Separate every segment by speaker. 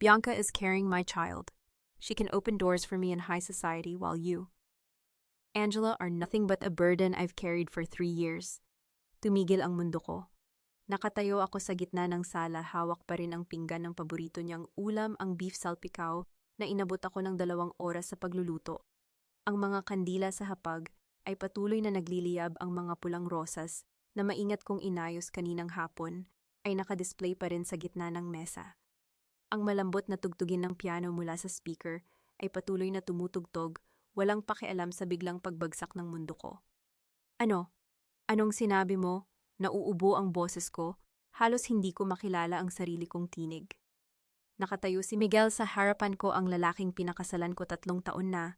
Speaker 1: Bianca is carrying my child. She can open doors for me in high society while you, Angela, are nothing but a burden I've carried for 3 years. Tumigil ang mundo ko. Nakatayo ako sa gitna ng sala, hawak pa rin ang pinggan ng paborito niyang ulam, ang beef salpicao, na inabot ako ng 2 oras sa pagluluto. Ang mga kandila sa hapag ay patuloy na nagliliyab, ang mga pulang rosas na maingat kong inayos kaninang hapon ay nakadisplay pa rin sa gitna ng mesa. Ang malambot na tugtugin ng piano mula sa speaker ay patuloy na tumutugtog, walang pakialam sa biglang pagbagsak ng mundo ko. Ano? Anong sinabi mo? Nauubo ang boses ko, halos hindi ko makilala ang sarili kong tinig. Nakatayo si Miguel sa harapan ko, ang lalaking pinakasalan ko 3 taon na.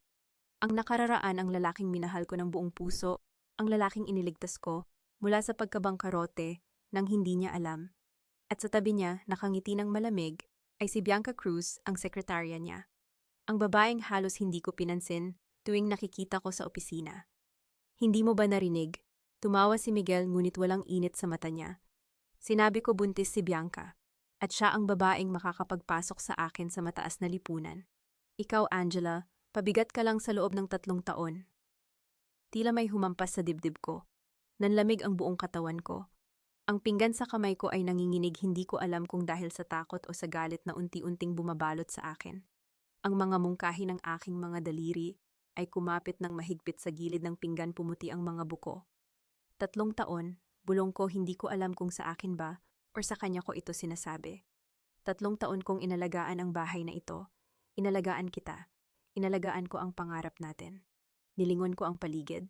Speaker 1: Ang nakararaan, ang lalaking minahal ko ng buong puso, ang lalaking iniligtas ko mula sa pagkabangkarote nang hindi niya alam. At sa tabi niya, nakangiti ng malamig, ay si Bianca Cruz, ang sekretarya niya. Ang babaeng halos hindi ko pinansin tuwing nakikita ko sa opisina. Hindi mo ba narinig? Tumawa si Miguel, ngunit walang init sa mata niya. Sinabi ko buntis si Bianca, at siya ang babaeng makakapagpasok sa akin sa mataas na lipunan. Ikaw, Angela, pabigat ka lang sa loob ng 3 taon. Tila may humampas sa dibdib ko. Nanlamig ang buong katawan ko. Ang pinggan sa kamay ko ay nanginginig, hindi ko alam kung dahil sa takot o sa galit na unti-unting bumabalot sa akin. Ang mga mungkahi ng aking mga daliri ay kumapit ng mahigpit sa gilid ng pinggan, pumuti ang mga buko. 3 taon, bulong ko, hindi ko alam kung sa akin ba o sa kanya ko ito sinasabi. 3 taon kong inalagaan ang bahay na ito. Inalagaan kita. Inalagaan ko ang pangarap natin. Nilingon ko ang paligid.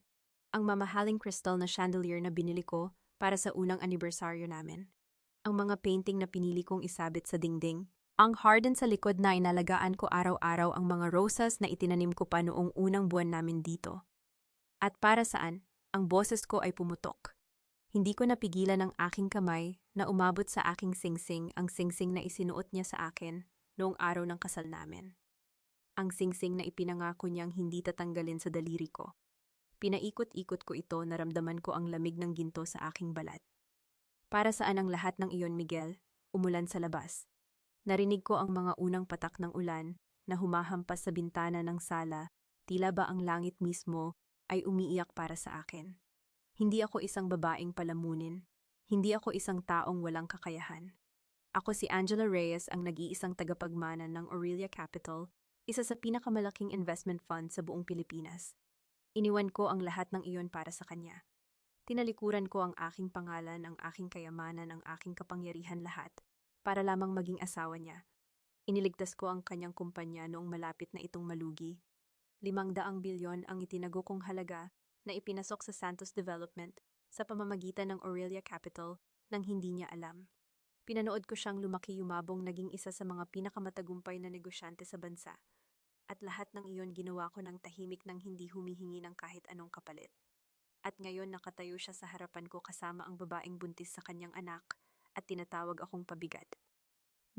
Speaker 1: Ang mamahaling crystal na chandelier na binili ko para sa unang anibersaryo namin. Ang mga painting na pinili kong isabit sa dingding. Ang harden sa likod na inalagaan ko araw-araw, ang mga rosas na itinanim ko pa noong unang buwan namin dito. At para saan? Ang boses ko ay pumutok. Hindi ko napigilan ang aking kamay na umabot sa aking singsing, ang singsing na isinuot niya sa akin noong araw ng kasal namin. Ang singsing na ipinangako niyang hindi tatanggalin sa daliri ko. Pinaikot-ikot ko ito, naramdaman ko ang lamig ng ginto sa aking balat. Para saan ang lahat ng iyon, Miguel? Umulan sa labas. Narinig ko ang mga unang patak ng ulan na humahampas sa bintana ng sala, tila ba ang langit mismo ay umiiyak para sa akin. Hindi ako isang babaeng palamunin. Hindi ako isang taong walang kakayahan. Ako si Angela Reyes, ang nag-iisang tagapagmana ng Aurelia Capital, isa sa pinakamalaking investment fund sa buong Pilipinas. Iniwan ko ang lahat ng iyon para sa kanya. Tinalikuran ko ang aking pangalan, ang aking kayamanan, ang aking kapangyarihan, lahat, para lamang maging asawa niya. Iniligtas ko ang kanyang kumpanya noong malapit na itong malugi. 500 bilyon ang itinago kong halaga na ipinasok sa Santos Development sa pamamagitan ng Aurelia Capital nang hindi niya alam. Pinanood ko siyang lumaki, yumabong, naging isa sa mga pinakamatagumpay na negosyante sa bansa. At lahat ng iyon ginawa ko ng tahimik, nang hindi humihingi ng kahit anong kapalit. At ngayon nakatayo siya sa harapan ko kasama ang babaeng buntis sa kanyang anak at tinatawag akong pabigat.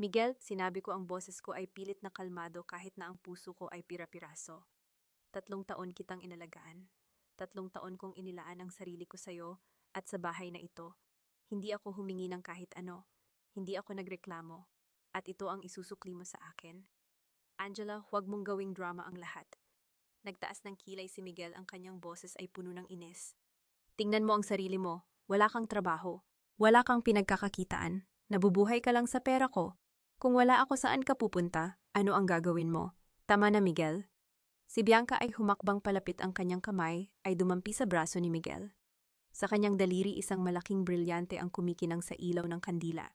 Speaker 1: Miguel, sinabi ko, ang boses ko ay pilit na kalmado kahit na ang puso ko ay pira-piraso. 3 taon kitang inalagaan. 3 taon kong inilaan ang sarili ko sa'yo at sa bahay na ito. Hindi ako humingi ng kahit ano. Hindi ako nagreklamo. At ito ang isusukli mo sa akin. Angela, huwag mong gawing drama ang lahat. Nagtaas ng kilay si Miguel, ang kanyang boses ay puno ng inis. Tingnan mo ang sarili mo. Wala kang trabaho. Wala kang pinagkakakitaan. Nabubuhay ka lang sa pera ko. Kung wala ako, saan ka pupunta? Ano ang gagawin mo? Tama na, Miguel. Si Bianca ay humakbang palapit, ang kanyang kamay ay dumampi sa braso ni Miguel. Sa kanyang daliri, isang malaking brilyante ang kumikinang sa ilaw ng kandila.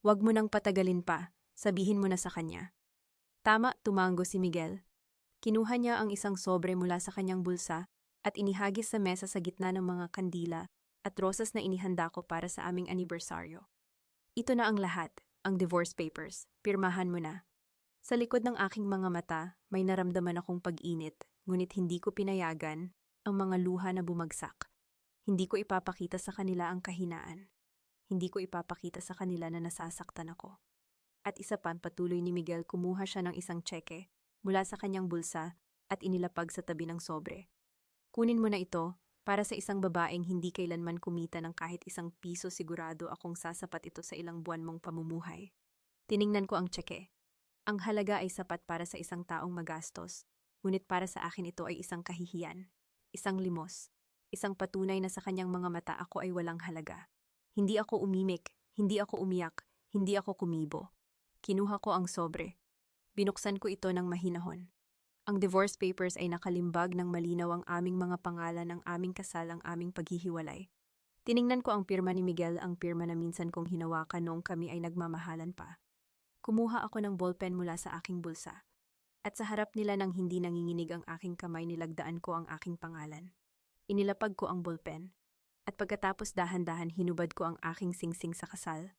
Speaker 1: Huwag mo nang patagalin pa. Sabihin mo na sa kanya. Tama, tumango si Miguel. Kinuha niya ang isang sobre mula sa kanyang bulsa at inihagis sa mesa sa gitna ng mga kandila at rosas na inihanda ko para sa aming anibersaryo. Ito na ang lahat, ang divorce papers. Pirmahan mo na. Sa likod ng aking mga mata, may naramdaman akong pag-init, ngunit hindi ko pinayagan ang mga luha na bumagsak. Hindi ko ipapakita sa kanila ang kahinaan. Hindi ko ipapakita sa kanila na nasasaktan ako. At isa pa, patuloy ni Miguel, kumuha siya ng isang tseke mula sa kanyang bulsa at inilapag sa tabi ng sobre. Kunin mo na ito para sa isang babaeng hindi kailanman kumita ng kahit isang piso. Sigurado akong sasapat ito sa ilang buwan mong pamumuhay. Tiningnan ko ang tseke. Ang halaga ay sapat para sa isang taong magastos, ngunit para sa akin ito ay isang kahihiyan, isang limos, isang patunay na sa kanyang mga mata ako ay walang halaga. Hindi ako umimik, hindi ako umiyak, hindi ako kumibo. Kinuha ko ang sobre. Binuksan ko ito ng mahinahon. Ang divorce papers ay nakalimbag ng malinaw ang aming mga pangalan, ang aming kasal, ang aming paghihiwalay. Tiningnan ko ang pirma ni Miguel, ang pirma na minsan kong hinawakan noong kami ay nagmamahalan pa. Kumuha ako ng ballpen mula sa aking bulsa. At sa harap nila nang hindi nanginginig ang aking kamay, nilagdaan ko ang aking pangalan. Inilapag ko ang ballpen. At pagkatapos dahan-dahan hinubad ko ang aking singsing sa kasal.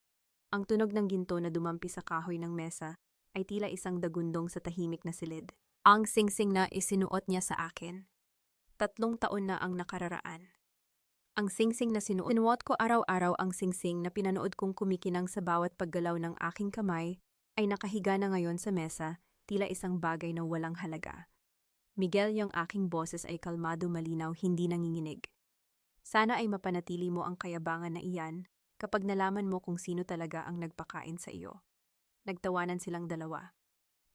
Speaker 1: Ang tunog ng ginto na dumampi sa kahoy ng mesa ay tila isang dagundong sa tahimik na silid. Ang singsing na isinuot niya sa akin. 3 taon na ang nakararaan. Ang singsing na sinuot ko araw-araw, ang singsing na pinanood kong kumikinang sa bawat paggalaw ng aking kamay, ay nakahiga na ngayon sa mesa, tila isang bagay na walang halaga. Miguel, yung aking boses ay kalmado, malinaw, hindi nanginginig. Sana ay mapanatili mo ang kayabangan na iyan kapag nalaman mo kung sino talaga ang nagpakain sa iyo. Nagtawanan silang dalawa.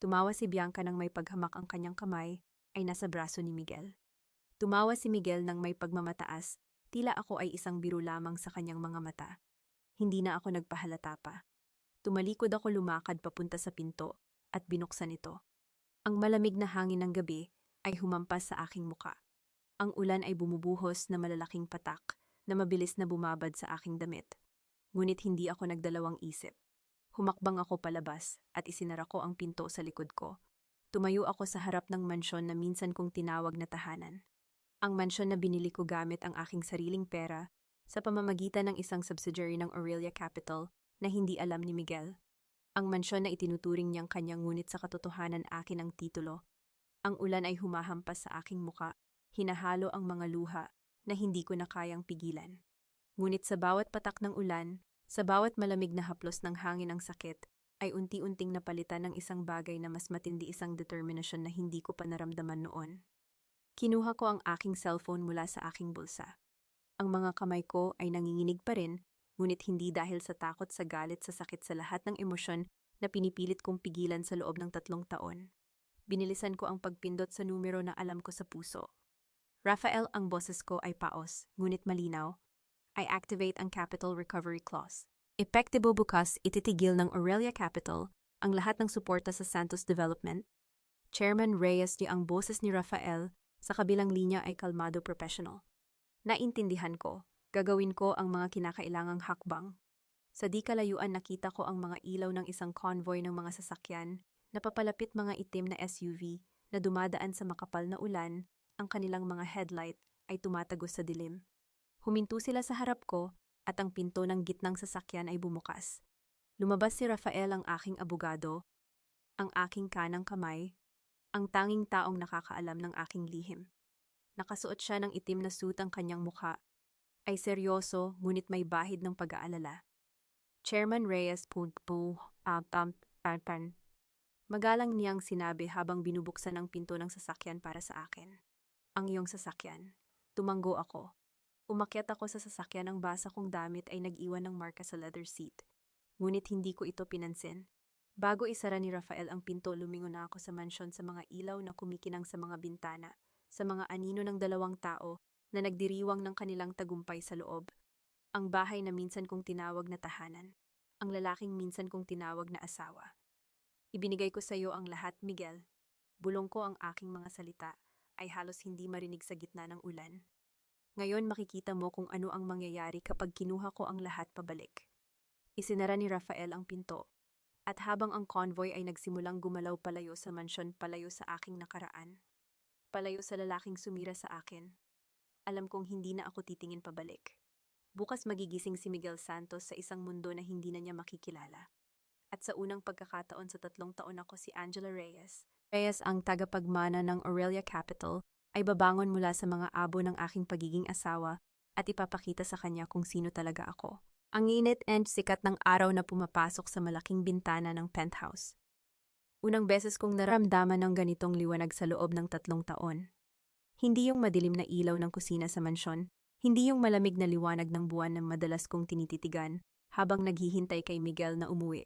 Speaker 1: Tumawa si Bianca nang may paghamak ang kanyang kamay ay nasa braso ni Miguel. Tumawa si Miguel nang may pagmamataas, tila ako ay isang biro lamang sa kanyang mga mata. Hindi na ako nagpahalata pa. Tumalikod ako, lumakad papunta sa pinto at binuksan ito. Ang malamig na hangin ng gabi ay humampas sa aking muka. Ang ulan ay bumubuhos na malalaking patak na mabilis na bumabad sa aking damit. Ngunit hindi ako nagdalawang isip. Humakbang ako palabas at isinara ko ang pinto sa likod ko. Tumayo ako sa harap ng mansyon na minsan kong tinawag na tahanan. Ang mansyon na binili ko gamit ang aking sariling pera sa pamamagitan ng isang subsidiary ng Aurelia Capital na hindi alam ni Miguel. Ang mansyon na itinuturing niyang kanyang, ngunit sa katotohanan akin ang titulo. Ang ulan ay humahampas sa aking muka, hinahalo ang mga luha na hindi ko na kayang pigilan. Ngunit sa bawat patak ng ulan, sa bawat malamig na haplos ng hangin, ang sakit ay unti-unting napalitan ng isang bagay na mas matindi, isang determinasyon na hindi ko pa naramdaman noon. Kinuha ko ang aking cellphone mula sa aking bulsa. Ang mga kamay ko ay nanginginig pa rin, ngunit hindi dahil sa takot, sa galit, sa sakit, sa lahat ng emosyon na pinipilit kong pigilan sa loob ng 3 taon. Binilisan ko ang pagpindot sa numero na alam ko sa puso. Rafael, ang boses ko ay paos, ngunit malinaw. I activate ang Capital Recovery Clause. Epektibo bukas, ititigil ng Aurelia Capital ang lahat ng suporta sa Santos Development. Chairman Reyes, di ang boses ni Rafael sa kabilang linya ay kalmado, professional. Naintindihan ko, gagawin ko ang mga kinakailangang hakbang. Sa di kalayuan nakita ko ang mga ilaw ng isang convoy ng mga sasakyan na papalapit, mga itim na SUV na dumadaan sa makapal na ulan, ang kanilang mga headlight ay tumatagos sa dilim. Huminto sila sa harap ko at ang pinto ng gitnang sasakyan ay bumukas. Lumabas si Rafael, ang aking abogado, ang aking kanang kamay, ang tanging taong nakakaalam ng aking lihim. Nakasuot siya ng itim na suit, ang kanyang mukha ay seryoso ngunit may bahid ng pag-aalala. Chairman Reyes, magalang niyang sinabi habang binubuksan ang pinto ng sasakyan para sa akin. Ang iyong sasakyan. Tumanggo ako. Umakyat ako sa sasakyan, ang basa kong damit ay nag-iwan ng marka sa leather seat. Ngunit hindi ko ito pinansin. Bago isara ni Rafael ang pinto, lumingon na ako sa mansyon, sa mga ilaw na kumikinang sa mga bintana, sa mga anino ng 2 tao na nagdiriwang ng kanilang tagumpay sa loob. Ang bahay na minsan kong tinawag na tahanan. Ang lalaking minsan kong tinawag na asawa. Ibinigay ko sa iyo ang lahat, Miguel. Bulong ko, ang aking mga salita ay halos hindi marinig sa gitna ng ulan. Ngayon makikita mo kung ano ang mangyayari kapag kinuha ko ang lahat pabalik. Isinara ni Rafael ang pinto. At habang ang convoy ay nagsimulang gumalaw palayo sa mansyon, palayo sa aking nakaraan, palayo sa lalaking sumira sa akin, alam kong hindi na ako titingin pabalik. Bukas magigising si Miguel Santos sa isang mundo na hindi na niya makikilala. At sa unang pagkakataon sa 3 taon ako, si Angela Reyes. Reyes, ang tagapagmana ng Aurelia Capital, ay babangon mula sa mga abo ng aking pagiging asawa at ipapakita sa kanya kung sino talaga ako. Ang init and sikat ng araw na pumapasok sa malaking bintana ng penthouse. Unang beses kong naramdaman ng ganitong liwanag sa loob ng 3 taon. Hindi yung madilim na ilaw ng kusina sa mansyon, hindi yung malamig na liwanag ng buwan na madalas kong tinititigan habang naghihintay kay Miguel na umuwi.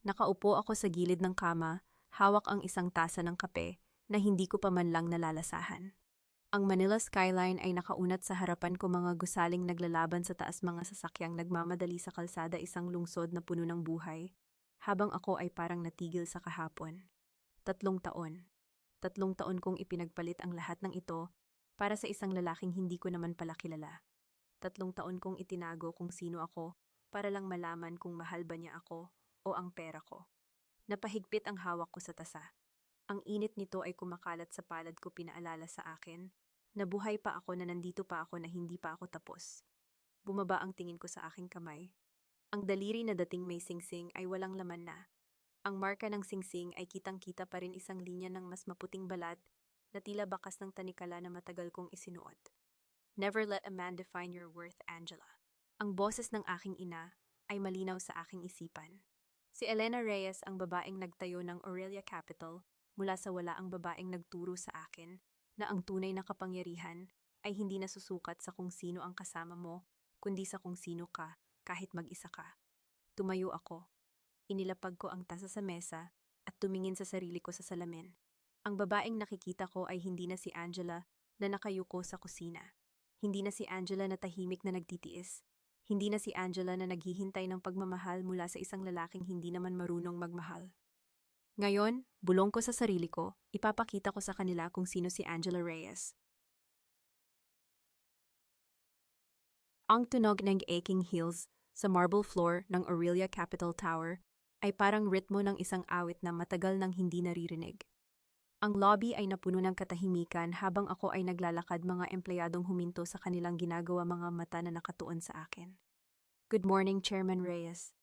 Speaker 1: Nakaupo ako sa gilid ng kama hawak ang isang tasa ng kape na hindi ko pa man lang nalalasahan. Ang Manila skyline ay nakaunat sa harapan ko, mga gusaling naglalaban sa taas, mga sasakyang nagmamadali sa kalsada, isang lungsod na puno ng buhay, habang ako ay parang natigil sa kahapon. 3 taon. 3 taon kong ipinagpalit ang lahat ng ito para sa isang lalaking hindi ko naman pala kilala. 3 taon kong itinago kung sino ako para lang malaman kung mahal ba niya ako o ang pera ko. Napahigpit ang hawak ko sa tasa. Ang init nito ay kumakalat sa palad ko, pinaalala sa akin na buhay pa ako, na nandito pa ako, na hindi pa ako tapos. Bumaba ang tingin ko sa aking kamay. Ang daliri na dating may singsing ay walang laman na. Ang marka ng singsing ay kitang-kita pa rin, isang linya ng mas maputing balat na tila bakas ng tanikala na matagal kong isinuot. Never let a man define your worth, Angela. Ang boses ng aking ina ay malinaw sa aking isipan. Si Elena Reyes, ang babaeng nagtayo ng Aurelia Capital, mula sa wala, ang babaeng nagturo sa akin na ang tunay na kapangyarihan ay hindi nasusukat sa kung sino ang kasama mo, kundi sa kung sino ka kahit mag-isa ka. Tumayo ako. Inilapag ko ang tasa sa mesa at tumingin sa sarili ko sa salamin. Ang babaeng nakikita ko ay hindi na si Angela na nakayuko sa kusina. Hindi na si Angela na tahimik na nagtitiis. Hindi na si Angela na naghihintay ng pagmamahal mula sa isang lalaking hindi naman marunong magmahal. Ngayon, bulong ko sa sarili ko, ipapakita ko sa kanila kung sino si Angela Reyes. Ang tunog ng aching heels sa marble floor ng Aurelia Capital Tower ay parang ritmo ng isang awit na matagal nang hindi naririnig. Ang lobby ay napuno ng katahimikan habang ako ay naglalakad, mga empleyadong huminto sa kanilang ginagawa, mga mata na nakatuon sa akin. Good morning, Chairman Reyes.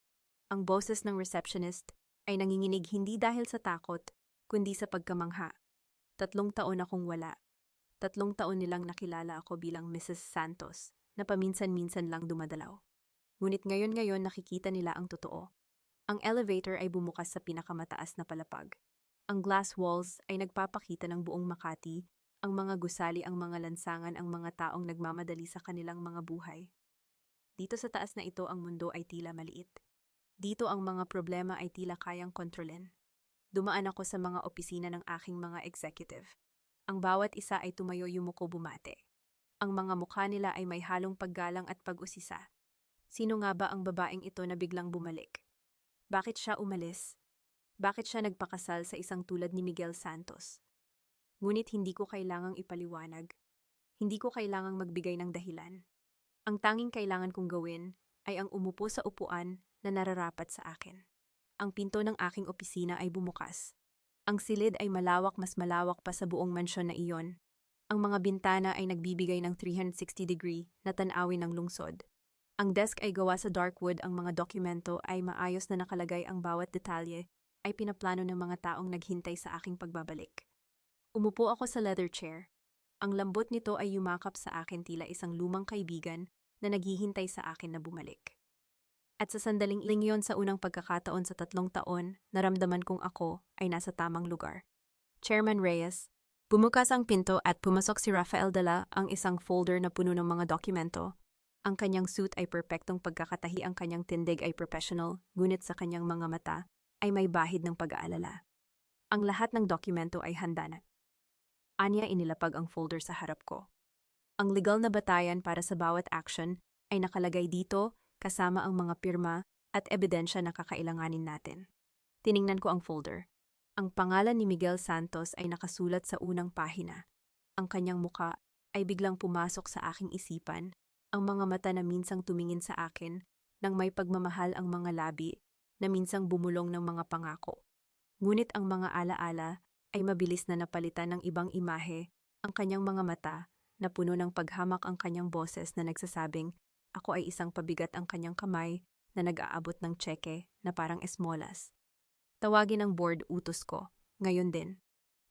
Speaker 1: Ang boses ng receptionist ay nanginginig, hindi dahil sa takot, kundi sa pagkamangha. 3 taon akong wala. 3 taon nilang nakilala ako bilang Mrs. Santos, na paminsan-minsan lang dumadalaw. Ngunit ngayon nakikita nila ang totoo. Ang elevator ay bumukas sa pinakamataas na palapag. Ang glass walls ay nagpapakita ng buong Makati, ang mga gusali, ang mga lansangan, ang mga taong nagmamadali sa kanilang mga buhay. Dito sa taas na ito, ang mundo ay tila maliit. Dito ang mga problema ay tila kayang kontrolin. Dumaan ako sa mga opisina ng aking mga executive. Ang bawat isa ay tumayo, yumuko, bumate. Ang mga mukha nila ay may halong paggalang at pag-usisa. Sino nga ba ang babaeng ito na biglang bumalik? Bakit siya umalis? Bakit siya nagpakasal sa isang tulad ni Miguel Santos? Ngunit hindi ko kailangang ipaliwanag. Hindi ko kailangang magbigay ng dahilan. Ang tanging kailangan kong gawin ay ang umupo sa upuan na nararapat sa akin. Ang pinto ng aking opisina ay bumukas. Ang silid ay malawak, mas malawak pa sa buong mansyon na iyon. Ang mga bintana ay nagbibigay ng 360-degree na tanawin ng lungsod. Ang desk ay gawa sa dark wood, ang mga dokumento ay maayos na nakalagay, ang bawat detalye ay pinaplano ng mga taong naghintay sa aking pagbabalik. Umupo ako sa leather chair. Ang lambot nito ay yumakap sa akin, tila isang lumang kaibigan na naghihintay sa akin na bumalik. At sa sandaling yon, sa unang pagkakataon sa 3 taon, naramdaman kong ako ay nasa tamang lugar. Chairman Reyes, bumukas ang pinto at pumasok si Rafael Dela, ang isang folder na puno ng mga dokumento. Ang kanyang suit ay perpektong pagkakatahi, ang kanyang tindig ay professional, ngunit sa kanyang mga mata ay may bahid ng pag-aalala. Ang lahat ng dokumento ay handa na. Anya, inilapag ang folder sa harap ko. Ang legal na batayan para sa bawat action ay nakalagay dito, kasama ang mga pirma at ebidensya na kakailanganin natin. Tiningnan ko ang folder. Ang pangalan ni Miguel Santos ay nakasulat sa unang pahina. Ang kanyang muka ay biglang pumasok sa aking isipan, ang mga mata na minsang tumingin sa akin nang may pagmamahal, ang mga labi na minsang bumulong ng mga pangako. Ngunit ang mga alaala ay mabilis na napalitan ng ibang imahe, ang kanyang mga mata na puno ng paghamak, ang kanyang boses na nagsasabing ako ay isang pabigat, ang kanyang kamay na nag-aabot ng tseke na parang esmolas. Tawagin ang board, utos ko. Ngayon din.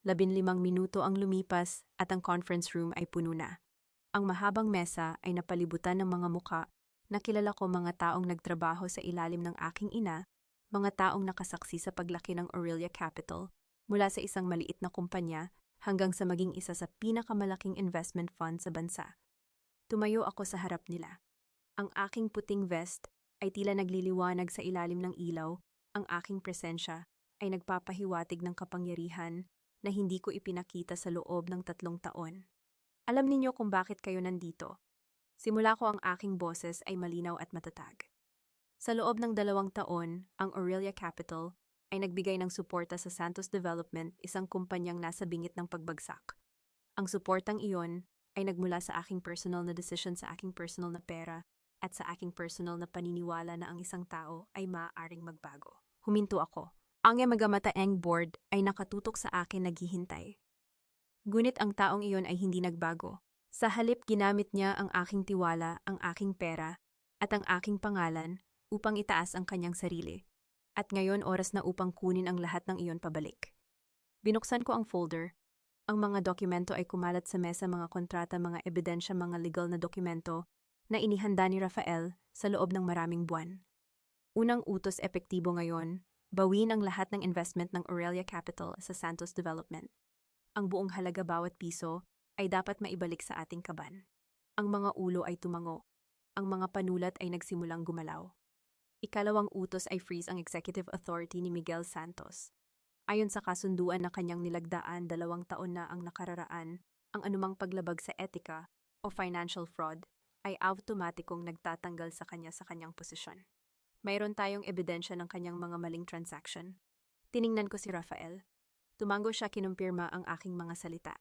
Speaker 1: 15 minuto ang lumipas at ang conference room ay puno na. Ang mahabang mesa ay napalibutan ng mga muka na kilala ko, mga taong nagtrabaho sa ilalim ng aking ina, mga taong nakasaksi sa paglaki ng Aurelia Capital, mula sa isang maliit na kumpanya hanggang sa maging isa sa pinakamalaking investment fund sa bansa. Tumayo ako sa harap nila. Ang aking puting vest ay tila nagliliwanag sa ilalim ng ilaw, ang aking presensya ay nagpapahiwatig ng kapangyarihan na hindi ko ipinakita sa loob ng 3 taon. Alam ninyo kung bakit kayo nandito. Simula ko ang aking boses ay malinaw at matatag. Sa loob ng 2 taon, ang Aurelia Capital ay nagbigay ng suporta sa Santos Development, isang kumpanyang nasa bingit ng pagbagsak. Ang suportang iyon ay nagmula sa aking personal na decision, sa aking personal na pera, at sa aking personal na paniniwala na ang isang tao ay maaaring magbago. Huminto ako. Ang magamataeng board ay nakatutok sa akin, naghihintay. Ngunit ang taong iyon ay hindi nagbago. Sa halip, ginamit niya ang aking tiwala, ang aking pera, at ang aking pangalan upang itaas ang kanyang sarili. At ngayon oras na upang kunin ang lahat ng iyon pabalik. Binuksan ko ang folder. Ang mga dokumento ay kumalat sa mesa, mga kontrata, mga ebidensya, mga legal na dokumento na inihanda ni Rafael sa loob ng maraming buwan. Unang utos, epektibo ngayon, bawin ang lahat ng investment ng Aurelia Capital sa Santos Development. Ang buong halaga, bawat piso, ay dapat maibalik sa ating kaban. Ang mga ulo ay tumango. Ang mga panulat ay nagsimulang gumalaw. Ikalawang utos ay freeze ang executive authority ni Miguel Santos. Ayon sa kasunduan na kanyang nilagdaan, 2 taon na ang nakararaan, ang anumang paglabag sa etika o financial fraud ay automatikong nagtatanggal sa kanyang posisyon. Mayroon tayong ebidensya ng kanyang mga maling transaction. Tiningnan ko si Rafael. Tumango siya, kinumpirma ang aking mga salita.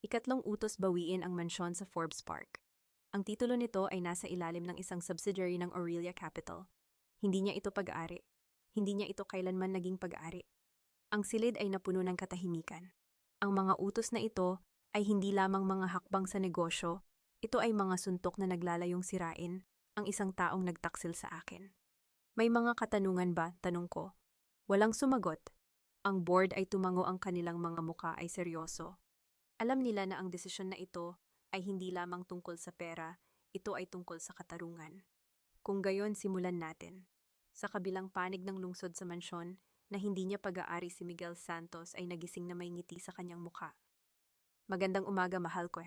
Speaker 1: Ikatlong utos, bawiin ang mansyon sa Forbes Park. Ang titulo nito ay nasa ilalim ng isang subsidiary ng Aurelia Capital. Hindi niya ito pag-aari. Hindi niya ito kailanman naging pag-aari. Ang silid ay napuno ng katahimikan. Ang mga utos na ito ay hindi lamang mga hakbang sa negosyo, ito ay mga suntok na naglalayong sirain ang isang taong nagtaksil sa akin. May mga katanungan ba? Tanong ko. Walang sumagot. Ang board ay tumango, ang kanilang mga muka ay seryoso. Alam nila na ang desisyon na ito ay hindi lamang tungkol sa pera, ito ay tungkol sa katarungan. Kung gayon, simulan natin. Sa kabilang panig ng lungsod sa mansyon, na hindi niya pag-aari, si Miguel Santos ay nagising na may ngiti sa kanyang mukha. Magandang umaga, mahal ko.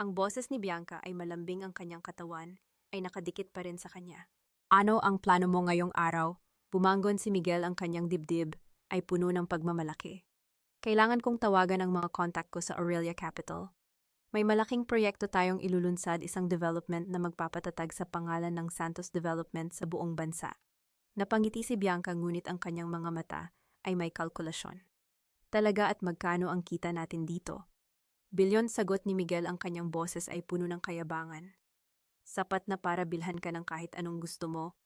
Speaker 1: Ang boses ni Bianca ay malambing, ang kanyang katawan ay nakadikit pa rin sa kanya. Ano ang plano mo ngayong araw? Bumangon si Miguel, ang kanyang dibdib ay puno ng pagmamalaki. Kailangan kong tawagan ang mga contact ko sa Aurelia Capital. May malaking proyekto tayong ilulunsad, isang development na magpapatatag sa pangalan ng Santos Development sa buong bansa. Napangiti si Bianca, ngunit ang kanyang mga mata ay may kalkulasyon. Talaga, at magkano ang kita natin dito? Bilyon, sagot ni Miguel, ang kanyang boses ay puno ng kayabangan. Sapat na para bilhan ka ng kahit anong gusto mo.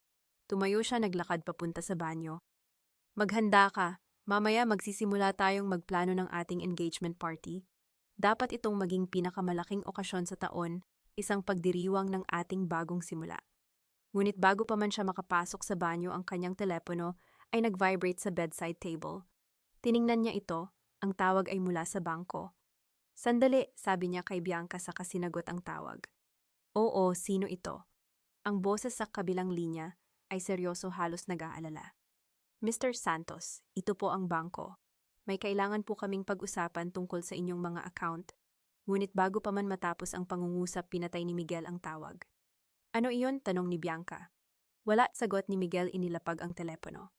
Speaker 1: Tumayo siya, naglakad papunta sa banyo. Maghanda ka, mamaya magsisimula tayong magplano ng ating engagement party. Dapat itong maging pinakamalaking okasyon sa taon, isang pagdiriwang ng ating bagong simula. Ngunit bago pa man siya makapasok sa banyo, ang kanyang telepono ay nag-vibrate sa bedside table. Tiningnan niya ito, ang tawag ay mula sa bangko. Sandali, sabi niya kay Bianca saka sinagot ang tawag. Oo, sino ito? Ang boses sa kabilang linya ay seryoso, halos nag-aalala. Mr. Santos, ito po ang bangko. May kailangan po kaming pag-usapan tungkol sa inyong mga account. Ngunit bago pa man matapos ang pangungusap, pinatay ni Miguel ang tawag. Ano iyon? Tanong ni Bianca. Wala, sagot ni Miguel, inilapag ang telepono.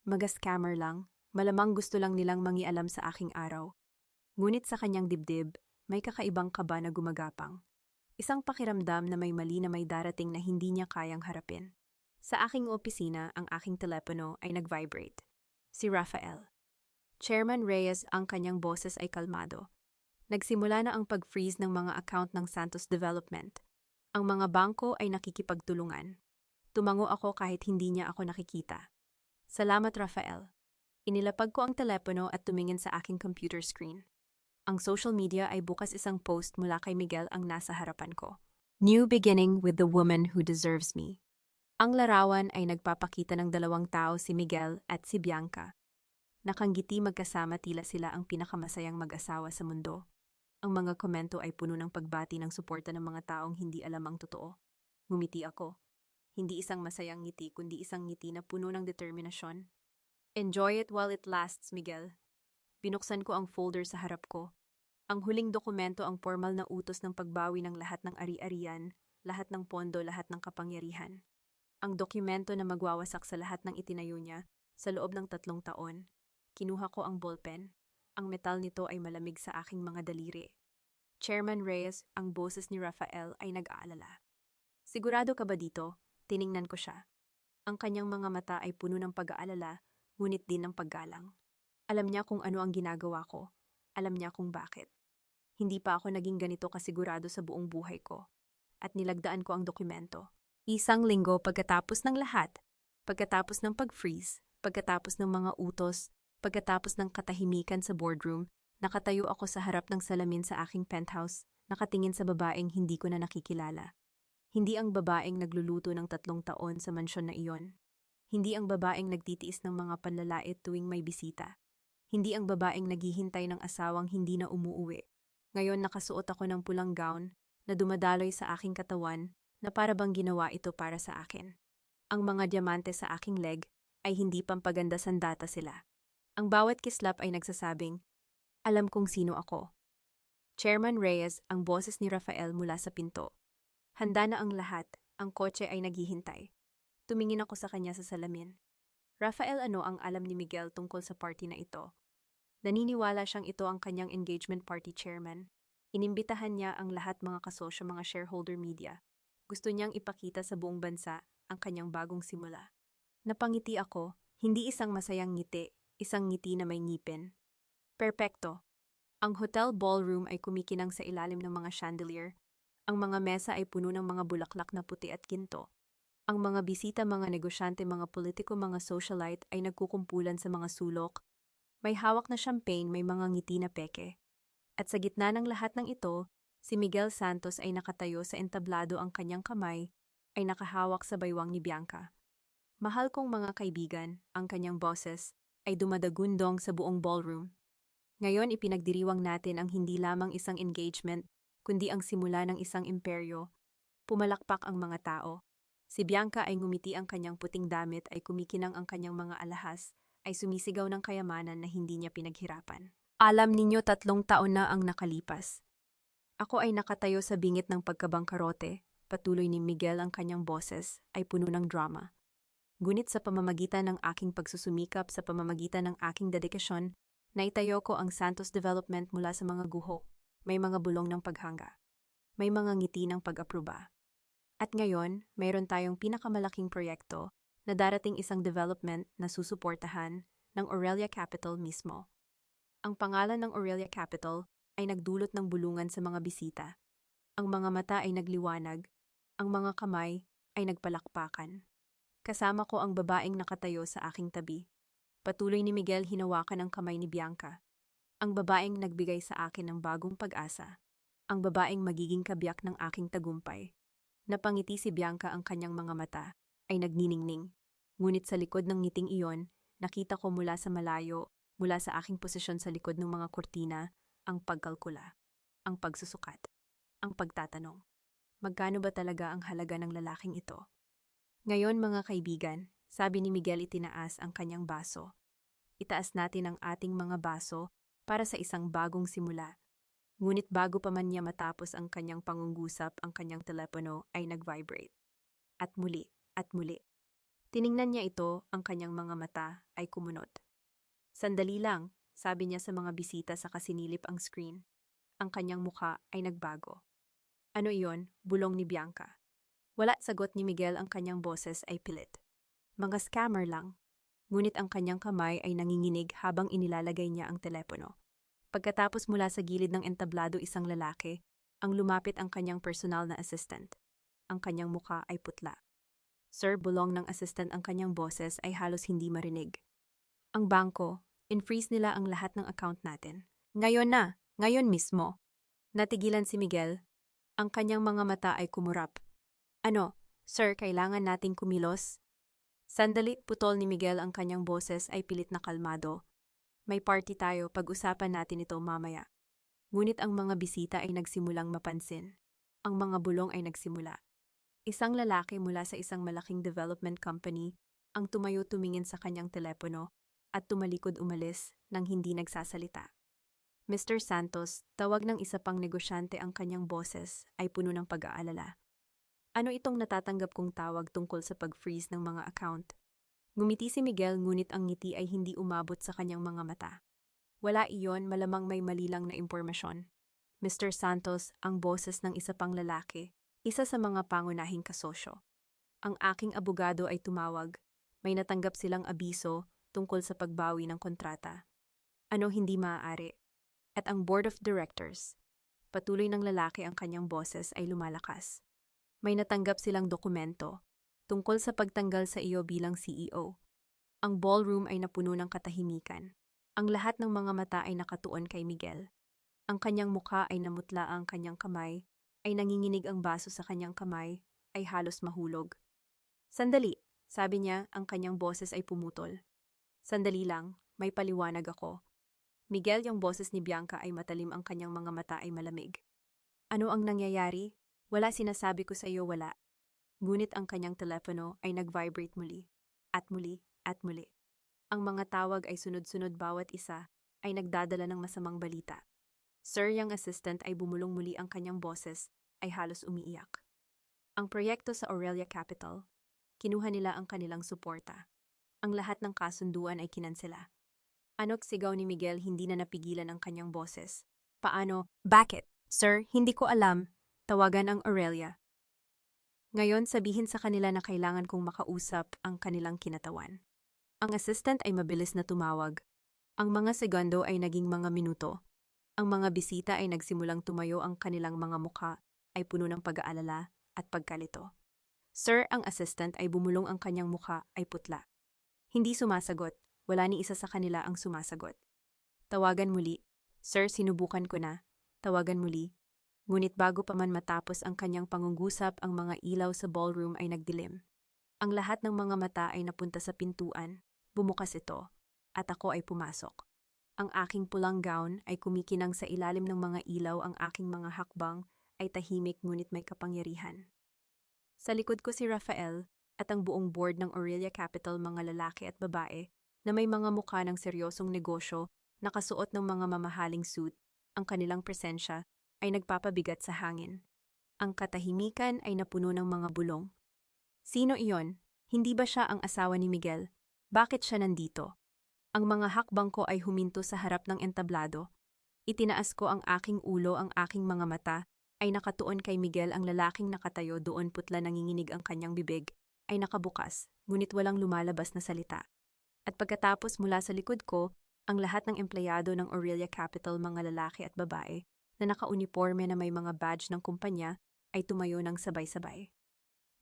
Speaker 1: Maga-scammer lang, malamang gusto lang nilang mangialam sa aking araw. Ngunit sa kanyang dibdib, may kakaibang kaba na gumagapang. Isang pakiramdam na may mali, na may darating na hindi niya kayang harapin. Sa aking opisina, ang aking telepono ay nag-vibrate. Si Rafael. Chairman Reyes, ang kanyang boses ay kalmado. Nagsimula na ang pag-freeze ng mga account ng Santos Development. Ang mga bangko ay nakikipagtulungan. Tumango ako kahit hindi niya ako nakikita. Salamat, Rafael. Inilapag ko ang telepono at tumingin sa aking computer screen. Ang social media ay bukas, isang post mula kay Miguel ang nasa harapan ko. New beginning with the woman who deserves me. Ang larawan ay nagpapakita ng 2 tao, si Miguel at si Bianca. Nakanggiti magkasama, tila sila ang pinakamasayang mag-asawa sa mundo. Ang mga komento ay puno ng pagbati ng suporta ng mga taong hindi alam ang totoo. Ngumiti ako. Hindi isang masayang ngiti, kundi isang ngiti na puno ng determinasyon. Enjoy it while it lasts, Miguel. Binuksan ko ang folder sa harap ko. Ang huling dokumento, ang formal na utos ng pagbawi ng lahat ng ari-arian, lahat ng pondo, lahat ng kapangyarihan. Ang dokumento na magwawasak sa lahat ng itinayo niya sa loob ng 3 taon. Kinuha ko ang ballpen. Ang metal nito ay malamig sa aking mga daliri. Chairman Reyes, ang boses ni Rafael ay nag-aalala. Sigurado ka ba dito? Tiningnan ko siya. Ang kanyang mga mata ay puno ng pag-aalala, ngunit din ng paggalang. Alam niya kung ano ang ginagawa ko. Alam niya kung bakit. Hindi pa ako naging ganito kasigurado sa buong buhay ko. At nilagdaan ko ang dokumento. Isang linggo pagkatapos ng lahat, pagkatapos ng pag-freeze, pagkatapos ng mga utos, pagkatapos ng katahimikan sa boardroom, nakatayo ako sa harap ng salamin sa aking penthouse, nakatingin sa babaeng hindi ko na nakikilala. Hindi ang babaeng nagluluto ng 3 taon sa mansyon na iyon. Hindi ang babaeng nagtitiis ng mga panlalait tuwing may bisita. Hindi ang babaeng naghihintay ng asawang hindi na umuuwi. Ngayon nakasuot ako ng pulang gown na dumadaloy sa aking katawan na para bang ginawa ito para sa akin. Ang mga diamante sa aking leg ay hindi pampaganda sandata sila. Ang bawat kislap ay nagsasabing, alam kong sino ako. Chairman Reyes, ang boses ni Rafael mula sa pinto. Handa na ang lahat, ang kotse ay naghihintay. Tumingin ako sa kanya sa salamin. Rafael, ano ang alam ni Miguel tungkol sa party na ito? Naniniwala siyang ito ang kanyang engagement party, Chairman. Inimbitahan niya ang lahat mga kasosyo, mga shareholder media. Gusto niyang ipakita sa buong bansa ang kanyang bagong simula. Napangiti ako, hindi isang masayang ngiti, isang ngiti na may ngipin. Perpekto. Ang hotel ballroom ay kumikinang sa ilalim ng mga chandelier. Ang mga mesa ay puno ng mga bulaklak na puti at ginto. Ang mga bisita, mga negosyante, mga politiko, mga socialite ay nagkukumpulan sa mga sulok. May hawak na champagne, may mga ngiti na peke. At sa gitna ng lahat ng ito, si Miguel Santos ay nakatayo sa entablado, ang kanyang kamay ay nakahawak sa baywang ni Bianca. Mahal kong mga kaibigan, ang kanyang boses ay dumadagundong sa buong ballroom. Ngayon ipinagdiriwang natin ang hindi lamang isang engagement, kundi ang simula ng isang imperyo. Pumalakpak ang mga tao. Si Bianca ay ngumiti, ang kanyang puting damit ay kumikinang, ang kanyang mga alahas ay sumisigaw ng kayamanan na hindi niya pinaghirapan. Alam ninyo, 3 taon na ang nakalipas. Ako ay nakatayo sa bingit ng pagkabangkarote, patuloy ni Miguel, ang kanyang boses ay puno ng drama. Ngunit sa pamamagitan ng aking pagsusumikap, sa pamamagitan ng aking dedikasyon, naitayo ko ang Santos Development mula sa mga guho. May mga bulong ng paghanga. May mga ngiti ng pag-aproba. At ngayon, mayroon tayong pinakamalaking proyekto na darating, isang development na susuportahan ng Aurelia Capital mismo. Ang pangalan ng Aurelia Capital ay nagdulot ng bulungan sa mga bisita. Ang mga mata ay nagliwanag, ang mga kamay ay nagpalakpakan. Kasama ko ang babaeng nakatayo sa aking tabi. Patuloy ni Miguel, hinawakan ang kamay ni Bianca. Ang babaeng nagbigay sa akin ng bagong pag-asa. Ang babaeng magiging kabiyak ng aking tagumpay. Napangiti si Bianca, ang kanyang mga mata ay nagniningning. Ngunit sa likod ng ngiting iyon, nakita ko mula sa malayo, mula sa aking posisyon sa likod ng mga kurtina, ang pagkalkula, ang pagsusukat, ang pagtatanong. Magkano ba talaga ang halaga ng lalaking ito? Ngayon mga kaibigan, sabi ni Miguel, itinaas ang kanyang baso. Itaas natin ang ating mga baso para sa isang bagong simula. Ngunit bago pa man niya matapos ang kanyang pangungusap, ang kanyang telepono ay nag-vibrate. At muli, at muli. Tiningnan niya ito, ang kanyang mga mata ay kumunot. Sandali lang, sabi niya sa mga bisita sa kasinilip ang screen. Ang kanyang mukha ay nagbago. Ano iyon? Bulong ni Bianca. Wala sagot ni Miguel, ang kanyang boses ay pilit. Mga scammer lang. Ngunit ang kanyang kamay ay nanginginig habang inilalagay niya ang telepono. Pagkatapos mula sa gilid ng entablado isang lalaki, ang lumapit, ang kanyang personal na assistant. Ang kanyang mukha ay putla. Sir, bulong ng assistant, ang kanyang boses ay halos hindi marinig. Ang bangko, in-freeze nila ang lahat ng account natin. Ngayon na, ngayon mismo. Natigilan si Miguel. Ang kanyang mga mata ay kumurap. Ano, sir, kailangan nating kumilos? Sandali, putol ni Miguel, ang kanyang boses ay pilit na kalmado. May party tayo, pag-usapan natin ito mamaya. Ngunit ang mga bisita ay nagsimulang mapansin. Ang mga bulong ay nagsimula. Isang lalaki mula sa isang malaking development company ang tumayo, tumingin sa kanyang telepono at tumalikod, umalis nang hindi nagsasalita. Mr. Santos, tawag ng isa pang negosyante, ang kanyang boses ay puno ng pag-aalala. Ano itong natatanggap kong tawag tungkol sa pag-freeze ng mga account? Ngumiti si Miguel ngunit ang ngiti ay hindi umabot sa kanyang mga mata. Wala iyon, malamang may mali lang na impormasyon. Mr. Santos, ang boses ng isa pang lalaki, isa sa mga pangunahing kasosyo. Ang aking abogado ay tumawag. May natanggap silang abiso tungkol sa pagbawi ng kontrata. Ano hindi maaari? At ang board of directors, patuloy ng lalaki ang kanyang boses ay lumalakas. May natanggap silang dokumento tungkol sa pagtanggal sa iyo bilang CEO. Ang ballroom ay napuno ng katahimikan. Ang lahat ng mga mata ay nakatuon kay Miguel. Ang kanyang mukha ay namutla, ang kanyang kamay ay nanginginig, ang baso sa kanyang kamay ay halos mahulog. Sandali, sabi niya, ang kanyang boses ay pumutol. Sandali lang, may paliwanag ako. Miguel, yung boses ni Bianca ay matalim, ang kanyang mga mata ay malamig. Ano ang nangyayari? Wala, sinasabi ko sa iyo, wala. Ngunit ang kanyang telepono ay nag-vibrate muli, at muli, at muli. Ang mga tawag ay sunod-sunod, bawat isa ay nagdadala ng masamang balita. Sir, yung assistant ay bumulong muli, ang kanyang boses ay halos umiiyak. Ang proyekto sa Aurelia Capital, kinuha nila ang kanilang suporta. Ang lahat ng kasunduan ay kinansela. Anok, sigaw ni Miguel, hindi na napigilan ang kanyang boses. Paano? Bakit? Sir, hindi ko alam. Tawagan ang Aurelia. Ngayon, sabihin sa kanila na kailangan kong makausap ang kanilang kinatawan. Ang assistant ay mabilis na tumawag. Ang mga segundo ay naging mga minuto. Ang mga bisita ay nagsimulang tumayo, ang kanilang mga mukha ay puno ng pag-aalala at pagkalito. Sir, ang assistant ay bumulong, ang kanyang mukha ay putla. Hindi sumasagot, wala ni isa sa kanila ang sumasagot. Tawagan muli. Sir, sinubukan ko na. Tawagan muli. Ngunit bago pa man matapos ang kanyang pangungusap, ang mga ilaw sa ballroom ay nagdilim. Ang lahat ng mga mata ay napunta sa pintuan. Bumukas ito, at ako ay pumasok. Ang aking pulang gown ay kumikinang sa ilalim ng mga ilaw, ang aking mga hakbang ay tahimik ngunit may kapangyarihan. Sa likod ko si Rafael at ang buong board ng Aurelia Capital, mga lalaki at babae na may mga mukha ng seryosong negosyo, nakasuot ng mga mamahaling suit. Ang kanilang presensya ay nagpapabigat sa hangin. Ang katahimikan ay napuno ng mga bulong. Sino iyon? Hindi ba siya ang asawa ni Miguel? Bakit siya nandito? Ang mga hakbang ko ay huminto sa harap ng entablado. Itinaas ko ang aking ulo, ang aking mga mata ay nakatuon kay Miguel, ang lalaking nakatayo doon, putla, nanginginig, ang kanyang bibig ay nakabukas, ngunit walang lumalabas na salita. At pagkatapos, mula sa likod ko, ang lahat ng empleyado ng Aurelia Capital, mga lalaki at babae na nakauniforme na may mga badge ng kumpanya, ay tumayo ng sabay-sabay.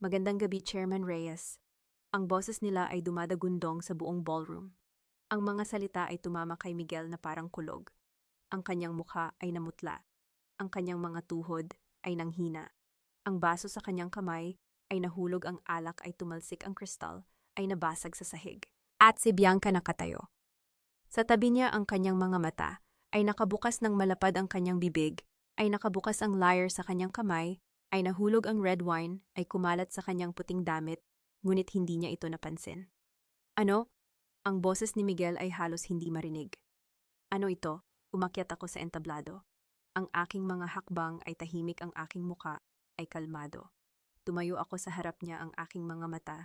Speaker 1: Magandang gabi, Chairman Reyes. Ang boses nila ay dumadagundong sa buong ballroom. Ang mga salita ay tumama kay Miguel na parang kulog. Ang kanyang mukha ay namutla. Ang kanyang mga tuhod ay nanghina. Ang baso sa kanyang kamay ay nahulog, ang alak ay tumalsik, ang kristal ay nabasag sa sahig. At si Bianca nakatayo. Sa tabi niya, ang kanyang mga mata ay nakabukas ng malapad, ang kanyang bibig ay nakabukas, ang lyre sa kanyang kamay ay nahulog, ang red wine ay kumalat sa kanyang puting damit, ngunit hindi niya ito napansin. Ano? Ang boses ni Miguel ay halos hindi marinig. Ano ito? Umakyat ako sa entablado. Ang aking mga hakbang ay tahimik, ang aking muka ay kalmado. Tumayo ako sa harap niya, ang aking mga mata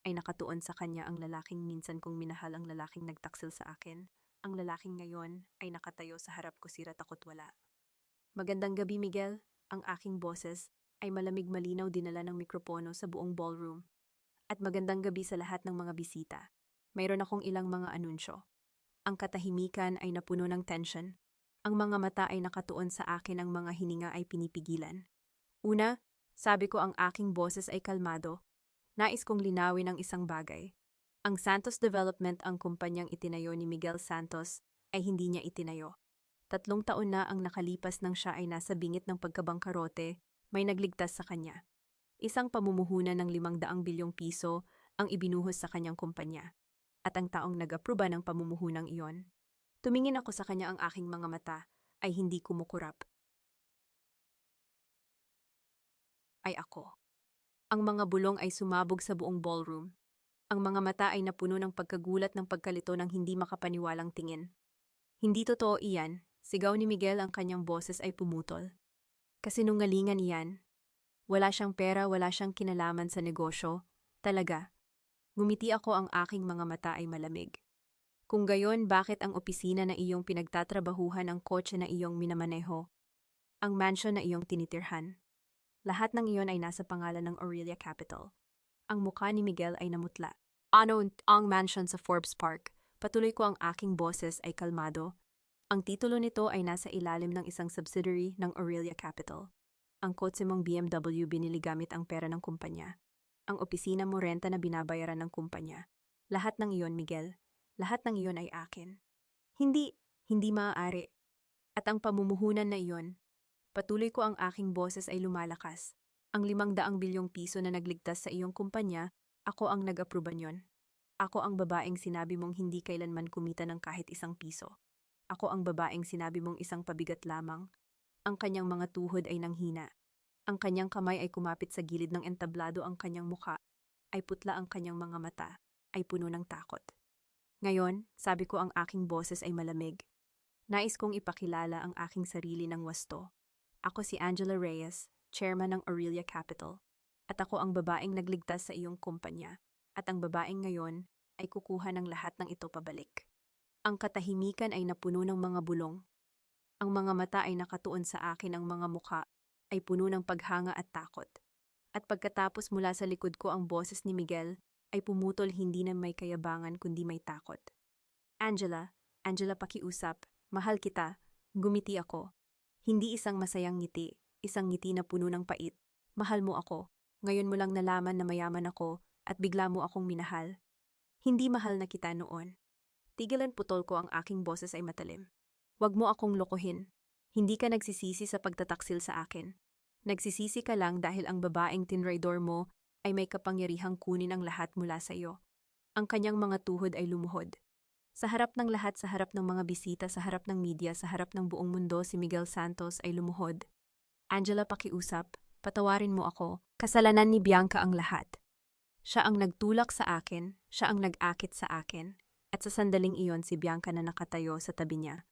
Speaker 1: ay nakatuon sa kanya, ang lalaking minsan kong minahal, ang lalaking nagtaksil sa akin. Ang lalaking ngayon ay nakatayo sa harap ko, sira takot wala. Magandang gabi, Miguel. Ang aking boses ay malamig, malinaw, dinala ng mikropono sa buong ballroom. At magandang gabi sa lahat ng mga bisita. Mayroon akong ilang mga anunsyo. Ang katahimikan ay napuno ng tension. Ang mga mata ay nakatuon sa akin, ang mga hininga ay pinipigilan. Una, sabi ko, ang aking boses ay kalmado. Nais kong linawin ang isang bagay. Ang Santos Development, ang kumpanyang itinayo ni Miguel Santos, ay hindi niya itinayo. 3 taon na ang nakalipas nang siya ay nasa bingit ng pagkabangkarote, may nagligtas sa kanya. Isang pamumuhunan ng 500 bilyong piso ang ibinuhos sa kanyang kumpanya. At ang taong nag-aproba ng pamumuhunang iyon. Tumingin ako sa kanya, ang aking mga mata ay hindi kumukurap. Ay ako. Ang mga bulong ay sumabog sa buong ballroom. Ang mga mata ay napuno ng pagkagulat, ng pagkalito, ng hindi makapaniwalang tingin. Hindi totoo iyan, sigaw ni Miguel, ang kanyang boses ay pumutol. Kasinungalingan iyan. Wala siyang pera, wala siyang kinalaman sa negosyo. Talaga. Ngumiti ako, ang aking mga mata ay malamig. Kung gayon, bakit ang opisina na iyong pinagtatrabahuhan, ang kotse na iyong minamaneho, ang mansion na iyong tinitirhan? Lahat ng iyon ay nasa pangalan ng Aurelia Capital. Ang mukha ni Miguel ay namutla. Ano ang mansion sa Forbes Park? Patuloy ko, ang aking boses ay kalmado. Ang titulo nito ay nasa ilalim ng isang subsidiary ng Aurelia Capital. Ang kotse mong BMW binili gamit ang pera ng kumpanya. Ang opisina mo renta na binabayaran ng kumpanya. Lahat ng iyon, Miguel. Lahat ng iyon ay akin. Hindi maaari. At ang pamumuhunan na iyon, patuloy ko, ang aking boses ay lumalakas. Ang 500 bilyong piso na nagligtas sa iyong kumpanya, ako ang nag-aproba niyon. Ako ang babaeng sinabi mong hindi kailanman kumita ng kahit isang piso. Ako ang babaeng sinabi mong isang pabigat lamang. Ang kanyang mga tuhod ay nanghina. Ang kanyang kamay ay kumapit sa gilid ng entablado, ang kanyang mukha ay putla, ang kanyang mga mata ay puno ng takot. Ngayon, sabi ko, ang aking boses ay malamig. Nais kong ipakilala ang aking sarili ng wasto. Ako si Angela Reyes, chairman ng Aurelia Capital. At ako ang babaeng nagligtas sa iyong kumpanya. At ang babaeng ngayon ay kukuha ng lahat ng ito pabalik. Ang katahimikan ay napuno ng mga bulong. Ang mga mata ay nakatuon sa akin, ang mga mukha ay puno ng paghanga at takot. At pagkatapos, mula sa likod ko, ang boses ni Miguel ay pumutol, hindi na may kayabangan kundi may takot. Angela, pakiusap, mahal kita. Gumiti ako. Hindi isang masayang ngiti, isang ngiti na puno ng pait. Mahal mo ako. Ngayon mo lang nalaman na mayaman ako at bigla mo akong minahal. Hindi mahal na kita noon. Tigilan, putol ko, ang aking boses ay matalim. Huwag mo akong lokohin. Hindi ka nagsisisi sa pagtataksil sa akin. Nagsisisi ka lang dahil ang babaeng tinraidor mo ay may kapangyarihang kunin ang lahat mula sa iyo. Ang kanyang mga tuhod ay lumuhod. Sa harap ng lahat, sa harap ng mga bisita, sa harap ng media, sa harap ng buong mundo, si Miguel Santos ay lumuhod. Angela, pakiusap, patawarin mo ako. Kasalanan ni Bianca ang lahat. Siya ang nagtulak sa akin, siya ang nag-akit sa akin. At sa sandaling iyon, si Bianca na nakatayo sa tabi niya.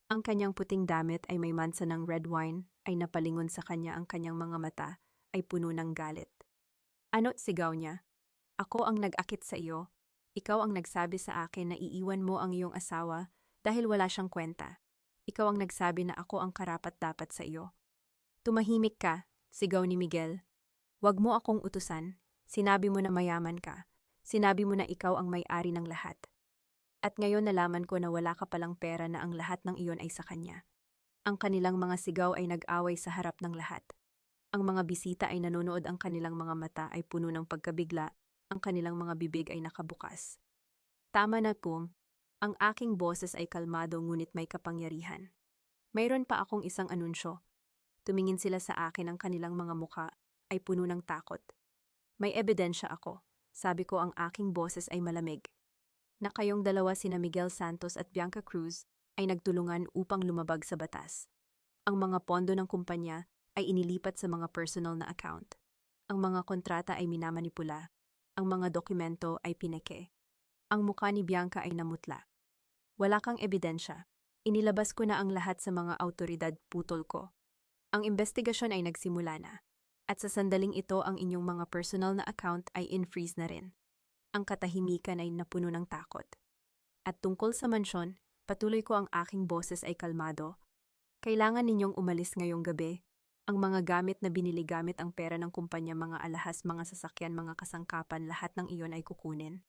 Speaker 1: Ang kanyang puting damit ay may mansa ng red wine, ay napalingon sa kanya, ang kanyang mga mata ay puno ng galit. Ano, sigaw niya? Ako ang nag-akit sa iyo. Ikaw ang nagsabi sa akin na iiwan mo ang iyong asawa dahil wala siyang kwenta. Ikaw ang nagsabi na ako ang karapat-dapat sa iyo. Tumahimik ka, sigaw ni Miguel. Huwag mo akong utusan. Sinabi mo na mayaman ka. Sinabi mo na ikaw ang may-ari ng lahat. At ngayon nalaman ko na wala ka palang pera, na ang lahat ng iyon ay sa kanya. Ang kanilang mga sigaw ay nag-away sa harap ng lahat. Ang mga bisita ay nanonood, ang kanilang mga mata ay puno ng pagkabigla, ang kanilang mga bibig ay nakabukas. Tama na po, ang aking boses ay kalmado ngunit may kapangyarihan. Mayroon pa akong isang anunsyo. Tumingin sila sa akin, ang kanilang mga mukha ay puno ng takot. May ebidensya ako, sabi ko, ang aking boses ay malamig. Na kayong dalawa, sina Miguel Santos at Bianca Cruz, ay nagtulungan upang lumabag sa batas. Ang mga pondo ng kumpanya ay inilipat sa mga personal na account. Ang mga kontrata ay minamanipula. Ang mga dokumento ay pineke. Ang mukha ni Bianca ay namutla. Wala kang ebidensya. Inilabas ko na ang lahat sa mga autoridad, putol ko. Ang investigasyon ay nagsimula na. At sa sandaling ito, ang inyong mga personal na account ay in-freeze na rin. Ang katahimikan ay napuno ng takot. At tungkol sa mansyon, patuloy ko, ang aking boses ay kalmado. Kailangan ninyong umalis ngayong gabi. Ang mga gamit na binili gamit ang pera ng kumpanya, mga alahas, mga sasakyan, mga kasangkapan, lahat ng iyon ay kukunin.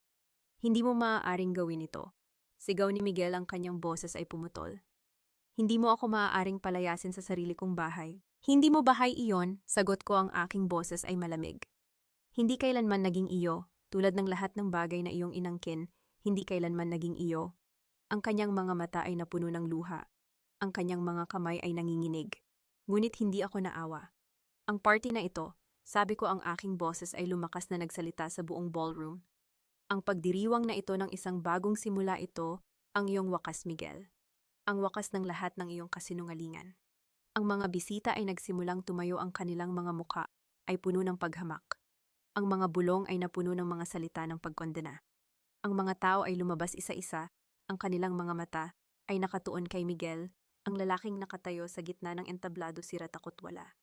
Speaker 1: Hindi mo maaaring gawin ito. Sigaw ni Miguel, ang kanyang boses ay pumutol. Hindi mo ako maaaring palayasin sa sarili kong bahay. Hindi mo bahay iyon, sagot ko, ang aking boses ay malamig. Hindi kailanman naging iyo. Tulad ng lahat ng bagay na iyong inangkin, hindi kailanman naging iyo. Ang kanyang mga mata ay napuno ng luha. Ang kanyang mga kamay ay nanginginig. Ngunit hindi ako naawa. Ang party na ito, sabi ko, ang aking boses ay lumakas na nagsalita sa buong ballroom. Ang pagdiriwang na ito ng isang bagong simula, ito ang iyong wakas, Miguel. Ang wakas ng lahat ng iyong kasinungalingan. Ang mga bisita ay nagsimulang tumayo, ang kanilang mga muka ay puno ng paghamak. Ang mga bulong ay napuno ng mga salita ng pagkondena. Ang mga tao ay lumabas isa-isa, ang kanilang mga mata ay nakatuon kay Miguel, ang lalaking nakatayo sa gitna ng entablado, sira takot wala.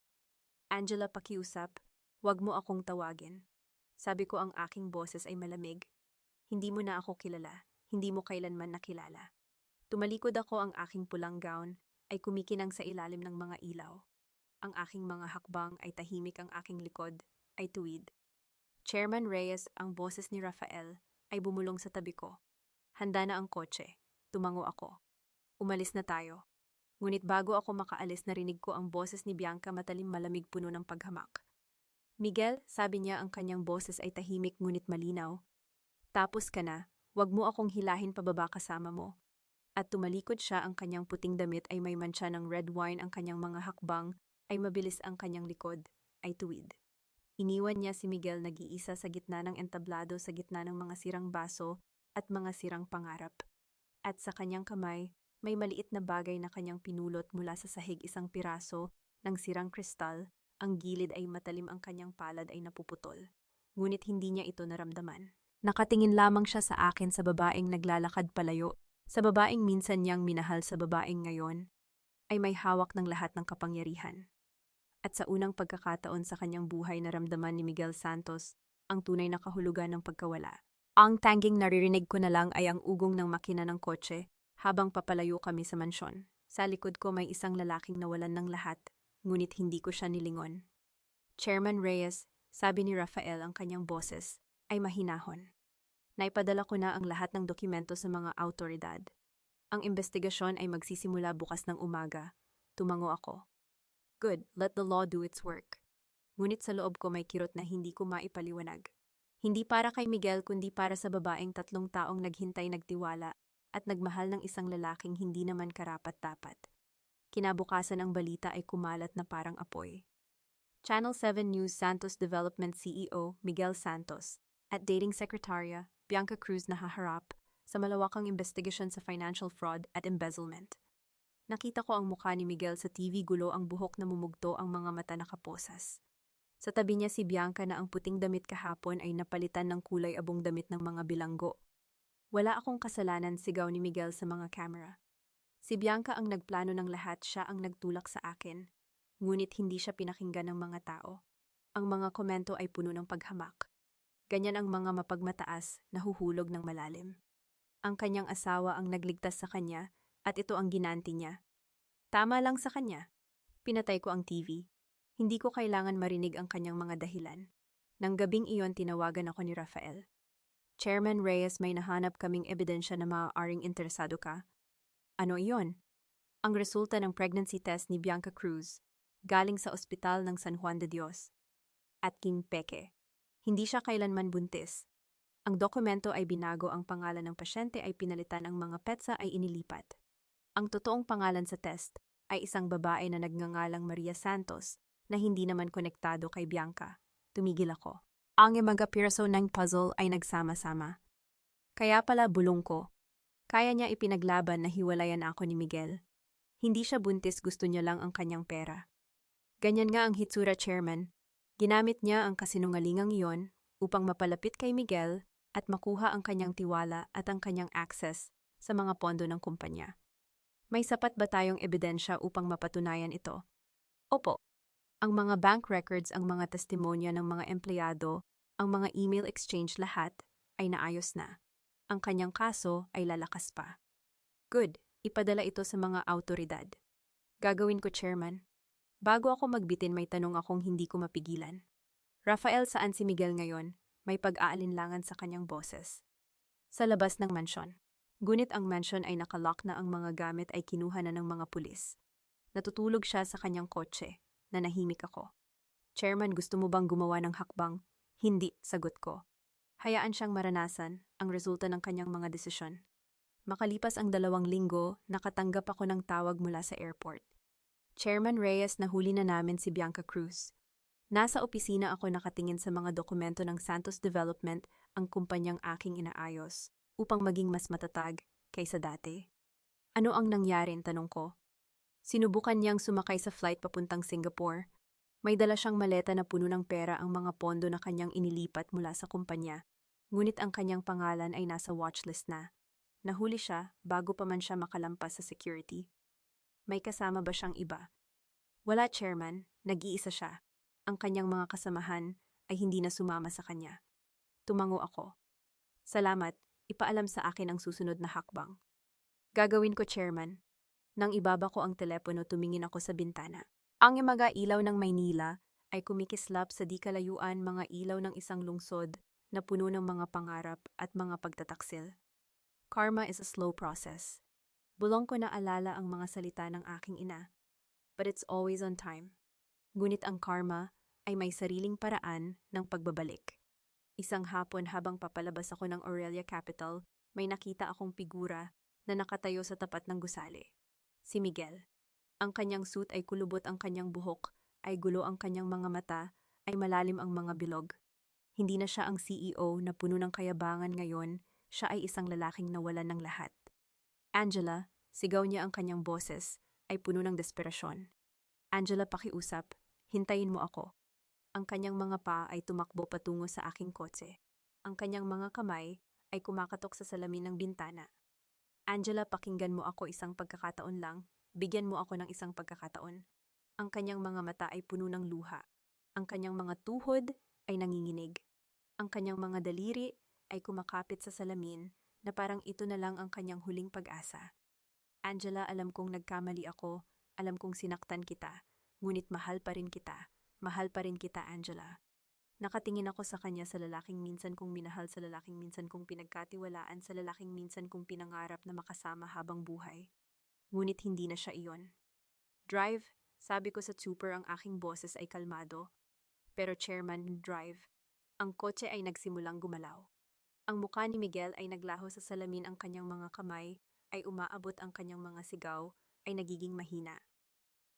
Speaker 1: Angela, pakiusap, huwag mo akong tawagin. Sabi ko ang aking boses ay malamig. Hindi mo na ako kilala. Hindi mo kailanman nakilala. Tumalikod ako, ang aking pulang gown ay kumikinang sa ilalim ng mga ilaw. Ang aking mga hakbang ay tahimik, ang aking likod ay tuwid. Chairman Reyes, ang boses ni Rafael, ay bumulong sa tabi ko. Handa na ang kotse. Tumango ako. Umalis na tayo. Ngunit bago ako makaalis, narinig ko ang boses ni Bianca, matalim, malamig, puno ng paghamak. Miguel, sabi niya, ang kanyang boses ay tahimik ngunit malinaw. Tapos ka na, wag mo akong hilahin pababa kasama mo. At tumalikod siya, ang kanyang puting damit ay may mantsa ng red wine, ang kanyang mga hakbang ay mabilis, ang kanyang likod ay tuwid. Iniwan niya si Miguel nag-iisa sa gitna ng entablado, sa gitna ng mga sirang baso at mga sirang pangarap. At sa kanyang kamay, may maliit na bagay na kanyang pinulot mula sa sahig, isang piraso ng sirang kristal. Ang gilid ay matalim, ang kanyang palad ay napuputol. Ngunit hindi niya ito naramdaman. Nakatingin lamang siya sa akin, sa babaeng naglalakad palayo, sa babaeng minsan niyang minahal, sa babaeng ngayon ay may hawak ng lahat ng kapangyarihan. At sa unang pagkakataon sa kanyang buhay, naramdaman ni Miguel Santos ang tunay na kahulugan ng pagkawala. Ang tanging naririnig ko na lang ay ang ugong ng makina ng kotse habang papalayo kami sa mansyon. Sa likod ko may isang lalaking nawalan ng lahat, ngunit hindi ko siya nilingon. Chairman Reyes, sabi ni Rafael, ang kanyang boses ay mahinahon. Naipadala ko na ang lahat ng dokumento sa mga autoridad. Ang investigasyon ay magsisimula bukas ng umaga. Tumango ako. Good, let the law do its work. Ngunit sa loob ko may kirot na hindi ko maipaliwanag. Hindi para kay Miguel, kundi para sa babaeng 3 taong naghintay, nagtiwala, at nagmahal ng isang lalaking hindi naman karapat-dapat. Kinabukasan ang balita ay kumalat na parang apoy. Channel 7 News, Santos Development CEO Miguel Santos at Dating Secretary Bianca Cruz nahaharap sa malawakang investigasyon sa financial fraud at embezzlement. Nakita ko ang mukha ni Miguel sa TV, gulo ang buhok, na mumugto, ang mga mata nakaposas. Sa tabi niya si Bianca na ang puting damit kahapon ay napalitan ng kulay abong damit ng mga bilanggo. Wala akong kasalanan, sigaw ni Miguel sa mga camera. Si Bianca ang nagplano ng lahat, siya ang nagtulak sa akin. Ngunit hindi siya pinakinggan ng mga tao. Ang mga komento ay puno ng paghamak. Ganyan ang mga mapagmataas, nahuhulog ng malalim. Ang kanyang asawa ang nagligtas sa kanya at ito ang ginanti niya. Tama lang sa kanya. Pinatay ko ang TV. Hindi ko kailangan marinig ang kanyang mga dahilan. Nang gabing iyon, tinawagan ako ni Rafael. Chairman Reyes, may nahanap kaming ebidensya na maaaring interesado ka. Ano iyon? Ang resulta ng pregnancy test ni Bianca Cruz, galing sa ospital ng San Juan de Dios. At King Peke. Hindi siya kailanman buntis. Ang dokumento ay binago, ang pangalan ng pasyente ay pinalitan, ang mga petsa ay inilipat. Ang totoong pangalan sa test ay isang babae na nagngangalang Maria Santos na hindi naman konektado kay Bianca. Tumigil ako. Ang mga piraso ng puzzle ay nagsama-sama. Kaya pala bulong ko. Kaya niya ipinaglaban na hiwalayan ako ni Miguel. Hindi siya buntis, gusto niya lang ang kanyang pera. Ganyan nga ang hitsura, Chairman. Ginamit niya ang kasinungalingang iyon upang mapalapit kay Miguel at makuha ang kanyang tiwala at ang kanyang access sa mga pondo ng kumpanya. May sapat ba tayong ebidensya upang mapatunayan ito? Opo. Ang mga bank records, ang mga testimonya ng mga empleyado, ang mga email exchange, lahat ay naayos na. Ang kanyang kaso ay lalakas pa. Good, ipadala ito sa mga autoridad. Gagawin ko, Chairman. Bago ako magbitin, may tanong akong hindi ko mapigilan. Rafael, saan si Miguel ngayon? May pag-aalinlangan sa kanyang boses. Sa labas ng mansyon. Ngunit ang mansyon ay nakalock na, ang mga gamit ay kinuha na ng mga pulis. Natutulog siya sa kanyang kotse. Nanahimik ako. Chairman, gusto mo bang gumawa ng hakbang? Hindi, sagot ko. Hayaan siyang maranasan ang resulta ng kanyang mga desisyon. Makalipas ang 2 linggo, nakatanggap ako ng tawag mula sa airport. Chairman Reyes, nahuli na namin si Bianca Cruz. Nasa opisina ako nakatingin sa mga dokumento ng Santos Development, ang kumpanyang aking inaayos, upang maging mas matatag kaysa dati. Ano ang nangyari, tanong ko. Sinubukan niyang sumakay sa flight papuntang Singapore. May dala siyang maleta na puno ng pera, ang mga pondo na kanyang inilipat mula sa kumpanya. Ngunit ang kanyang pangalan ay nasa watchlist na. Nahuli siya bago pa man siya makalampas sa security. May kasama ba siyang iba? Wala, Chairman. Nag-iisa siya. Ang kanyang mga kasamahan ay hindi na sumama sa kanya. Tumango ako. Salamat, ipaalam sa akin ang susunod na hakbang. Gagawin ko, Chairman. Nang ibaba ko ang telepono, tumingin ako sa bintana. Ang mga ilaw ng Maynila ay kumikislap sa di kalayuan, mga ilaw ng isang lungsod na puno ng mga pangarap at mga pagtataksil. Karma is a slow process. Bulong ko na alala ang mga salita ng aking ina. But it's always on time. Ngunit ang karma ay may sariling paraan ng pagbabalik. Isang hapon habang papalabas ako ng Aurelia Capital, may nakita akong figura na nakatayo sa tapat ng gusali. Si Miguel. Ang kanyang suit ay kulubot, ang kanyang buhok ay gulo, ang kanyang mga mata ay malalim ang mga bilog. Hindi na siya ang CEO na puno ng kayabangan ngayon, siya ay isang lalaking nawalan ng lahat. Angela, sigaw niya, ang kanyang boses ay puno ng desperasyon. Angela, pakiusap, hintayin mo ako. Ang kanyang mga paa ay tumakbo patungo sa aking kotse. Ang kanyang mga kamay ay kumakatok sa salamin ng bintana. Angela, pakinggan mo ako isang pagkakataon lang. Bigyan mo ako ng isang pagkakataon. Ang kanyang mga mata ay puno ng luha. Ang kanyang mga tuhod ay nanginginig. Ang kanyang mga daliri ay kumakapit sa salamin na parang ito na lang ang kanyang huling pag-asa. Angela, alam kong nagkamali ako. Alam kong sinaktan kita. Ngunit mahal pa rin kita. Mahal pa rin kita, Angela. Nakatingin ako sa kanya, sa lalaking minsan kong minahal, sa lalaking minsan kong pinagkatiwalaan, sa lalaking minsan kong pinangarap na makasama habang buhay. Ngunit hindi na siya iyon. Drive, sabi ko sa super, ang aking boses ay kalmado. Pero Chairman, drive. Ang kotse ay nagsimulang gumalaw. Ang mukha ni Miguel ay naglaho sa salamin, ang kanyang mga kamay ay umaabot, ang kanyang mga sigaw ay nagiging mahina.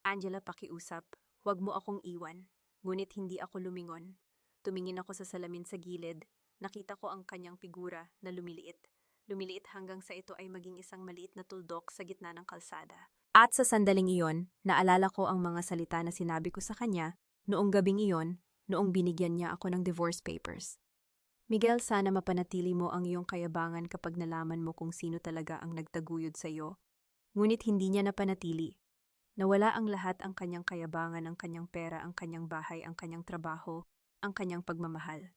Speaker 1: Angela, pakiusap, huwag mo akong iwan. Ngunit hindi ako lumingon. Tumingin ako sa salamin sa gilid. Nakita ko ang kanyang figura na lumiliit. Lumiliit hanggang sa ito ay maging isang maliit na tuldok sa gitna ng kalsada. At sa sandaling iyon, naalala ko ang mga salita na sinabi ko sa kanya noong gabing iyon, noong binigyan niya ako ng divorce papers. Miguel, sana mapanatili mo ang iyong kayabangan kapag nalaman mo kung sino talaga ang nagtaguyod sa iyo. Ngunit hindi niya napanatili. Nawala ang lahat, ang kanyang kayabangan, ang kanyang pera, ang kanyang bahay, ang kanyang trabaho, ang kanyang pagmamahal.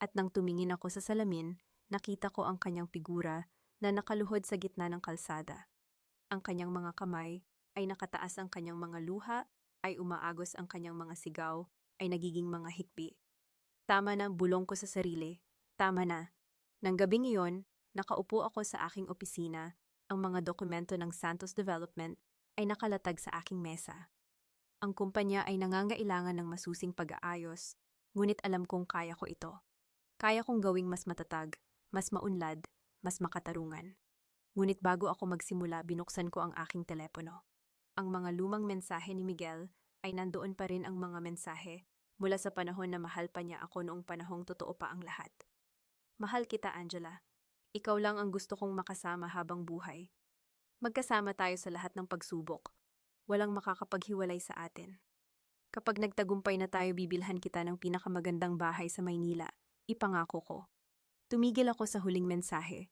Speaker 1: At nang tumingin ako sa salamin, nakita ko ang kanyang figura na nakaluhod sa gitna ng kalsada. Ang kanyang mga kamay ay nakataas, ang kanyang mga luha ay umaagos, ang kanyang mga sigaw ay nagiging mga hikbi. Tama na, bulong ko sa sarili. Tama na. Nang gabing iyon, nakaupo ako sa aking opisina, ang mga dokumento ng Santos Development ay nakalatag sa aking mesa. Ang kumpanya ay nangangailangan ng masusing pag-aayos, ngunit alam kong kaya ko ito. Kaya kong gawing mas matatag, mas maunlad, mas makatarungan. Ngunit bago ako magsimula, binuksan ko ang aking telepono. Ang mga lumang mensahe ni Miguel ay nandoon pa rin, ang mga mensahe mula sa panahon na mahal pa niya ako, noong panahong totoo pa ang lahat. Mahal kita, Angela. Ikaw lang ang gusto kong makasama habang buhay. Magkasama tayo sa lahat ng pagsubok. Walang makakapaghiwalay sa atin. Kapag nagtagumpay na tayo, bibilhan kita ng pinakamagandang bahay sa Maynila. Ipangako ko. Tumigil ako sa huling mensahe.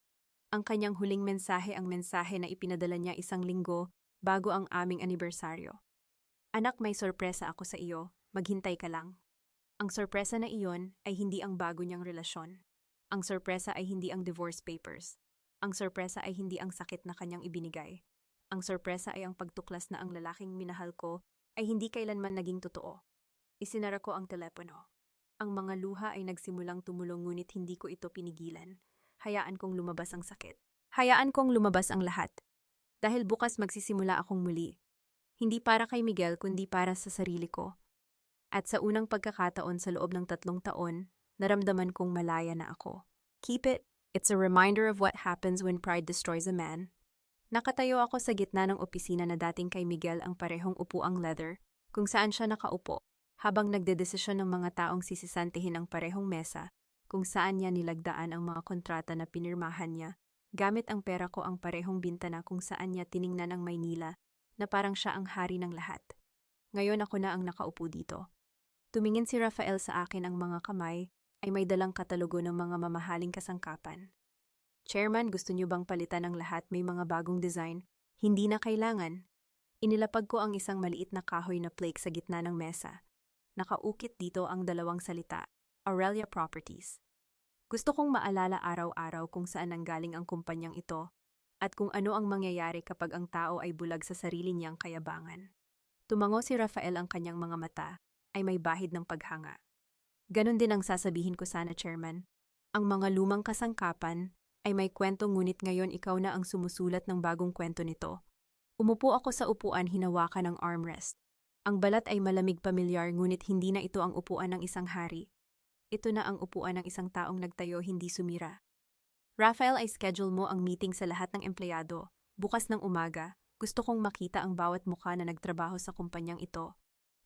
Speaker 1: Ang kanyang huling mensahe, ang mensahe na ipinadala niya isang linggo bago ang aming anibersaryo. Anak, may sorpresa ako sa iyo. Maghintay ka lang. Ang sorpresa na iyon ay hindi ang bago niyang relasyon. Ang sorpresa ay hindi ang divorce papers. Ang sorpresa ay hindi ang sakit na kanyang ibinigay. Ang sorpresa ay ang pagtuklas na ang lalaking minahal ko ay hindi kailanman naging totoo. Isinara ko ang telepono. Ang mga luha ay nagsimulang tumulong, ngunit hindi ko ito pinigilan. Hayaan kong lumabas ang sakit. Hayaan kong lumabas ang lahat. Dahil bukas magsisimula akong muli. Hindi para kay Miguel, kundi para sa sarili ko. At sa unang pagkakataon sa loob ng 3 taon, naramdaman kong malaya na ako. Keep it. It's a reminder of what happens when pride destroys a man. Nakatayo ako sa gitna ng opisina na dating kay Miguel, ang parehong upuang leather, kung saan siya nakaupo, habang nagdedesisyon ng mga taong sisisantihin ang parehong mesa, kung saan niya nilagdaan ang mga kontrata na pinirmahan niya, gamit ang pera ko, ang parehong bintana kung saan niya tiningnan ang Maynila, na parang siya ang hari ng lahat. Ngayon ako na ang nakaupo dito. Tumingin si Rafael sa akin, ang mga kamay ay may dalang katalogo ng mga mamahaling kasangkapan. Chairman, gusto niyo bang palitan ang lahat? May mga bagong design. Hindi na kailangan. Inilapag ko ang isang maliit na kahoy na plaque sa gitna ng mesa. Nakaukit dito ang 2 salita, Aurelia Properties. Gusto kong maalala araw-araw kung saan nanggaling ang kumpanyang ito at kung ano ang mangyayari kapag ang tao ay bulag sa sarili niyang kayabangan. Tumango si Rafael, ang kanyang mga mata ay may bahid ng paghanga. Ganon din ang sasabihin ko sana, Chairman. Ang mga lumang kasangkapan ay may kwento, ngunit ngayon ikaw na ang sumusulat ng bagong kwento nito. Umupo ako sa upuan, hinawakan ng armrest. Ang balat ay malamig, pamilyar, ngunit hindi na ito ang upuan ng isang hari. Ito na ang upuan ng isang taong nagtayo, hindi sumira. Rafael, ay schedule mo ang meeting sa lahat ng empleyado. Bukas ng umaga, gusto kong makita ang bawat mukha na nagtrabaho sa kumpanyang ito.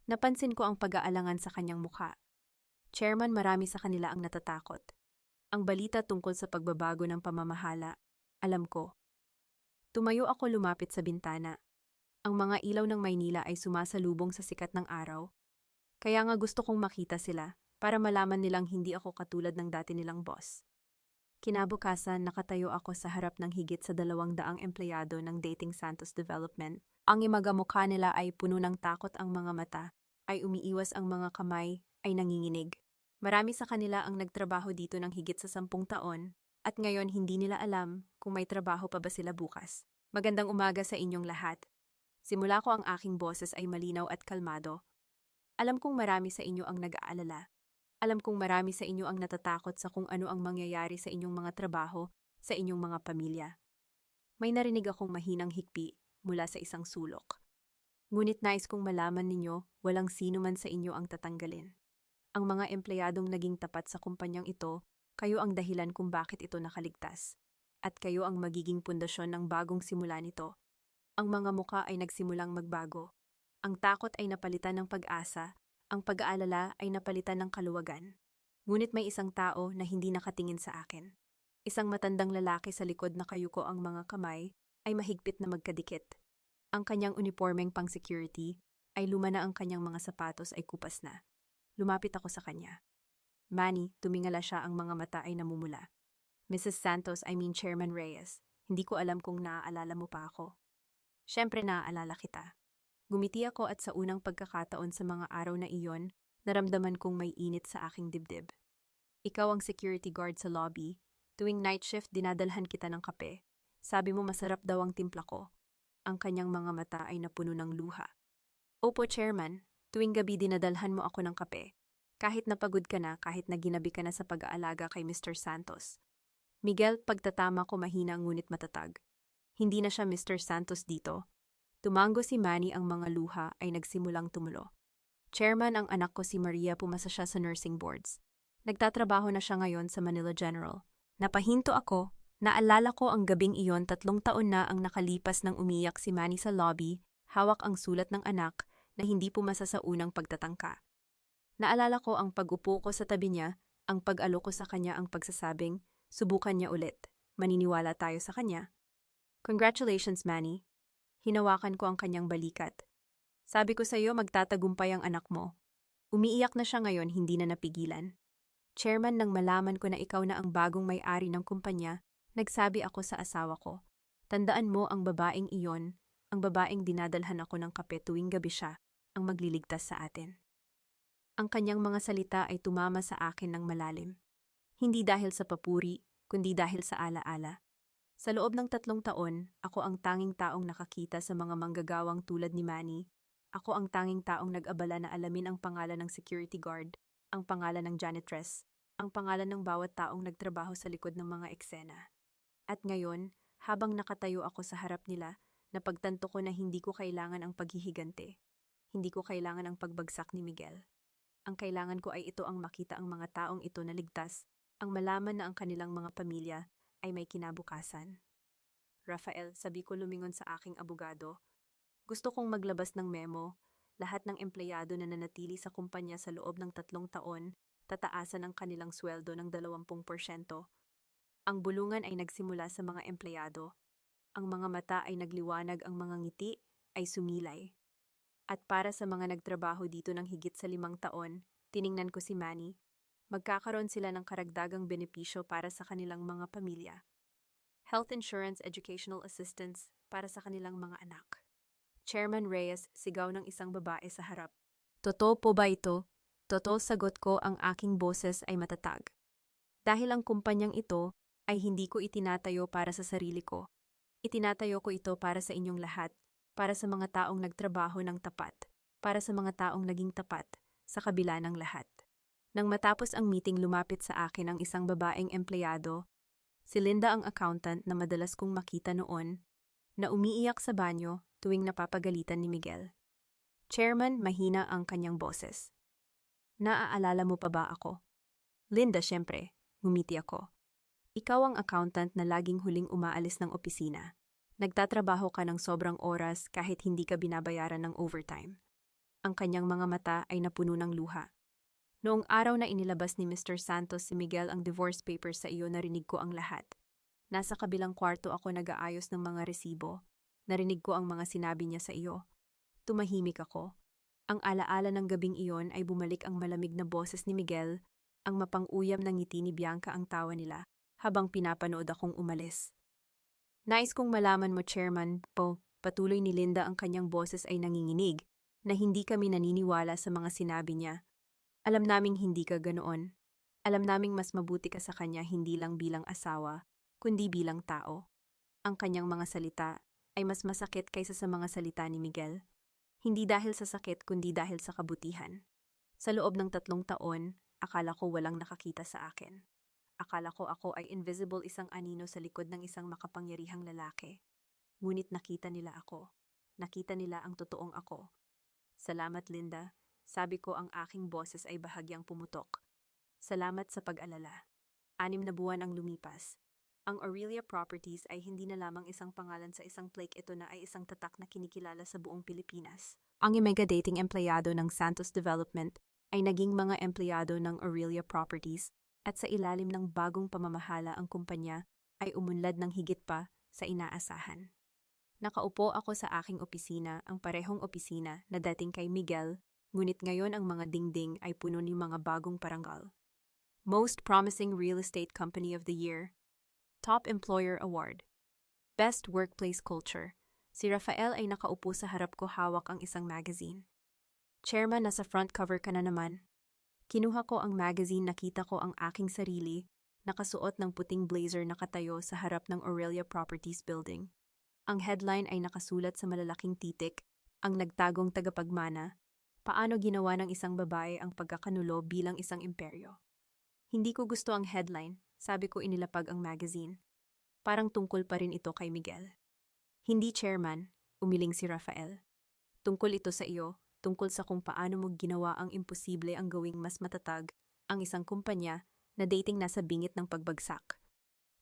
Speaker 1: Napansin ko ang pag-aalangan sa kanyang mukha. Chairman, marami sa kanila ang natatakot. Ang balita tungkol sa pagbabago ng pamamahala, alam ko. Tumayo ako, lumapit sa bintana. Ang mga ilaw ng Maynila ay sumasalubong sa sikat ng araw. Kaya nga gusto kong makita sila para malaman nilang hindi ako katulad ng dati nilang boss. Kinabukasan, nakatayo ako sa harap ng higit sa 200 empleyado ng Dating Santos Development. Ang imagamukha nila ay puno ng takot, ang mga mata ay umiiwas, ang mga kamay ay nanginginig. Marami sa kanila ang nagtrabaho dito ng higit sa 10 taon at ngayon hindi nila alam kung may trabaho pa ba sila bukas. Magandang umaga sa inyong lahat. Simula ko, ang aking boses ay malinaw at kalmado. Alam kong marami sa inyo ang nag-aalala. Alam kong marami sa inyo ang natatakot sa kung ano ang mangyayari sa inyong mga trabaho, sa inyong mga pamilya. May narinig akong mahinang hikpi mula sa isang sulok. Ngunit nais kong malaman ninyo, walang sino man sa inyo ang tatanggalin. Ang mga empleyadong naging tapat sa kumpanyang ito, kayo ang dahilan kung bakit ito nakaligtas. At kayo ang magiging pundasyon ng bagong simula nito. Ang mga muka ay nagsimulang magbago. Ang takot ay napalitan ng pag-asa. Ang pag-aalala ay napalitan ng kaluwagan. Ngunit may isang tao na hindi nakatingin sa akin. Isang matandang lalaki sa likod, nakayuko, ang mga kamay ay mahigpit na magkadikit. Ang kanyang uniformeng pang-security ay luma na, ang kanyang mga sapatos ay kupas na. Lumapit ako sa kanya. Manny, tumingala siya, ang mga mata ay namumula. Mrs. Santos, Chairman Reyes, hindi ko alam kung naaalala mo pa ako. Siyempre naaalala kita. Gumiti ako at sa unang pagkakataon sa mga araw na iyon, naramdaman kong may init sa aking dibdib. Ikaw ang security guard sa lobby. Tuwing night shift, dinadalhan kita ng kape. Sabi mo masarap daw ang timpla ko. Ang kanyang mga mata ay napuno ng luha. Opo, Chairman. Tuwing gabi dinadalhan mo ako ng kape. Kahit napagod ka na, kahit na ginabi ka na sa pag-aalaga kay Mr. Santos. Miguel, pagtatama ko mahina ngunit matatag. Hindi na siya Mr. Santos dito. Tumango si Manny, ang mga luha ay nagsimulang tumulo. Chairman, ang anak ko si Maria, pumasa siya sa nursing boards. Nagtatrabaho na siya ngayon sa Manila General. Napahinto ako, naalala ko ang gabing iyon, 3 taon na ang nakalipas nang umiyak si Manny sa lobby, hawak ang sulat ng anak na hindi pumasa sa unang pagtatangka. Naalala ko ang pag-upo ko sa tabi niya, ang pag-alo ko sa kanya, ang pagsasabing, subukan niya ulit, maniniwala tayo sa kanya. Congratulations, Manny. Hinawakan ko ang kanyang balikat. Sabi ko sa iyo, magtatagumpay ang anak mo. Umiiyak na siya ngayon, hindi na napigilan. Chairman, nang malaman ko na ikaw na ang bagong may-ari ng kumpanya, nagsabi ako sa asawa ko. Tandaan mo ang babaeng iyon, ang babaeng dinadalhan ako ng kape tuwing gabi, siya ang magliligtas sa atin. Ang kanyang mga salita ay tumama sa akin ng malalim. Hindi dahil sa papuri, kundi dahil sa alaala. Sa loob ng 3 taon, ako ang tanging taong nakakita sa mga manggagawang tulad ni Manny. Ako ang tanging taong nag-abala na alamin ang pangalan ng security guard, ang pangalan ng janitress, ang pangalan ng bawat taong nagtrabaho sa likod ng mga eksena. At ngayon, habang nakatayo ako sa harap nila, napagtanto ko na hindi ko kailangan ang paghihigante. Hindi ko kailangan ang pagbagsak ni Miguel. Ang kailangan ko ay ito, ang makita ang mga taong ito na ligtas, ang malaman na ang kanilang mga pamilya ay may kinabukasan. Rafael, sabi ko lumingon sa aking abogado. Gusto kong maglabas ng memo. Lahat ng empleyado na nanatili sa kumpanya sa loob ng 3 taon, tataasan ang kanilang sweldo ng 20%. Ang bulungan ay nagsimula sa mga empleyado. Ang mga mata ay nagliwanag, ang mga ngiti ay sumilay. At para sa mga nagtrabaho dito ng higit sa 5 taon, tiningnan ko si Manny. Magkakaroon sila ng karagdagang benepisyo para sa kanilang mga pamilya. Health insurance, educational assistance para sa kanilang mga anak. Chairman Reyes, sigaw ng isang babae sa harap. Totoo po ba ito? Totoo, sagot ko, ang aking boses ay matatag. Dahil ang kumpanyang ito ay hindi ko itinatayo para sa sarili ko. Itinatayo ko ito para sa inyong lahat, para sa mga taong nagtrabaho ng tapat, para sa mga taong naging tapat, sa kabila ng lahat. Nang matapos ang meeting, lumapit sa akin ang isang babaeng empleyado, si Linda ang accountant na madalas kong makita noon, na umiiyak sa banyo tuwing napapagalitan ni Miguel. Chairman, mahina ang kanyang boses. Naaalala mo pa ba ako? Linda, syempre, ngumiti ako. Ikaw ang accountant na laging huling umaalis ng opisina. Nagtatrabaho ka ng sobrang oras kahit hindi ka binabayaran ng overtime. Ang kanyang mga mata ay napuno ng luha. Noong araw na inilabas ni Mr. Santos si Miguel ang divorce papers sa iyo, narinig ko ang lahat. Nasa kabilang kwarto ako nag-aayos ng mga resibo. Narinig ko ang mga sinabi niya sa iyo. Tumahimik ako. Ang alaala ng gabing iyon ay bumalik ang malamig na boses ni Miguel, ang mapang-uyam na ngiti ni Bianca, ang tawa nila, habang pinapanood akong umalis. Nais kong malaman mo, Chairman, patuloy ni Linda, ang kanyang boses ay nanginginig, na hindi kami naniniwala sa mga sinabi niya. Alam naming hindi ka ganoon. Alam naming mas mabuti ka sa kanya, hindi lang bilang asawa, kundi bilang tao. Ang kanyang mga salita ay mas masakit kaysa sa mga salita ni Miguel. Hindi dahil sa sakit, kundi dahil sa kabutihan. Sa loob ng 3 taon, akala ko walang nakakita sa akin. Akala ko ako ay invisible, isang anino sa likod ng isang makapangyarihang lalaki. Ngunit nakita nila ako. Nakita nila ang totoong ako. Salamat, Linda. Sabi ko, ang aking boses ay bahagyang pumutok. Salamat sa pag-alala. 6 na buwan ang lumipas. Ang Aurelia Properties ay hindi na lamang isang pangalan sa isang plaque, ito na ay isang tatak na kinikilala sa buong Pilipinas. Ang mega dating empleyado ng Santos Development ay naging mga empleyado ng Aurelia Properties, at sa ilalim ng bagong pamamahala ang kumpanya ay umunlad ng higit pa sa inaasahan. Nakaupo ako sa aking opisina, ang parehong opisina na dating kay Miguel, ngunit ngayon ang mga dingding ay puno ng mga bagong parangal. Most Promising Real Estate Company of the Year, Top Employer Award, Best Workplace Culture. Si Rafael ay nakaupo sa harap ko, hawak ang isang magazine. Chairman, nasa front cover ka na naman. Kinuha ko ang magazine, nakita ko ang aking sarili, nakasuot ng puting blazer, nakatayo sa harap ng Aurelia Properties building. Ang headline ay nakasulat sa malalaking titik, ang nagtagong tagapagmana, paano ginawa ng isang babae ang pagkakanulo bilang isang imperyo. Hindi ko gusto ang headline, sabi ko, inilapag ang magazine. Parang tungkol pa rin ito kay Miguel. Hindi, Chairman, umiling si Rafael. Tungkol ito sa iyo. Tungkol sa kung paano mo ginawa ang imposible, ang gawing mas matatag ang isang kumpanya na dating nasa bingit ng pagbagsak.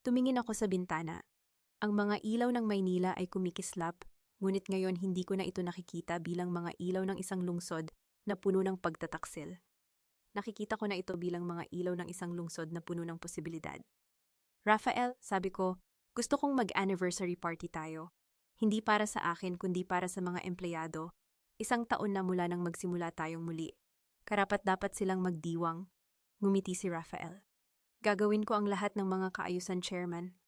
Speaker 1: Tumingin ako sa bintana. Ang mga ilaw ng Maynila ay kumikislap, ngunit ngayon hindi ko na ito nakikita bilang mga ilaw ng isang lungsod na puno ng pagtataksil. Nakikita ko na ito bilang mga ilaw ng isang lungsod na puno ng posibilidad. Rafael, sabi ko, gusto kong mag-anniversary party tayo. Hindi para sa akin, kundi para sa mga empleyado. 1 taon na mula nang magsimula tayong muli. Karapat-dapat silang magdiwang. Ngumiti si Rafael. Gagawin ko ang lahat ng mga kaayusan, Chairman.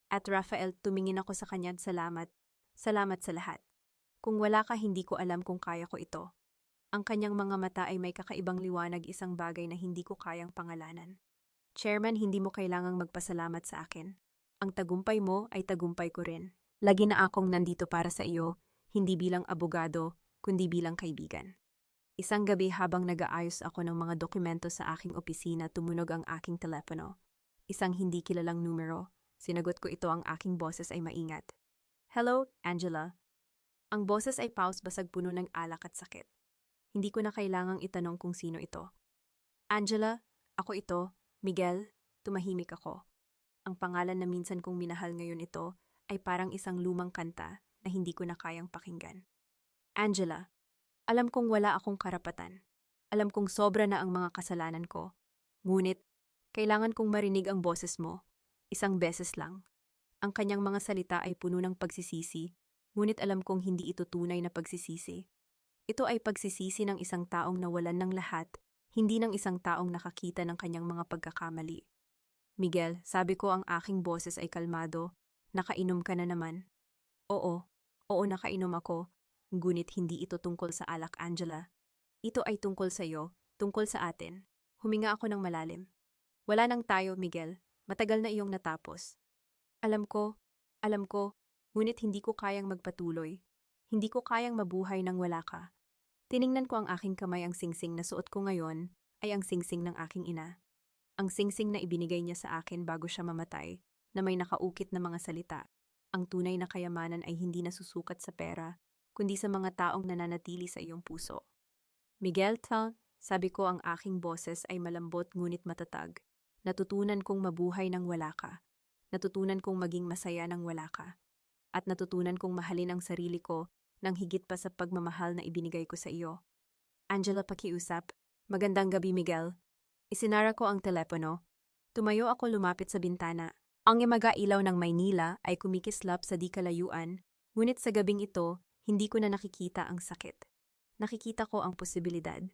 Speaker 1: At Rafael, tumingin ako sa kanya, salamat. Salamat sa lahat. Kung wala ka, hindi ko alam kung kaya ko ito. Ang kanyang mga mata ay may kakaibang liwanag, isang bagay na hindi ko kayang pangalanan. Chairman, hindi mo kailangang magpasalamat sa akin. Ang tagumpay mo ay tagumpay ko rin. Lagi na akong nandito para sa iyo, hindi bilang abogado, kundi bilang kaibigan. Isang gabi habang nag-aayos ako ng mga dokumento sa aking opisina, tumunog ang aking telepono. Isang hindi kilalang numero. Sinagot ko ito, ang aking boses ay maingat. Hello, Angela. Ang boses ay paus, basag, puno ng alak at sakit. Hindi ko na kailangang itanong kung sino ito. Angela, ako ito, Miguel, tumahimik ako. Ang pangalan na minsan kong minahal ngayon, ito ay parang isang lumang kanta na hindi ko na kayang pakinggan. Angela, alam kong wala akong karapatan. Alam kong sobra na ang mga kasalanan ko. Ngunit, kailangan kong marinig ang boses mo. 1 beses lang. Ang kanyang mga salita ay puno ng pagsisisi, ngunit alam kong hindi ito tunay na pagsisisi. Ito ay pagsisisi ng isang taong nawalan ng lahat, hindi ng isang taong nakakita ng kanyang mga pagkakamali. Miguel, sabi ko, ang aking boses ay kalmado. Nakainom ka na naman? Oo, nakainom ako. Ngunit hindi ito tungkol sa alak, Angela. Ito ay tungkol sa iyo, tungkol sa atin. Huminga ako ng malalim. Wala nang tayo, Miguel. Matagal na iyong natapos. Alam ko, alam ko, ngunit hindi ko kayang magpatuloy. Hindi ko kayang mabuhay nang wala ka. Tiningnan ko ang aking kamay, ang singsing na suot ko ngayon ay ang singsing ng aking ina. Ang singsing na ibinigay niya sa akin bago siya mamatay, na may nakaukit na mga salita. Ang tunay na kayamanan ay hindi nasusukat sa pera, kundi sa mga taong nananatili sa iyong puso. Miguel, sabi ko, ang aking boses ay malambot ngunit matatag. Natutunan kong mabuhay nang wala ka. Natutunan kong maging masaya nang wala ka. At natutunan kong mahalin ang sarili ko nang higit pa sa pagmamahal na ibinigay ko sa iyo. Angela, pakiusap. Magandang gabi, Miguel. Isinara ko ang telepono. Tumayo ako, lumapit sa bintana. Ang imag-ilaw ng Maynila ay kumikislap sa di kalayuan, ngunit sa gabing ito, hindi ko na nakikita ang sakit. Nakikita ko ang posibilidad.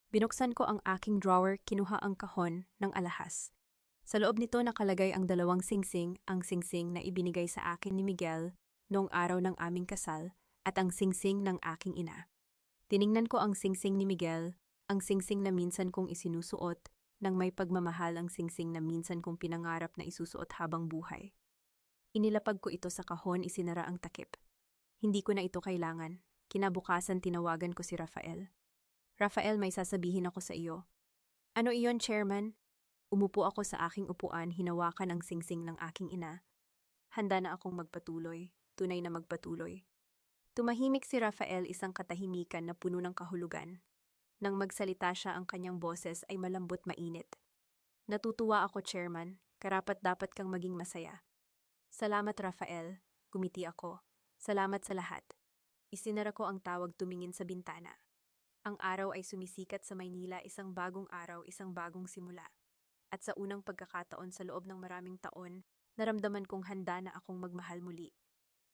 Speaker 1: Binuksan ko ang aking drawer, kinuha ang kahon ng alahas. Sa loob nito nakalagay ang dalawang singsing, ang singsing na ibinigay sa akin ni Miguel noong araw ng aming kasal at ang singsing ng aking ina. Tiningnan ko ang singsing ni Miguel, ang singsing na minsan kong isinusuot, nang may pagmamahal, ang singsing na minsan kong pinangarap na isusuot habang buhay. Inilapag ko ito sa kahon, isinara ang takip. Hindi ko na ito kailangan. Kinabukasan tinawagan ko si Rafael. Rafael, may sasabihin ako sa iyo. Ano iyon, Chairman? Umupo ako sa aking upuan, hinawakan ang singsing ng aking ina. Handa na akong magpatuloy, tunay na magpatuloy. Tumahimik si Rafael, isang katahimikan na puno ng kahulugan. Nang magsalita siya, ang kanyang boses ay malambot, mainit. Natutuwa ako, Chairman. Karapat-dapat kang maging masaya. Salamat, Rafael. Gumiti ako. Salamat sa lahat. Isinara ko ang tawag, tumingin sa bintana. Ang araw ay sumisikat sa Maynila, isang bagong araw, isang bagong simula. At sa unang pagkakataon sa loob ng maraming taon, naramdaman kong handa na akong magmahal muli.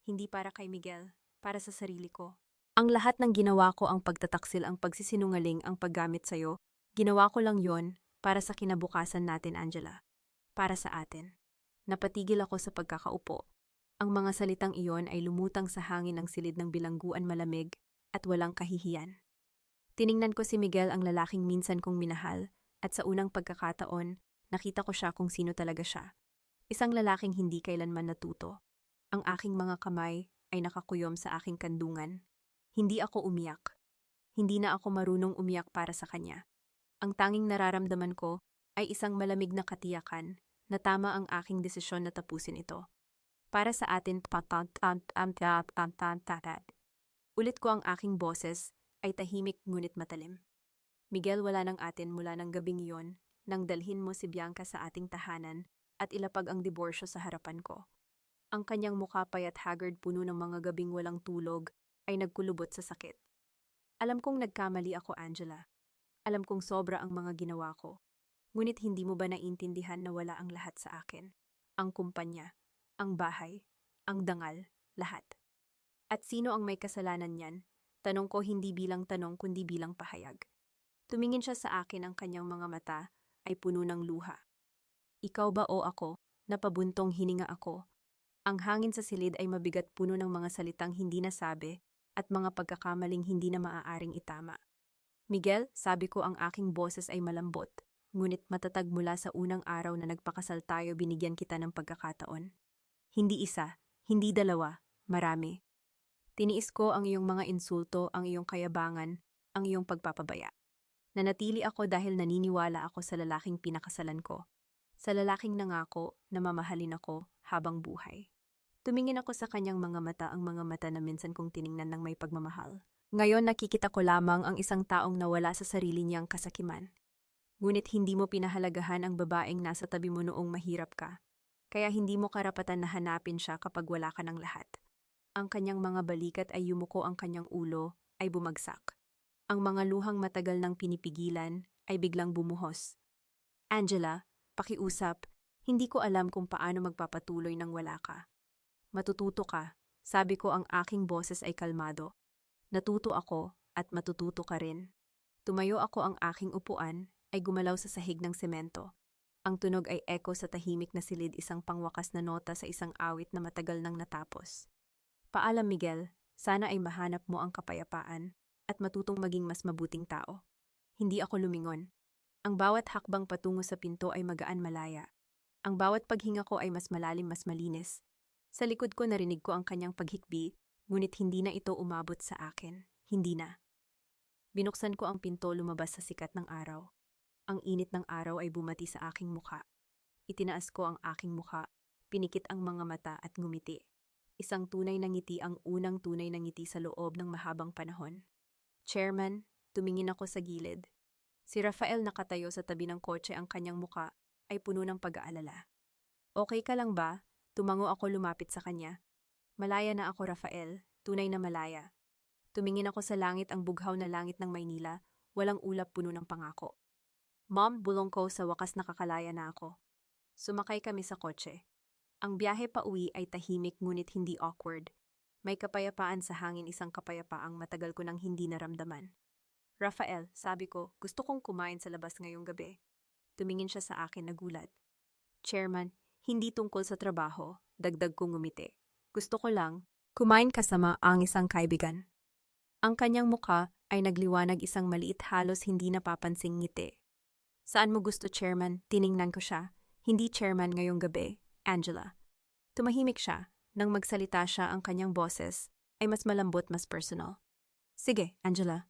Speaker 1: Hindi para kay Miguel, para sa sarili ko. Ang lahat ng ginawa ko, ang pagtataksil, ang pagsisinungaling, ang paggamit sa'yo, ginawa ko lang yon para sa kinabukasan natin, Angela. Para sa atin. Napatigil ako sa pagkakaupo. Ang mga salitang iyon ay lumutang sa hangin ng silid ng bilangguan, malamig at walang kahihiyan. Tiningnan ko si Miguel, ang lalaking minsan kong minahal, at sa unang pagkakataon, nakita ko siya kung sino talaga siya. Isang lalaking hindi kailanman natuto. Ang aking mga kamay ay nakakuyom sa aking kandungan. Hindi ako umiyak. Hindi na ako marunong umiyak para sa kanya. Ang tanging nararamdaman ko ay isang malamig na katiyakan na tama ang aking desisyon na tapusin ito. Para sa atin, ulit ko ang aking boses ay tahimik ngunit matalim. Miguel, wala nang atin mula ng gabing iyon, nang dalhin mo si Bianca sa ating tahanan at ilapag ang diborsyo sa harapan ko. Ang kanyang mukha payat, haggard, puno ng mga gabing walang tulog, ay nagkulubot sa sakit. Alam kong nagkamali ako, Angela. Alam kong sobra ang mga ginawa ko. Ngunit hindi mo ba naiintindihan na wala ang lahat sa akin? Ang kumpanya, ang bahay, ang dangal, lahat. At sino ang may kasalanan niyan? Tanong ko, hindi bilang tanong kundi bilang pahayag. Tumingin siya sa akin, ang kanyang mga mata ay puno ng luha. Ikaw ba o ako? Napabuntong hininga ako. Ang hangin sa silid ay mabigat, puno ng mga salitang hindi nasabi at mga pagkakamaling hindi na maaaring itama. Miguel, sabi ko, ang aking boses ay malambot, ngunit matatag mula sa unang araw na nagpakasal tayo, binigyan kita ng pagkakataon. Hindi isa, hindi dalawa, marami. Tiniis ko ang iyong mga insulto, ang iyong kayabangan, ang iyong pagpapabaya. Nanatili ako dahil naniniwala ako sa lalaking pinakasalan ko. Sa lalaking nangako na mamahalin ako habang buhay. Tumingin ako sa kanyang mga mata, ang mga mata na minsan kong tiningnan ng may pagmamahal. Ngayon nakikita ko lamang ang isang taong nawala sa sarili niyang kasakiman. Ngunit hindi mo pinahalagahan ang babaeng nasa tabi mo noong mahirap ka. Kaya hindi mo karapatan na hanapin siya kapag wala ka ng lahat. Ang kanyang mga balikat ay yumuko, ang kanyang ulo ay bumagsak. Ang mga luhang matagal nang pinipigilan ay biglang bumuhos. Angela, pakiusap, hindi ko alam kung paano magpapatuloy nang wala ka. Matututo ka, sabi ko, ang aking boses ay kalmado. Natuto ako at matututo ka rin. Tumayo ako, ang aking upuan ay gumalaw sa sahig ng semento. Ang tunog ay echo sa tahimik na silid, isang pangwakas na nota sa isang awit na matagal nang natapos. Paalam, Miguel, sana ay mahanap mo ang kapayapaan at matutong maging mas mabuting tao. Hindi ako lumingon. Ang bawat hakbang patungo sa pinto ay magaan malaya. Ang bawat paghinga ko ay mas malalim, mas malinis. Sa likod ko narinig ko ang kanyang paghikbi, ngunit hindi na ito umabot sa akin. Hindi na. Binuksan ko ang pinto, lumabas sa sikat ng araw. Ang init ng araw ay bumati sa aking mukha. Itinaas ko ang aking mukha, pinikit ang mga mata at ngumiti. Isang tunay na ngiti, ang unang tunay na ngiti sa loob ng mahabang panahon. Chairman, tumingin ako sa gilid. Si Rafael nakatayo sa tabi ng kotse, ang kanyang mukha ay puno ng pag-aalala. Okay ka lang ba? Tumango ako, lumapit sa kanya. Malaya na ako, Rafael, tunay na malaya. Tumingin ako sa langit, ang bughaw na langit ng Maynila, walang ulap, puno ng pangako. Mom, bulong ko, sa wakas nakakalaya na ako. Sumakay kami sa kotse. Ang biyahe pa uwi ay tahimik ngunit hindi awkward. May kapayapaan sa hangin, isang kapayapaang matagal ko nang hindi naramdaman. Rafael, sabi ko, gusto kong kumain sa labas ngayong gabi. Tumingin siya sa akin, nagulat. Chairman, hindi tungkol sa trabaho, dagdag kong ngumiti. Gusto ko lang, kumain kasama ang isang kaibigan. Ang kanyang mukha ay nagliwanag, isang maliit, halos hindi napapansing ngiti. Saan mo gusto, Chairman? Tiningnan ko siya. Hindi Chairman, ngayong gabi, Angela. Tumahimik siya. Nang magsalita siya, ang kanyang boses ay mas malambot, mas personal. Sige, Angela.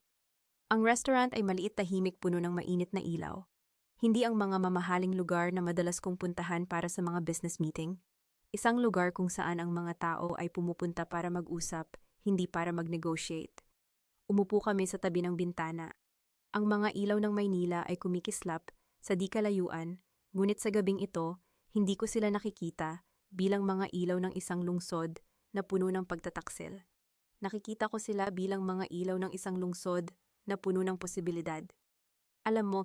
Speaker 1: Ang restaurant ay maliit, tahimik, puno ng mainit na ilaw. Hindi ang mga mamahaling lugar na madalas kong puntahan para sa mga business meeting. Isang lugar kung saan ang mga tao ay pumupunta para mag-usap, hindi para mag-negotiate. Umupo kami sa tabi ng bintana. Ang mga ilaw ng Maynila ay kumikislap sa di kalayuan, ngunit sa gabing ito, hindi ko sila nakikita bilang mga ilaw ng isang lungsod na puno ng pagtataksil. Nakikita ko sila bilang mga ilaw ng isang lungsod na puno ng posibilidad. Alam mo,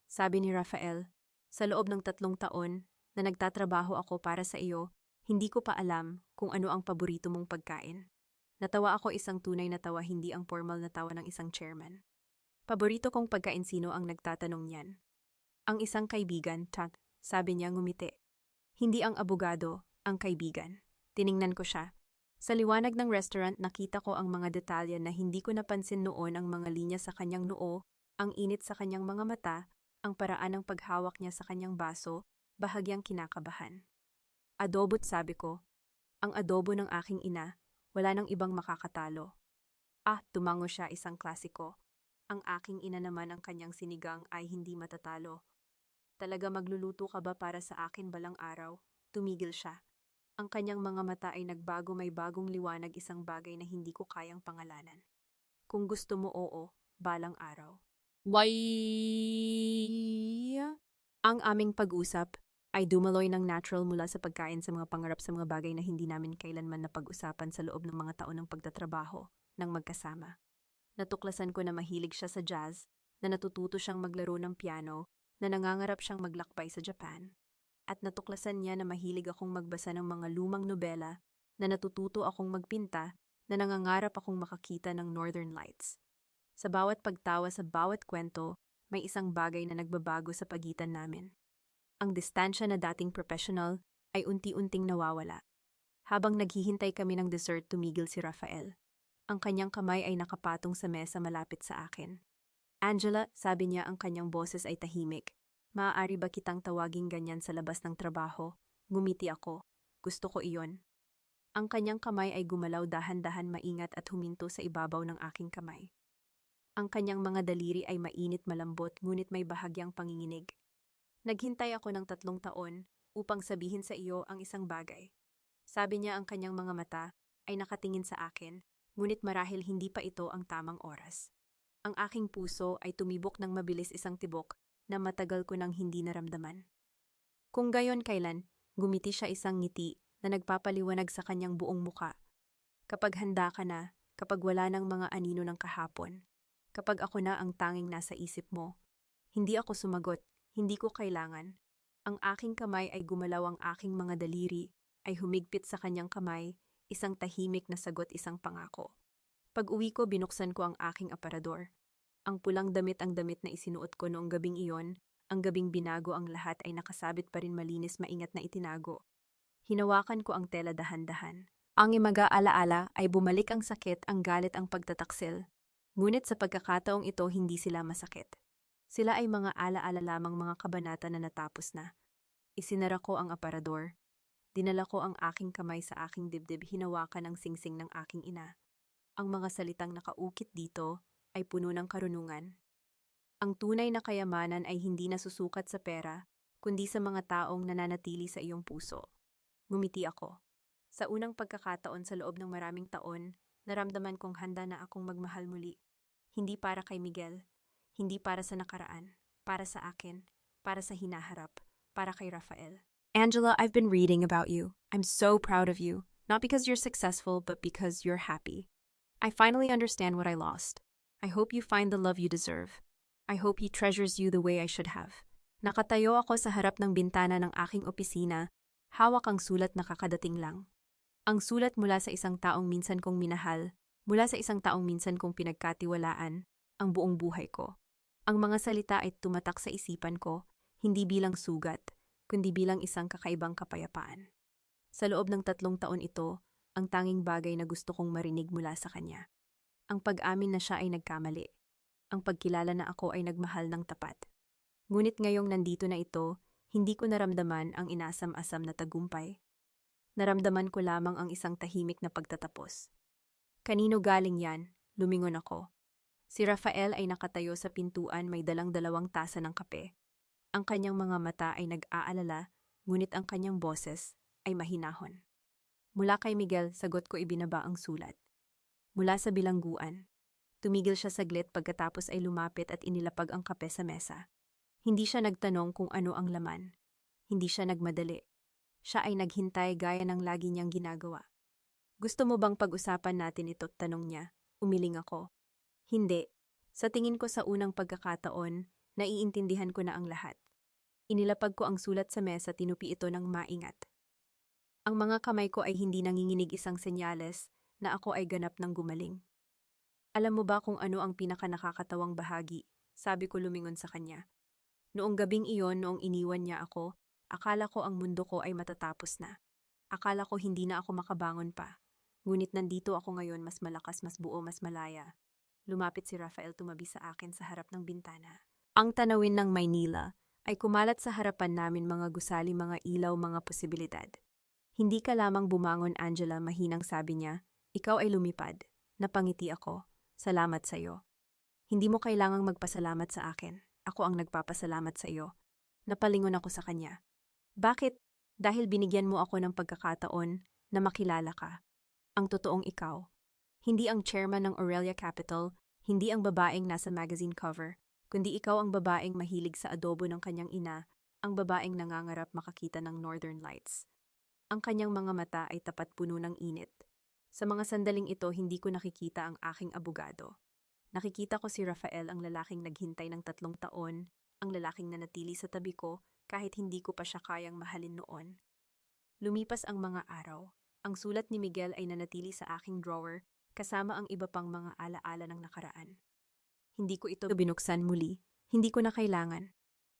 Speaker 1: sabi ni Rafael, sa loob ng 3 taon na nagtatrabaho ako para sa iyo, hindi ko pa alam kung ano ang paborito mong pagkain. Natawa ako, isang tunay na tawa, hindi ang formal na tawa ng isang chairman. Paborito kong pagkain, sino ang nagtatanong niyan? Ang isang kaibigan, sabi niya, ngumiti. Hindi ang abogado, ang kaibigan. Tiningnan ko siya. Sa liwanag ng restaurant nakita ko ang mga detalye na hindi ko napansin noon, ang mga linya sa kanyang noo, ang init sa kanyang mga mata, ang paraan ng paghawak niya sa kanyang baso, bahagyang kinakabahan. Adobo't, sabi ko. Ang adobo ng aking ina, wala nang ibang makakatalo. Tumango siya, isang klasiko. Ang aking ina naman, ang kanyang sinigang ay hindi matatalo. Talaga magluluto ka ba para sa akin balang araw? Tumigil siya. Ang kanyang mga mata ay nagbago, may bagong liwanag, isang bagay na hindi ko kayang pangalanan. Kung gusto mo, oo, balang araw. Why? Ang aming pag-usap ay dumaloy ng natural mula sa pagkain sa mga pangarap, sa mga bagay na hindi namin kailanman napag-usapan sa loob ng mga taon ng pagtatrabaho ng magkasama. Natuklasan ko na mahilig siya sa jazz, na natututo siyang maglaro ng piano, na nangangarap siyang maglakbay sa Japan. At natuklasan niya na mahilig akong magbasa ng mga lumang nobela, na natututo akong magpinta, na nangangarap akong makakita ng Northern Lights. Sa bawat pagtawa, sa bawat kwento, may isang bagay na nagbabago sa pagitan namin. Ang distansya na dating professional ay unti-unting nawawala. Habang naghihintay kami ng dessert, tumigil si Rafael. Ang kanyang kamay ay nakapatong sa mesa malapit sa akin. Angela, sabi niya, ang kanyang boses ay tahimik. Maaari ba kitang tawaging ganyan sa labas ng trabaho? Ngumiti ako. Gusto ko iyon. Ang kanyang kamay ay gumalaw dahan-dahan, maingat at huminto sa ibabaw ng aking kamay. Ang kanyang mga daliri ay mainit, malambot, ngunit may bahagyang panginginig. Naghintay ako ng 3 taon upang sabihin sa iyo ang isang bagay. Sabi niya, ang kanyang mga mata ay nakatingin sa akin, ngunit marahil hindi pa ito ang tamang oras. Ang aking puso ay tumibok ng mabilis, isang tibok na matagal ko nang hindi naramdaman. Kung gayon kailan, gumiti siya, isang ngiti na nagpapaliwanag sa kanyang buong muka. Kapag handa ka na, kapag wala ng mga anino ng kahapon, kapag ako na ang tanging nasa isip mo. Hindi ako sumagot, hindi ko kailangan. Ang aking kamay ay gumalaw, ang aking mga daliri ay humigpit sa kanyang kamay, isang tahimik na sagot, isang pangako. Pag-uwi ko, binuksan ko ang aking aparador. Ang pulang damit, ang damit na isinuot ko noong gabing iyon, ang gabing binago ang lahat, ay nakasabit pa rin, malinis, maingat na itinago. Hinawakan ko ang tela dahan-dahan. Ang imaga-alaala ay bumalik, ang sakit, ang galit, ang pagtataksil. Ngunit sa pagkakataong ito, hindi sila masakit. Sila ay mga ala-ala lamang, mga kabanata na natapos na. Isinara ko ang aparador. Dinala ko ang aking kamay sa aking dibdib, hinawakan ang singsing ng aking ina. Ang mga salitang nakaukit dito ay puno ng karunungan. Ang tunay na kayamanan ay hindi nasusukat sa pera, kundi sa mga taong nananatili sa iyong puso. Ngumiti ako. Sa unang pagkakataon sa loob ng maraming taon, naramdaman kong handa na akong magmahal muli. Hindi para kay Miguel, hindi para sa nakaraan, para sa akin, para sa hinaharap, para kay Rafael. Angela, I've been reading about you. I'm so proud of you, not because you're successful, but because you're happy. I finally understand what I lost. I hope you find the love you deserve. I hope he treasures you the way I should have. Nakatayo ako sa harap ng bintana ng aking opisina, hawak ang sulat na kakadating lang. Ang sulat mula sa isang taong minsan kong minahal, mula sa isang taong minsan kong pinagkatiwalaan, ang buong buhay ko. Ang mga salita ay tumatak sa isipan ko, hindi bilang sugat, kundi bilang isang kakaibang kapayapaan. Sa loob ng 3 taon ito, ang tanging bagay na gusto kong marinig mula sa kanya. Ang pag-amin na siya ay nagkamali. Ang pagkilala na ako ay nagmahal ng tapat. Ngunit ngayong nandito na ito, hindi ko naramdaman ang inasam-asam na tagumpay. Naramdaman ko lamang ang isang tahimik na pagtatapos. Kanino galing yan? Lumingon ako. Si Rafael ay nakatayo sa pintuan, may dalang-dalawang tasa ng kape. Ang kanyang mga mata ay nag-aalala, ngunit ang kanyang boses ay mahinahon. Mula kay Miguel, sagot ko, ibinaba ang sulat. Mula sa bilangguan. Tumigil siya saglit, pagkatapos ay lumapit at inilapag ang kape sa mesa. Hindi siya nagtanong kung ano ang laman. Hindi siya nagmadali. Siya ay naghintay gaya ng lagi niyang ginagawa. Gusto mo bang pag-usapan natin ito? Tanong niya. Umiling ako. Hindi. Sa tingin ko sa unang pagkakataon, naiintindihan ko na ang lahat. Inilapag ko ang sulat sa mesa, tinupi ito ng maingat. Ang mga kamay ko ay hindi nanginginig, isang senyales na ako ay ganap ng gumaling. Alam mo ba kung ano ang pinaka-nakakatawang bahagi? Sabi ko lumingon sa kanya. Noong gabing iyon, noong iniwan niya ako, akala ko ang mundo ko ay matatapos na. Akala ko hindi na ako makabangon pa. Ngunit nandito ako ngayon, mas malakas, mas buo, mas malaya. Lumapit si Rafael, tumabi sa akin sa harap ng bintana. Ang tanawin ng Maynila ay kumalat sa harapan namin, mga gusali, mga ilaw, mga posibilidad. Hindi ka lamang bumangon, Angela, mahinang sabi niya. Ikaw ay lumipad. Napangiti ako. Salamat sa iyo. Hindi mo kailangang magpasalamat sa akin. Ako ang nagpapasalamat sa iyo. Napalingon ako sa kanya. Bakit? Dahil binigyan mo ako ng pagkakataon na makilala ka. Ang totoong ikaw. Hindi ang chairman ng Aurelia Capital, hindi ang babaeng nasa magazine cover, kundi ikaw ang babaeng mahilig sa adobo ng kanyang ina, ang babaeng nangangarap makakita ng Northern Lights. Ang kanyang mga mata ay tapat, puno ng init. Sa mga sandaling ito, hindi ko nakikita ang aking abogado. Nakikita ko si Rafael, ang lalaking naghintay ng 3 taon, ang lalaking nanatili sa tabi ko kahit hindi ko pa siya kayang mahalin noon. Lumipas ang mga araw. Ang sulat ni Miguel ay nanatili sa aking drawer kasama ang iba pang mga alaala ng nakaraan. Hindi ko ito binuksan muli, hindi ko na kailangan.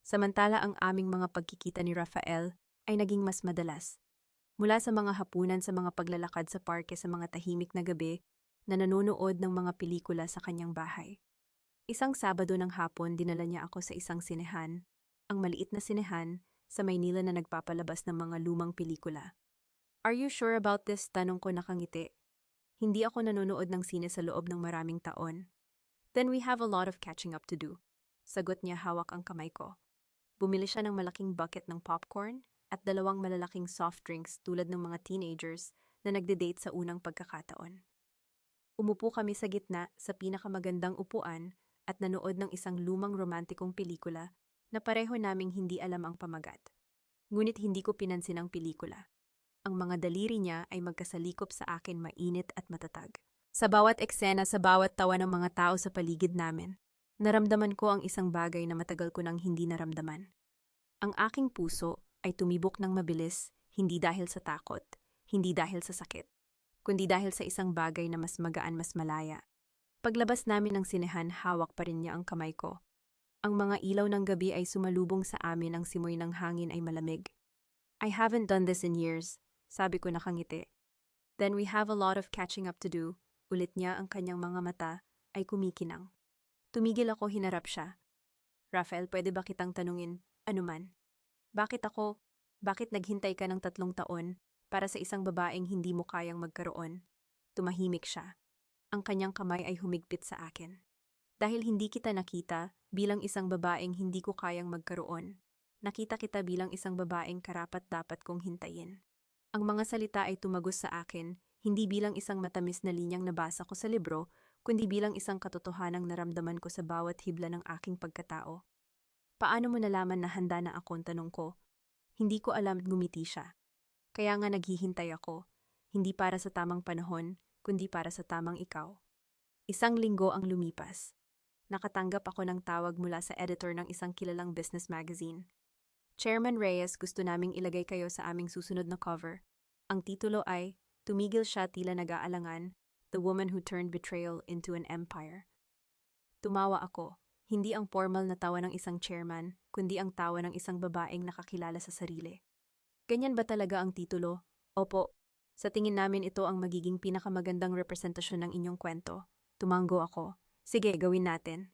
Speaker 1: Samantala ang aming mga pagkikita ni Rafael ay naging mas madalas. Mula sa mga hapunan, sa mga paglalakad sa parke, sa mga tahimik na gabi na nanonood ng mga pelikula sa kanyang bahay. Isang Sabado ng hapon, dinala niya ako sa isang sinehan, ang maliit na sinehan sa Maynila na nagpapalabas ng mga lumang pelikula. Are you sure about this? Tanong ko, nakangiti. Hindi ako nanonood ng sine sa loob ng maraming taon. Then we have a lot of catching up to do. Sagot niya, hawak ang kamay ko. Bumili siya ng malaking bucket ng popcorn at 2 malalaking soft drinks tulad ng mga teenagers na nagde-date sa unang pagkakataon. Umupo kami sa gitna sa pinakamagandang upuan at nanood ng isang lumang romantikong pelikula na pareho naming hindi alam ang pamagat. Ngunit hindi ko pinansin ang pelikula. Ang mga daliri niya ay magkasalikop sa akin, mainit at matatag. Sa bawat eksena, sa bawat tawa ng mga tao sa paligid namin, naramdaman ko ang isang bagay na matagal ko nang hindi naramdaman. Ang aking puso ay tumibok ng mabilis, hindi dahil sa takot, hindi dahil sa sakit, kundi dahil sa isang bagay na mas magaan, mas malaya. Paglabas namin ng sinehan, hawak pa rin niya ang kamay ko. Ang mga ilaw ng gabi ay sumalubong sa amin, ang simoy ng hangin ay malamig. I haven't done this in years, sabi ko nakangiti. Then we have a lot of catching up to do, ulit niya, ang kanyang mga mata ay kumikinang. Tumigil ako, hinarap siya. Rafael, pwede ba kitang tanungin, anuman? Bakit ako? Bakit naghintay ka ng 3 taon para sa isang babaeng hindi mo kayang magkaroon? Tumahimik siya. Ang kanyang kamay ay humigpit sa akin. Dahil hindi kita nakita bilang isang babaeng hindi ko kayang magkaroon, nakita kita bilang isang babaeng karapat-dapat kong hintayin. Ang mga salita ay tumagos sa akin, hindi bilang isang matamis na linyang nabasa ko sa libro, kundi bilang isang katotohanang naramdaman ko sa bawat hibla ng aking pagkatao. Paano mo nalaman na handa na ako? Tanong ko. Hindi ko alam, ngumiti siya. Kaya nga naghihintay ako, hindi para sa tamang panahon, kundi para sa tamang ikaw. 1 linggo ang lumipas. Nakatanggap ako ng tawag mula sa editor ng isang kilalang business magazine. Chairman Reyes, gusto naming ilagay kayo sa aming susunod na cover. Ang titulo ay, Tumigil siya tila nag-aalangan, The Woman Who Turned Betrayal into an Empire. Tumawa ako, hindi ang formal na tawa ng isang chairman, kundi ang tawa ng isang babaeng nakakilala sa sarili. Ganyan ba talaga ang titulo? Opo. Sa tingin namin ito ang magiging pinakamagandang representasyon ng inyong kwento. Tumango ako. Sige, gawin natin.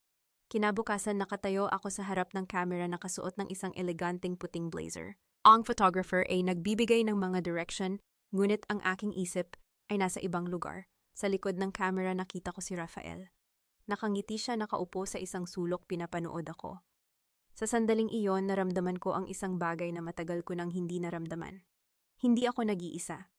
Speaker 1: Kinabukasan nakatayo ako sa harap ng camera nakasuot ng isang eleganteng puting blazer. Ang photographer ay nagbibigay ng mga direction, ngunit ang aking isip ay nasa ibang lugar. Sa likod ng camera nakita ko si Rafael. Nakangiti siya, nakaupo sa isang sulok, pinapanood ako. Sa sandaling iyon, naramdaman ko ang isang bagay na matagal ko nang hindi naramdaman. Hindi ako nag-iisa.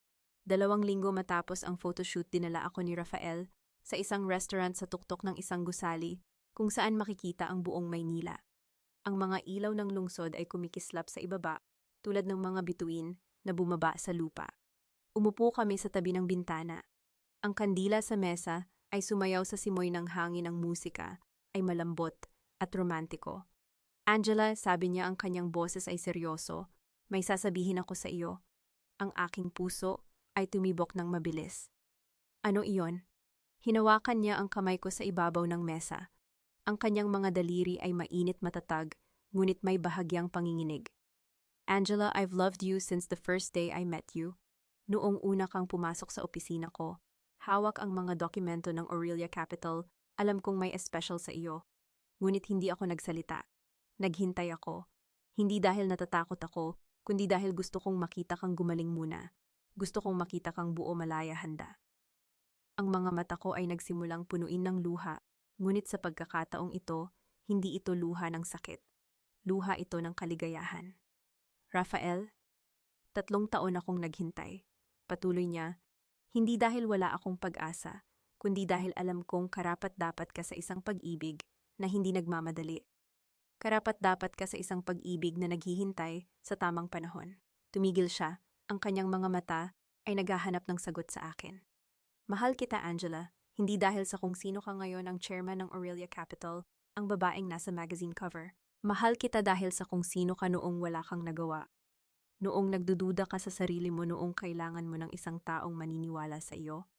Speaker 1: 2 linggo matapos ang photoshoot, dinala ako ni Rafael sa isang restaurant sa tuktok ng isang gusali kung saan makikita ang buong Maynila. Ang mga ilaw ng lungsod ay kumikislap sa ibaba tulad ng mga bituin na bumaba sa lupa. Umupo kami sa tabi ng bintana. Ang kandila sa mesa ay sumayaw sa simoy ng hangin, ng musika ay malambot at romantiko. Angela, sabi niya, ang kanyang boses ay seryoso, may sasabihin ako sa iyo. Ang aking puso ay tumibok ng mabilis. Ano iyon? Hinawakan niya ang kamay ko sa ibabaw ng mesa. Ang kanyang mga daliri ay mainit, matatag, ngunit may bahagyang panginginig. Angela, I've loved you since the first day I met you. Noong una kang pumasok sa opisina ko, hawak ang mga dokumento ng Aurelia Capital, alam kong may especial sa iyo. Ngunit hindi ako nagsalita. Naghintay ako. Hindi dahil natatakot ako, kundi dahil gusto kong makita kang gumaling muna. Gusto kong makita kang buo, malaya, handa. Ang mga mata ko ay nagsimulang punuin ng luha, ngunit sa pagkakataong ito, hindi ito luha ng sakit. Luha ito ng kaligayahan. Rafael, 3 taon akong naghintay. Patuloy niya, hindi dahil wala akong pag-asa, kundi dahil alam kong karapat-dapat ka sa isang pag-ibig na hindi nagmamadali. Karapat-dapat ka sa isang pag-ibig na naghihintay sa tamang panahon. Tumigil siya, ang kanyang mga mata ay naghahanap ng sagot sa akin. Mahal kita, Angela, hindi dahil sa kung sino ka ngayon, ang chairman ng Aurelia Capital, ang babaeng nasa magazine cover. Mahal kita dahil sa kung sino ka noong wala kang nagawa. Noong nagdududa ka sa sarili mo, noong kailangan mo ng isang taong maniniwala sa iyo.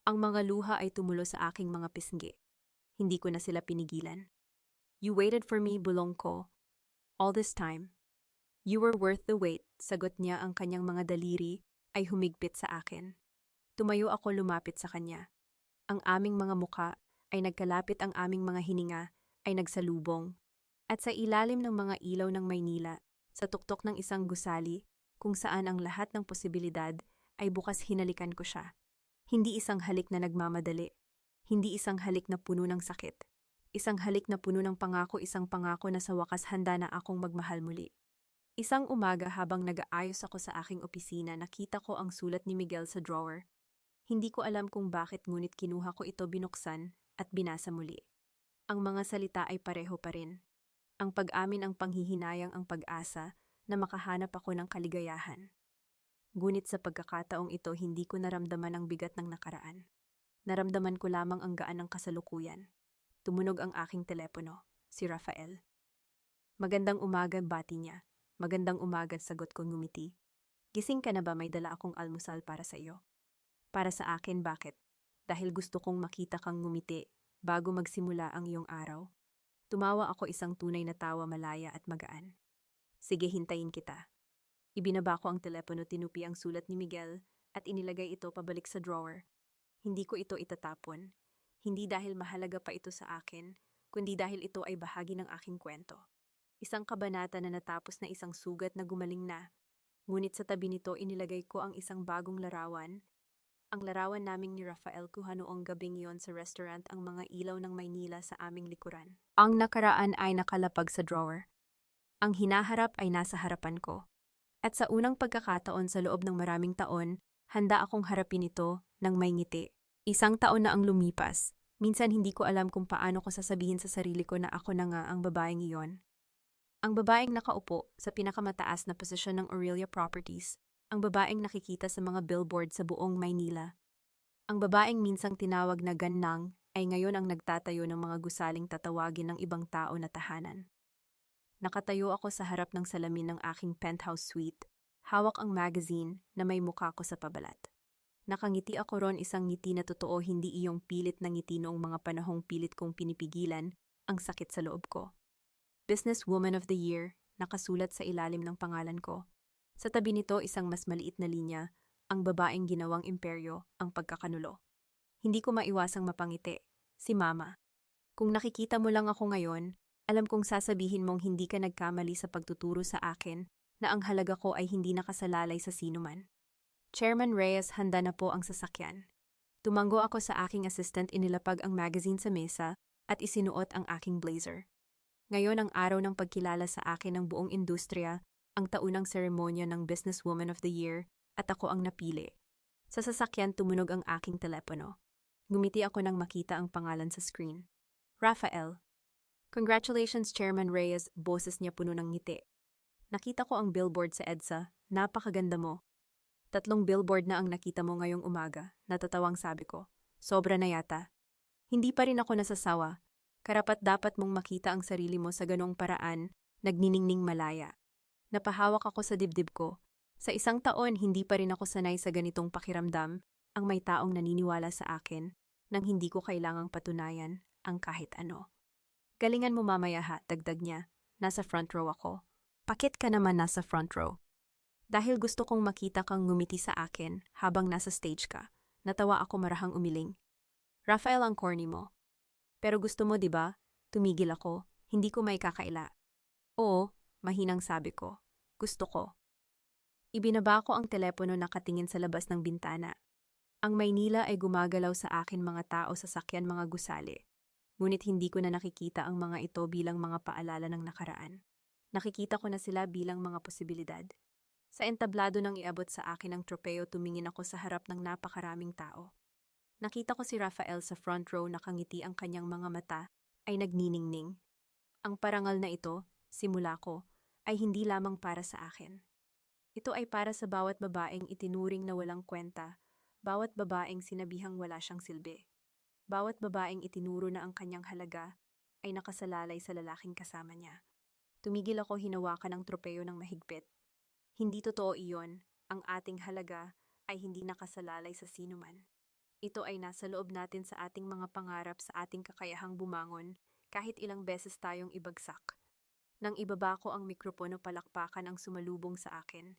Speaker 1: Ang mga luha ay tumulo sa aking mga pisngi. Hindi ko na sila pinigilan. You waited for me, bulong ko. All this time. You were worth the wait, sagot niya, ang kanyang mga daliri ay humigpit sa akin. Tumayo ako, lumapit sa kanya. Ang aming mga muka ay nagkalapit, ang aming mga hininga ay nagsalubong. At sa ilalim ng mga ilaw ng Maynila, sa tuktok ng isang gusali, kung saan ang lahat ng posibilidad ay bukas, hinalikan ko siya. Hindi isang halik na nagmamadali. Hindi isang halik na puno ng sakit. Isang halik na puno ng pangako, isang pangako na sa wakas handa na akong magmahal muli. Isang umaga habang nag-aayos ako sa aking opisina, nakita ko ang sulat ni Miguel sa drawer. Hindi ko alam kung bakit, ngunit kinuha ko ito, binuksan, at binasa muli. Ang mga salita ay pareho pa rin. Ang pag-amin, ang panghihinayang, ang pag-asa na makahanap ako ng kaligayahan. Ngunit sa pagkakataong ito, hindi ko naramdaman ang bigat ng nakaraan. Naramdaman ko lamang ang gaan ng kasalukuyan. Tumunog ang aking telepono, si Rafael. Magandang umaga, bati niya. Magandang umaga, sagot ko, ngumiti. Gising ka na ba? May dala akong almusal para sa iyo. Para sa akin, bakit? Dahil gusto kong makita kang ngumiti bago magsimula ang iyong araw. Tumawa ako, isang tunay na tawa, malaya at magaan. Sige, hintayin kita. Ibinaba ko ang telepono, tinupi ang sulat ni Miguel at inilagay ito pabalik sa drawer. Hindi ko ito itatapon. Hindi dahil mahalaga pa ito sa akin, kundi dahil ito ay bahagi ng aking kwento. Isang kabanata na natapos na isang sugat na gumaling na. Ngunit sa tabi nito inilagay ko ang isang bagong larawan. Ang larawan naming ni Rafael kuha noong gabing iyon sa restaurant ang mga ilaw ng Maynila sa aming likuran. Ang nakaraan ay nakalapag sa drawer. Ang hinaharap ay nasa harapan ko. At sa unang pagkakataon sa loob ng maraming taon, handa akong harapin ito ng may ngiti. Isang taon na ang lumipas. Minsan hindi ko alam kung paano ko sasabihin sa sarili ko na ako na nga ang babaeng iyon. Ang babaeng nakaupo sa pinakamataas na posisyon ng Aurelia Properties. Ang babaeng nakikita sa mga billboard sa buong Maynila. Ang babaeng minsang tinawag na ganang ay ngayon ang nagtatayo ng mga gusaling tatawagin ng ibang tao na tahanan. Nakatayo ako sa harap ng salamin ng aking penthouse suite, hawak ang magazine na may mukha ko sa pabalat. Nakangiti ako ron, isang ngiti na totoo, hindi iyong pilit na ngiti noong mga panahong pilit kong pinipigilan ang sakit sa loob ko. Businesswoman of the Year, nakasulat sa ilalim ng pangalan ko. Sa tabi nito isang mas maliit na linya, ang babaeng ginawang imperyo, ang pagkakanulo. Hindi ko maiwasang mapangiti, si Mama. Kung nakikita mo lang ako ngayon, alam kong sasabihin mong hindi ka nagkamali sa pagtuturo sa akin na ang halaga ko ay hindi nakasalalay sa sinuman. Chairman Reyes, handa na po ang sasakyan. Tumango ako sa aking assistant, inilapag ang magazine sa mesa at isinuot ang aking blazer. Ngayon ang araw ng pagkilala sa akin ng buong industriya, ang taunang seremonya ng Businesswoman of the Year, at ako ang napili. Sa sasakyan tumunog ang aking telepono. Ngumiti ako nang makita ang pangalan sa screen. Rafael. Congratulations, Chairman Reyes, boses niya puno ng ngiti. Nakita ko ang billboard sa EDSA, napakaganda mo. 3 billboard na ang nakita mo ngayong umaga, natatawang sabi ko. Sobra na yata. Hindi pa rin ako nasasawa. Karapat-dapat mong makita ang sarili mo sa ganong paraan, nagniningning malaya. Napahawak ako sa dibdib ko. Sa isang taon, hindi pa rin ako sanay sa ganitong pakiramdam, ang may taong naniniwala sa akin, nang hindi ko kailangang patunayan ang kahit ano. Galingan mo mamaya ha, dagdag niya. Nasa front row ako. Pakit ka naman nasa front row. Dahil gusto kong makita kang ngumiti sa akin habang nasa stage ka, natawa ako marahang umiling. Rafael, ang corny mo. Pero gusto mo, di ba? Tumigil ako, hindi ko may kakaila. Oo, mahinang sabi ko. Gusto ko. Ibinaba ko ang telepono, nakatingin sa labas ng bintana. Ang Maynila ay gumagalaw sa akin, mga tao, sasakyan, mga gusali. Ngunit hindi ko na nakikita ang mga ito bilang mga paalala ng nakaraan. Nakikita ko na sila bilang mga posibilidad. Sa entablado nang iabot sa akin ang tropeo, tumingin ako sa harap ng napakaraming tao. Nakita ko si Rafael sa front row, nakangiti, ang kanyang mga mata ay nagniningning. Ang parangal na ito, simula ko, ay hindi lamang para sa akin. Ito ay para sa bawat babaeng itinuring na walang kwenta, bawat babaeng sinabihang wala siyang silbi. Bawat babaeng itinuro na ang kanyang halaga ay nakasalalay sa lalaking kasama niya. Tumigil ako, hinawakan ang tropeo ng mahigpit. Hindi totoo iyon, ang ating halaga ay hindi nakasalalay sa sinuman. Ito ay nasa loob natin, sa ating mga pangarap, sa ating kakayahang bumangon, kahit ilang beses tayong ibagsak. Nang ibaba ko ang mikropono, palakpakan ang sumalubong sa akin.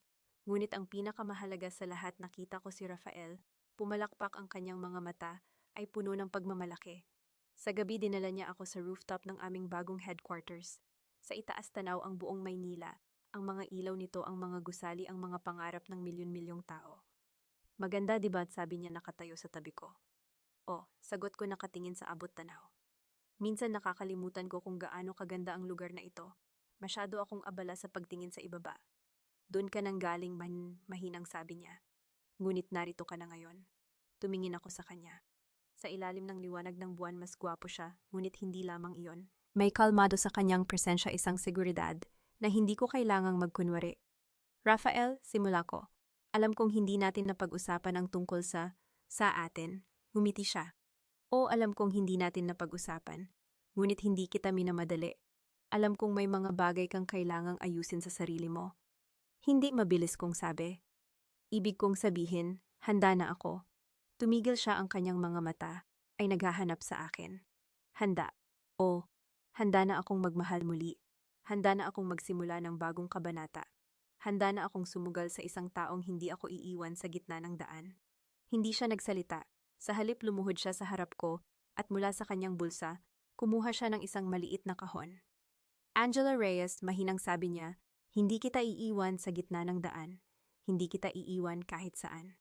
Speaker 1: Ngunit ang pinakamahalaga sa lahat, nakita ko si Rafael, pumalakpak, ang kanyang mga mata ay puno ng pagmamalaki. Sa gabi dinala niya ako sa rooftop ng aming bagong headquarters. Sa itaas tanaw ang buong Maynila, ang mga ilaw nito, ang mga gusali, ang mga pangarap ng milyon-milyong tao. Maganda, diba? Sabi niya nakatayo sa tabi ko. Oh, sagot ko nakatingin sa abot tanaw. Minsan nakakalimutan ko kung gaano kaganda ang lugar na ito. Masyado akong abala sa pagtingin sa ibaba. Doon ka nang galing, mahinang sabi niya. Ngunit narito ka na ngayon. Tumingin ako sa kanya. Sa ilalim ng liwanag ng buwan, mas gwapo siya, ngunit hindi lamang iyon. May kalmado sa kanyang presensya, isang seguridad na hindi ko kailangang magkunwari. Rafael, simula ko. Alam kong hindi natin napag-usapan ang tungkol sa atin. Ngumiti siya. O alam kong hindi natin napag-usapan. Ngunit hindi kita minamadali. Alam kong may mga bagay kang kailangang ayusin sa sarili mo. Hindi mabilis kong sabi. Ibig kong sabihin, handa na ako. Tumigil siya, ang kanyang mga mata ay naghahanap sa akin. Handa. O, handa na akong magmahal muli. Handa na akong magsimula ng bagong kabanata. Handa na akong sumugal sa isang taong hindi ako iiwan sa gitna ng daan. Hindi siya nagsalita. Sa halip lumuhod siya sa harap ko at mula sa kanyang bulsa Kumuha siya ng isang maliit na kahon. Angela Reyes, mahinang sabi niya, hindi kita iiwan sa gitna ng daan. Hindi kita iiwan kahit saan.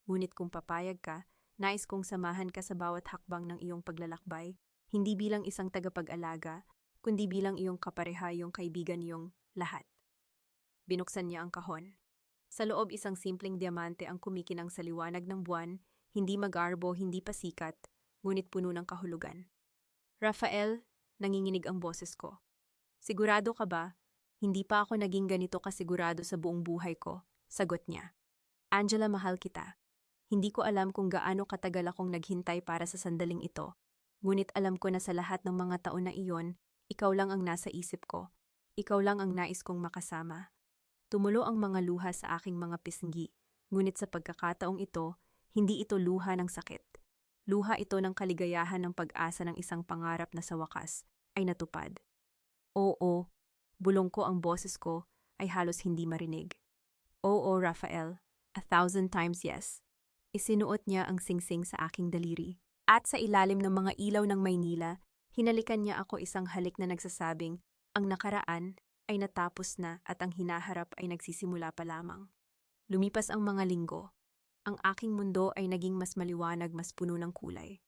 Speaker 1: Ngunit kung papayag ka, nais kong samahan ka sa bawat hakbang ng iyong paglalakbay, hindi bilang isang tagapag-alaga, kundi bilang iyong kapareha, iyong kaibigan, iyong lahat. Binuksan niya ang kahon. Sa loob isang simpleng diamante ang kumikinang sa liwanag ng buwan, hindi magarbo, hindi pasikat, ngunit puno ng kahulugan. Rafael, nanginginig ang boses ko. Sigurado ka ba? Hindi pa ako naging ganito kasigurado sa buong buhay ko, sagot niya. Angela, mahal kita. Hindi ko alam kung gaano katagal akong naghintay para sa sandaling ito, ngunit alam ko na sa lahat ng mga taon na iyon, ikaw lang ang nasa isip ko. Ikaw lang ang nais kong makasama. Tumulo ang mga luha sa aking mga pisngi, ngunit sa pagkakataong ito, hindi ito luha ng sakit. Luha ito ng kaligayahan ng pag-asa ng isang pangarap na sa wakas ay natupad. Oo, bulong ko, ang boses ko ay halos hindi marinig. Oo, Rafael, 1,000 times yes. Isinuot niya ang singsing sa aking daliri. At sa ilalim ng mga ilaw ng Maynila, hinalikan niya ako, isang halik na nagsasabing, ang nakaraan ay natapos na at ang hinaharap ay nagsisimula pa lamang. Lumipas ang mga linggo. Ang aking mundo ay naging mas maliwanag, mas puno ng kulay.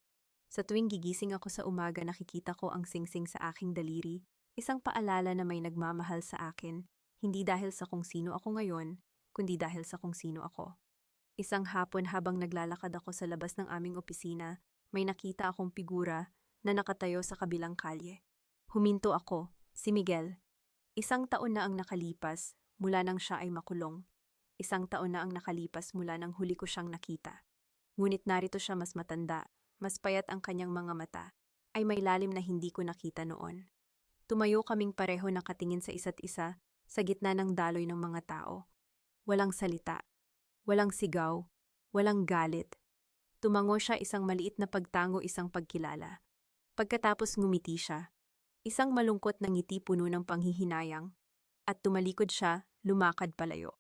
Speaker 1: Sa tuwing gigising ako sa umaga, nakikita ko ang singsing sa aking daliri, isang paalala na may nagmamahal sa akin, hindi dahil sa kung sino ako ngayon, kundi dahil sa kung sino ako. Isang hapon habang naglalakad ako sa labas ng aming opisina, may nakita akong figura na nakatayo sa kabilang kalye. Huminto ako, si Miguel. Isang taon na ang nakalipas mula nang siya ay makulong. Isang taon na ang nakalipas mula nang huli ko siyang nakita. Ngunit narito siya, mas matanda, mas payat, ang kanyang mga mata ay may lalim na hindi ko nakita noon. Tumayo kaming pareho, nakatingin sa isa't isa sa gitna ng daloy ng mga tao. Walang salita. Walang sigaw, walang galit. Tumango siya, isang maliit na pagtango, isang pagkilala. Pagkatapos ngumiti siya, isang malungkot na ngiti puno ng panghihinayang, at tumalikod siya, lumakad palayo.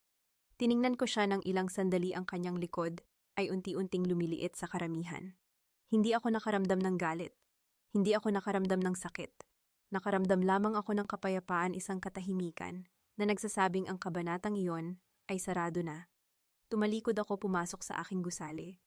Speaker 1: Tiningnan ko siya ng ilang sandali, ang kanyang likod ay unti-unting lumiliit sa karamihan. Hindi ako nakaramdam ng galit. Hindi ako nakaramdam ng sakit. Nakaramdam lamang ako ng kapayapaan, isang katahimikan na nagsasabing ang kabanatang iyon ay sarado na. Tumalikod ako, pumasok sa aking gusali.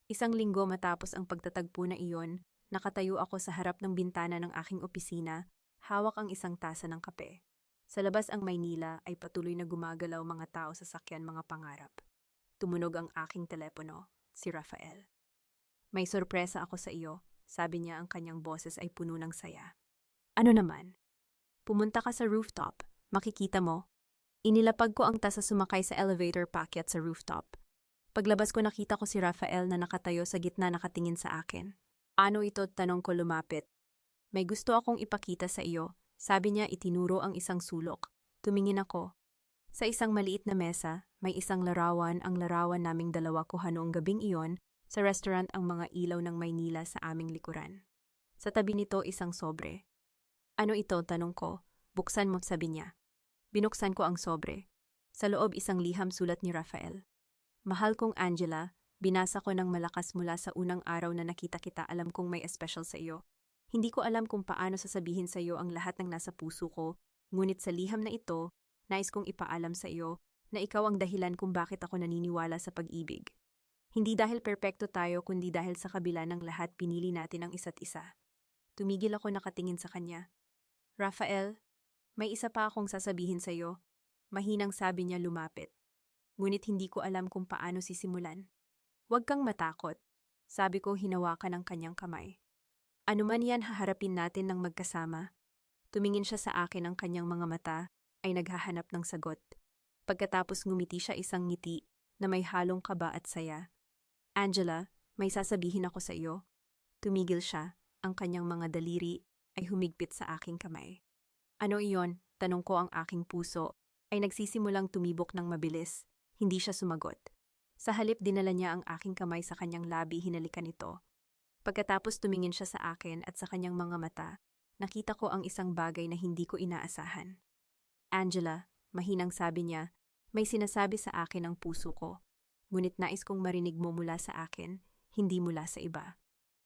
Speaker 1: Isang linggo matapos ang pagtatagpo na iyon, nakatayo ako sa harap ng bintana ng aking opisina, hawak ang isang tasa ng kape. Sa labas ang Maynila ay patuloy na gumagalaw, mga tao, sasakyan, mga pangarap. Tumunog ang aking telepono, si Rafael. May sorpresa ako sa iyo, sabi niya, ang kanyang boses ay puno ng saya. Ano naman? Pumunta ka sa rooftop, makikita mo. Inilapag ko ang tasa, sumakay sa elevator, paakyat sa rooftop. Paglabas ko, nakita ko si Rafael na nakatayo sa gitna, nakatingin sa akin. Ano ito? Tanong ko, lumapit. May gusto akong ipakita sa iyo, sabi niya, itinuro ang isang sulok. Tumingin ako. Sa isang maliit na mesa, may isang larawan, ang larawan naming dalawa kuha noong gabing iyon, sa restaurant ang mga ilaw ng Maynila sa aming likuran. Sa tabi nito, isang sobre. Ano ito? Tanong ko. Buksan mo, sabi niya. Binuksan ko ang sobre. Sa loob, isang liham, sulat ni Rafael. Mahal kong Angela, binasa ko ng malakas, mula sa unang araw na nakita kita, alam kong may special sa iyo. Hindi ko alam kung paano sasabihin sa iyo ang lahat ng nasa puso ko, ngunit sa liham na ito, nais kong ipaalam sa iyo na ikaw ang dahilan kung bakit ako naniniwala sa pag-ibig. Hindi dahil perpekto tayo, kundi dahil sa kabila ng lahat, pinili natin ang isa't isa. Tumigil ako, nakatingin sa kanya. Rafael, may isa pa akong sasabihin sa iyo, mahinang sabi niya, lumapit. Ngunit hindi ko alam kung paano sisimulan. Huwag kang matakot, sabi ko, hinawakan ang kanyang kamay. Ano man yan, haharapin natin ng magkasama. Tumingin siya sa akin, ang kanyang mga mata ay naghahanap ng sagot. Pagkatapos ngumiti siya, isang ngiti na may halong kaba at saya. Angela, may sasabihin ako sa iyo. Tumigil siya, ang kanyang mga daliri ay humigpit sa aking kamay. Ano iyon? Tanong ko, ang aking puso ay nagsisimulang tumibok ng mabilis. Hindi siya sumagot. Sa halip, dinala niya ang aking kamay sa kanyang labi, hinalikan ito. Pagkatapos tumingin siya sa akin, at sa kanyang mga mata, nakita ko ang isang bagay na hindi ko inaasahan. Angela, mahinang sabi niya, may sinasabi sa akin ang puso ko. Ngunit nais kong marinig mo mula sa akin, hindi mula sa iba.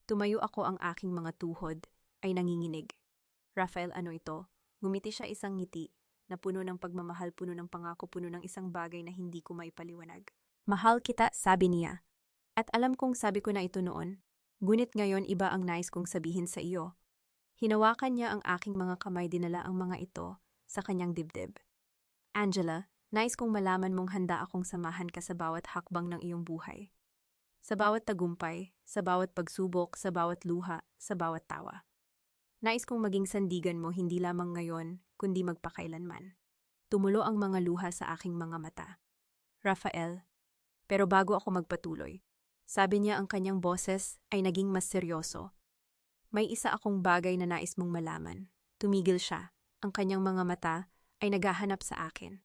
Speaker 1: Tumayo ako, ang aking mga tuhod ay nanginginig. Rafael, ano ito? Ngumiti siya isang ngiti na puno ng pagmamahal, puno ng pangako, puno ng isang bagay na hindi ko maipaliwanag. Mahal kita, sabi niya. At alam kong sabi ko na ito noon. Ngunit ngayon iba ang nais kong sabihin sa iyo. Hinawakan niya ang aking mga kamay, dinala ang mga ito sa kanyang dibdib. Angela, nais kong malaman mong handa akong samahan ka sa bawat hakbang ng iyong buhay. Sa bawat tagumpay, sa bawat pagsubok, sa bawat luha, sa bawat tawa. Nais kong maging sandigan mo hindi lamang ngayon, kundi magpakailanman. Tumulo ang mga luha sa aking mga mata. Rafael, pero bago ako magpatuloy, sabi niya ang kanyang boses ay naging mas seryoso. May isa akong bagay na nais mong malaman. Tumigil siya. Ang kanyang mga mata ay naghahanap sa akin.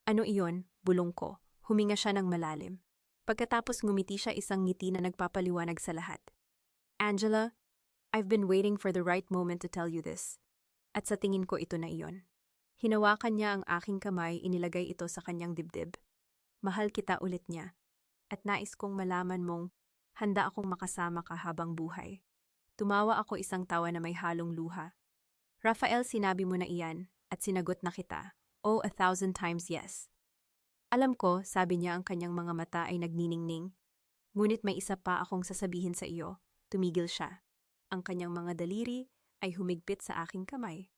Speaker 1: Ano iyon? Bulong ko. Huminga siya ng malalim. Pagkatapos ngumiti siya isang ngiti na nagpapaliwanag sa lahat. Angela, I've been waiting for the right moment to tell you this. At sa tingin ko ito na iyon. Hinawakan niya ang aking kamay, inilagay ito sa kanyang dibdib. Mahal kita, ulit niya. At nais kong malaman mong handa akong makasama ka habang buhay. Tumawa ako isang tawa na may halong luha. Rafael, sinabi mo na iyan at sinagot na kita. Oh, 1,000 times yes. Alam ko, sabi niya, ang kanyang mga mata ay nagniningning. Ngunit may isa pa akong sasabihin sa iyo. Tumigil siya. Ang kanyang mga daliri ay humigpit sa aking kamay.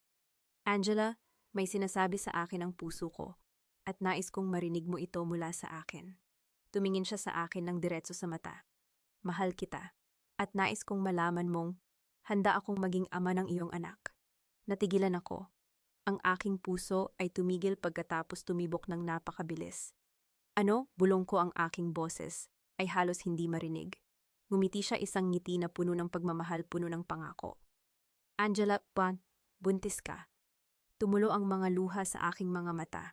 Speaker 1: Angela, may sinasabi sa akin ang puso ko at nais kong marinig mo ito mula sa akin. Tumingin siya sa akin ng diretso sa mata. Mahal kita. At nais kong malaman mong handa akong maging ama ng iyong anak. Natigilan ako. Ang aking puso ay tumigil pagkatapos tumibok ng napakabilis. Ano? Bulong ko, ang aking boses ay halos hindi marinig. Ngumiti siya isang ngiti na puno ng pagmamahal, puno ng pangako. Angela, buntis ka. Tumulo ang mga luha sa aking mga mata.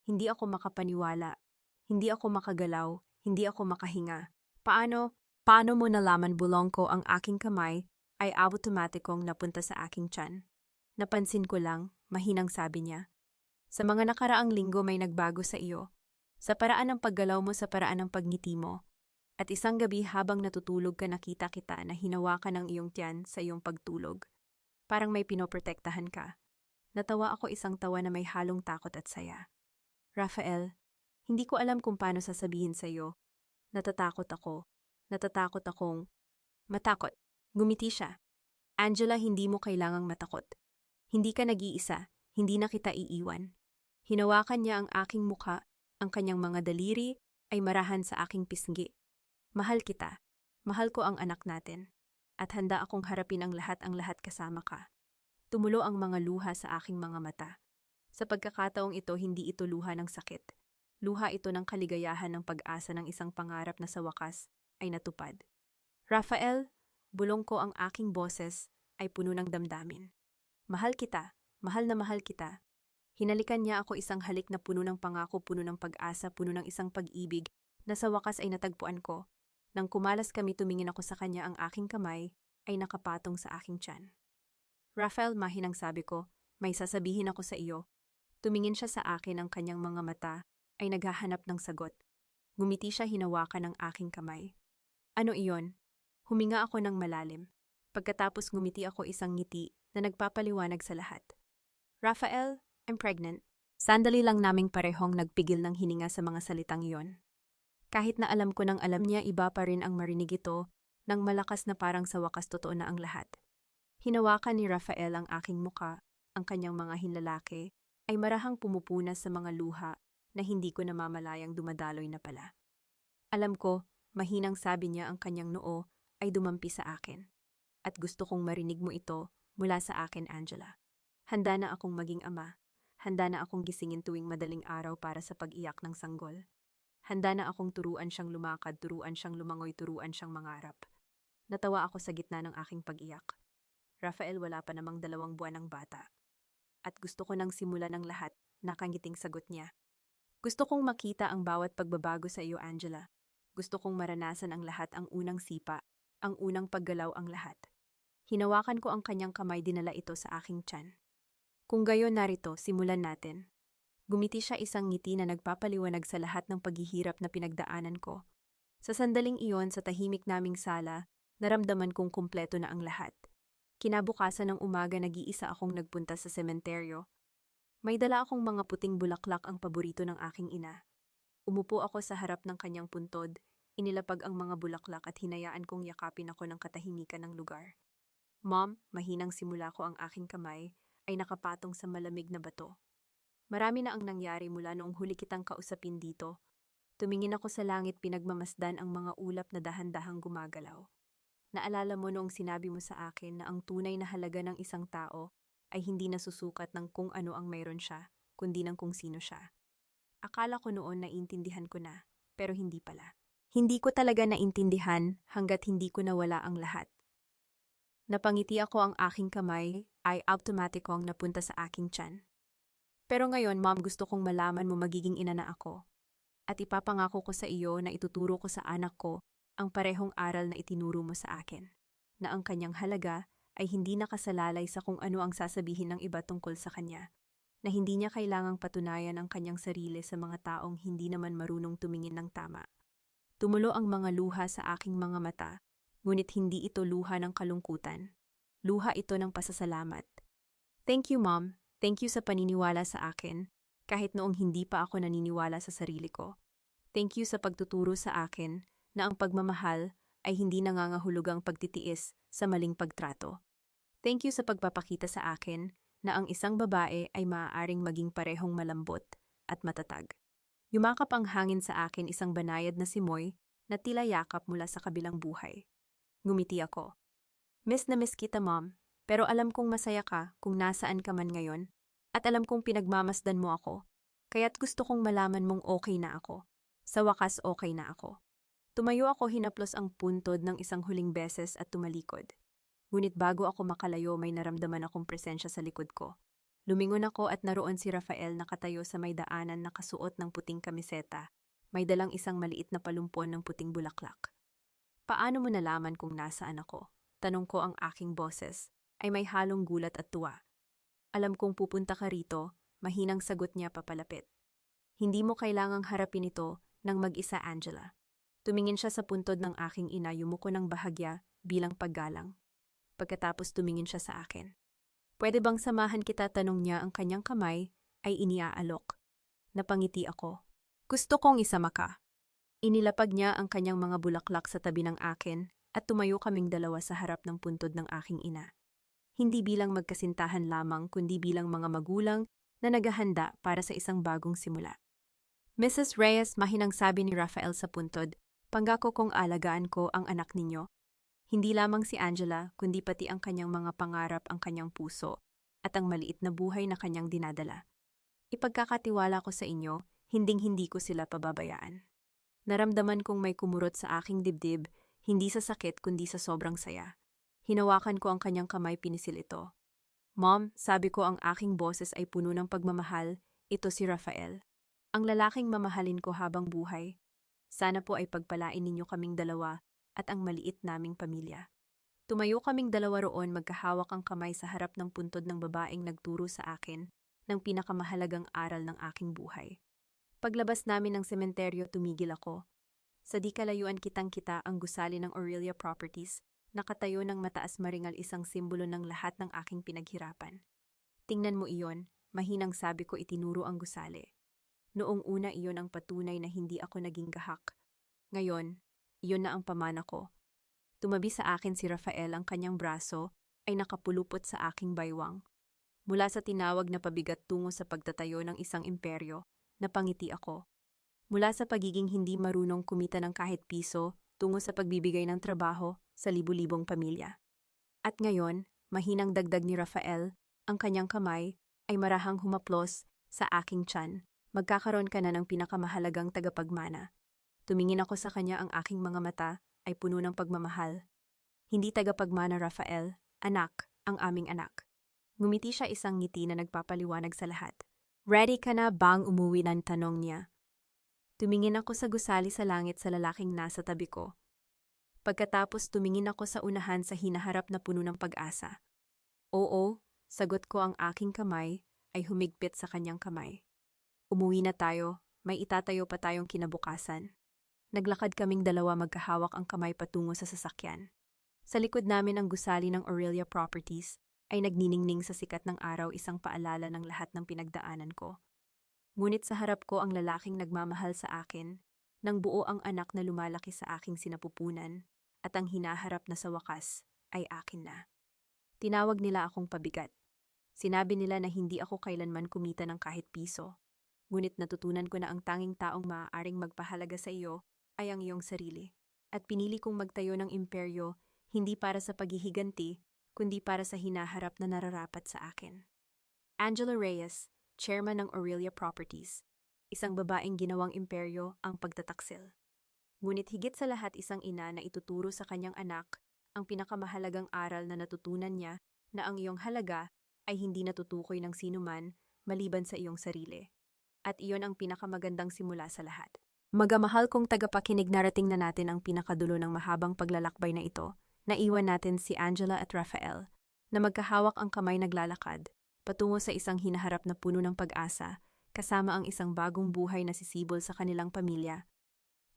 Speaker 1: Hindi ako makapaniwala. Hindi ako makagalaw. Hindi ako makahinga. Paano mo nalaman? Bulong ko, ang aking kamay ay automatikong napunta sa aking tiyan. Napansin ko lang, mahinang sabi niya. Sa mga nakaraang linggo may nagbago sa iyo. Sa paraan ng paggalaw mo, sa paraan ng pagngiti mo. At isang gabi habang natutulog ka, nakita kita na hinawakan ng iyong tiyan sa iyong pagtulog. Parang may pinoprotektahan ka. Natawa ako isang tawa na may halong takot at saya. Rafael, hindi ko alam kung paano sasabihin sa iyo. Natatakot ako. Natatakot akong matakot. Ngumiti siya. Angela, hindi mo kailangang matakot. Hindi ka nag-iisa. Hindi na kita iiwan. Hinawakan niya ang aking mukha. Ang kanyang mga daliri ay marahan sa aking pisngi. Mahal kita. Mahal ko ang anak natin. At handa akong harapin ang lahat kasama ka. Tumulo ang mga luha sa aking mga mata. Sa pagkakataong ito, hindi ito luha ng sakit. Luha ito ng kaligayahan, ng pag-asa, ng isang pangarap na sa wakas ay natupad. Rafael, bulong ko, ang aking boses ay puno ng damdamin. Mahal kita, mahal na mahal kita. Hinalikan niya ako, isang halik na puno ng pangako, puno ng pag-asa, puno ng isang pag-ibig na sa wakas ay natagpuan ko. Nang kumalas kami, tumingin ako sa kanya, ang aking kamay ay nakapatong sa aking tiyan. Rafael, mahinang sabi ko, may sasabihin ako sa iyo. Tumingin siya sa akin, ang kanyang mga mata ay naghahanap ng sagot. Ngumiti siya, hinawakan ng aking kamay. Ano iyon? Huminga ako ng malalim. Pagkatapos ngumiti ako isang ngiti na nagpapaliwanag sa lahat. Rafael, I'm pregnant. Sandali lang naming parehong nagpigil ng hininga sa mga salitang iyon. Kahit na alam ko nang alam niya, iba pa rin ang marinig ito nang malakas na parang sa wakas totoo na ang lahat. Hinawakan ni Rafael ang aking muka, ang kanyang mga hinlalaki ay marahang pumupunas sa mga luha na hindi ko namamalayang dumadaloy na pala. Alam ko, mahinang sabi niya, ang kanyang noo ay dumampi sa akin. At gusto kong marinig mo ito mula sa akin, Angela. Handa na akong maging ama. Handa na akong gisingin tuwing madaling araw para sa pag-iyak ng sanggol. Handa na akong turuan siyang lumakad, turuan siyang lumangoy, turuan siyang mangarap. Natawa ako sa gitna ng aking pag-iyak. Rafael, wala pa namang 2 buwan ng bata. At gusto ko nang simulan ng lahat, nakangiting sagot niya. Gusto kong makita ang bawat pagbabago sa iyo, Angela. Gusto kong maranasan ang lahat, ang unang sipa, ang unang paggalaw, ang lahat. Hinawakan ko ang kanyang kamay, dinala ito sa aking tiyan. Kung gayon, narito, simulan natin. Gumiti siya, isang ngiti na nagpapaliwanag sa lahat ng paghihirap na pinagdaanan ko. Sa sandaling iyon, sa tahimik naming sala, naramdaman kong kumpleto na ang lahat. Kinabukasan ng umaga nag-iisa akong nagpunta sa sementeryo. May dala akong mga puting bulaklak ang paborito ng aking ina. Umupo ako sa harap ng kanyang puntod, inilapag ang mga bulaklak at hinayaan kong yakapin ako ng katahimikan ng lugar. Mom, mahinang simula ko ang aking kamay, ay nakapatong sa malamig na bato. Marami na ang nangyari mula noong huli kitang kausapin dito. Tumingin ako sa langit pinagmamasdan ang mga ulap na dahan-dahang gumagalaw. Naalala mo noong sinabi mo sa akin na ang tunay na halaga ng isang tao ay hindi nasusukat ng kung ano ang mayroon siya, kundi ng kung sino siya. Akala ko noon naintindihan ko na, pero hindi pala. Hindi ko talaga naintindihan hanggat hindi ko nawala ang lahat. Napangiti ako ang aking kamay ay automatikong napunta sa aking tiyan. Pero ngayon, Mom, gusto kong malaman mo magiging ina na ako. At ipapangako ko sa iyo na ituturo ko sa anak ko ang parehong aral na itinuro mo sa akin, na ang kanyang halaga ay hindi nakasalalay sa kung ano ang sasabihin ng iba tungkol sa kanya, na hindi niya kailangang patunayan ang kanyang sarili sa mga taong hindi naman marunong tumingin ng tama. Tumulo ang mga luha sa aking mga mata, ngunit hindi ito luha ng kalungkutan. Luha ito ng pasasalamat. Thank you, Mom. Thank you sa paniniwala sa akin, kahit noong hindi pa ako naniniwala sa sarili ko. Thank you sa pagtuturo sa akin na ang pagmamahal ay hindi nangangahulugang pagtitiis sa maling pagtrato. Thank you sa pagpapakita sa akin na ang isang babae ay maaaring maging parehong malambot at matatag. Yumakap ang hangin sa akin isang banayad na simoy na tila yakap mula sa kabilang buhay. Ngumiti ako. Miss na miss kita, Mom, pero alam kong masaya ka kung nasaan ka man ngayon at alam kong pinagmamasdan mo ako, kaya't gusto kong malaman mong okay na ako. Sa wakas okay na ako. Tumayo ako hinaplos ang puntod ng isang huling beses at tumalikod. Ngunit bago ako makalayo may naramdaman akong presensya sa likod ko. Lumingon ako at naroon si Rafael nakatayo sa may daanan nakasuot ng puting kamiseta. May dalang isang maliit na palumpon ng puting bulaklak. Paano mo nalaman kung nasaan ako? Tanong ko ang aking boses, ay may halong gulat at tuwa. Alam kong pupunta ka rito, mahinang sagot niya papalapit. Hindi mo kailangang harapin ito ng mag-isa, Angela. Tumingin siya sa puntod ng aking ina, yumuko ng bahagya bilang paggalang. Pagkatapos tumingin siya sa akin. Pwede bang samahan kita, tanong niya, ang kanyang kamay ay iniaalok. Napangiti ako. Gusto kong isama ka. Inilapag niya ang kanyang mga bulaklak sa tabi ng akin at tumayo kaming dalawa sa harap ng puntod ng aking ina. Hindi bilang magkasintahan lamang kundi bilang mga magulang na naghahanda para sa isang bagong simula. Mrs. Reyes, mahinang sabi ni Rafael sa puntod, pangako kong alagaan ko ang anak ninyo. Hindi lamang si Angela, kundi pati ang kanyang mga pangarap, ang kanyang puso, at ang maliit na buhay na kanyang dinadala. Ipagkakatiwala ko sa inyo, hinding-hindi ko sila pababayaan. Naramdaman kong may kumurot sa aking dibdib, hindi sa sakit kundi sa sobrang saya. Hinawakan ko ang kanyang kamay, pinisil ito. Mom, sabi ko, ang aking boses ay puno ng pagmamahal, ito si Rafael. Ang lalaking mamahalin ko habang buhay. Sana po ay pagpalain ninyo kaming dalawa at ang maliit naming pamilya. Tumayo kaming dalawa roon, magkahawak ang kamay sa harap ng puntod ng babaeng nagturo sa akin ng pinakamahalagang aral ng aking buhay. Paglabas namin ng sementeryo, tumigil ako. Sa di kalayuan kitang-kita ang gusali ng Aurelia Properties, nakatayo ng mataas maringal, isang simbolo ng lahat ng aking pinaghirapan. Tingnan mo iyon, mahinang sabi ko, itinuro ang gusali. Noong una iyon ang patunay na hindi ako naging gahak. Ngayon, iyon na ang pamana ko. Tumabi sa akin si Rafael, ang kanyang braso ay nakapulupot sa aking baywang. Mula sa tinawag na pabigat tungo sa pagtatayo ng isang imperyo, napangiti ako. Mula sa pagiging hindi marunong kumita ng kahit piso, tungo sa pagbibigay ng trabaho sa libu-libong pamilya. At ngayon, mahinang dagdag ni Rafael, ang kanyang kamay ay marahang humaplos sa aking tiyan. Magkakaroon ka na ng pinakamahalagang tagapagmana. Tumingin ako sa kanya, ang aking mga mata ay puno ng pagmamahal. Hindi tagapagmana, Rafael, anak, ang aming anak. Ngumiti siya, isang ngiti na nagpapaliwanag sa lahat. Ready ka na bang umuwi, ng tanong niya? Tumingin ako sa gusali sa langit sa lalaking nasa tabi ko. Pagkatapos tumingin ako sa unahan sa hinaharap na puno ng pag-asa. Oo, sagot ko, ang aking kamay ay humigpit sa kanyang kamay. Umuwi na tayo, may itatayo pa tayong kinabukasan. Naglakad kaming dalawa, magkahawak ang kamay patungo sa sasakyan. Sa likod namin ang gusali ng Aurelia Properties ay nagniningning sa sikat ng araw, isang paalala ng lahat ng pinagdaanan ko. Ngunit sa harap ko ang lalaking nagmamahal sa akin, nang buo ang anak na lumalaki sa aking sinapupunan, at ang hinaharap na sa wakas ay akin na. Tinawag nila akong pabigat. Sinabi nila na hindi ako kailanman kumita ng kahit piso. Ngunit natutunan ko na ang tanging taong maaaring magpahalaga sa iyo ay ang iyong sarili. At pinili kong magtayo ng imperyo hindi para sa paghihiganti, kundi para sa hinaharap na nararapat sa akin. Angela Reyes, chairman ng Aurelia Properties. Isang babaeng ginawang imperyo ang pagtataksil. Ngunit higit sa lahat, isang ina na ituturo sa kanyang anak ang pinakamahalagang aral na natutunan niya, na ang iyong halaga ay hindi natutukoy ng sinuman maliban sa iyong sarili. At iyon ang pinakamagandang simula sa lahat. Magamahal kong tagapakinig, narating na natin ang pinakadulo ng mahabang paglalakbay na ito. Naiwan natin si Angela at Rafael, na magkahawak ang kamay naglalakad patungo sa isang hinaharap na puno ng pag-asa, kasama ang isang bagong buhay na sisibol sa kanilang pamilya.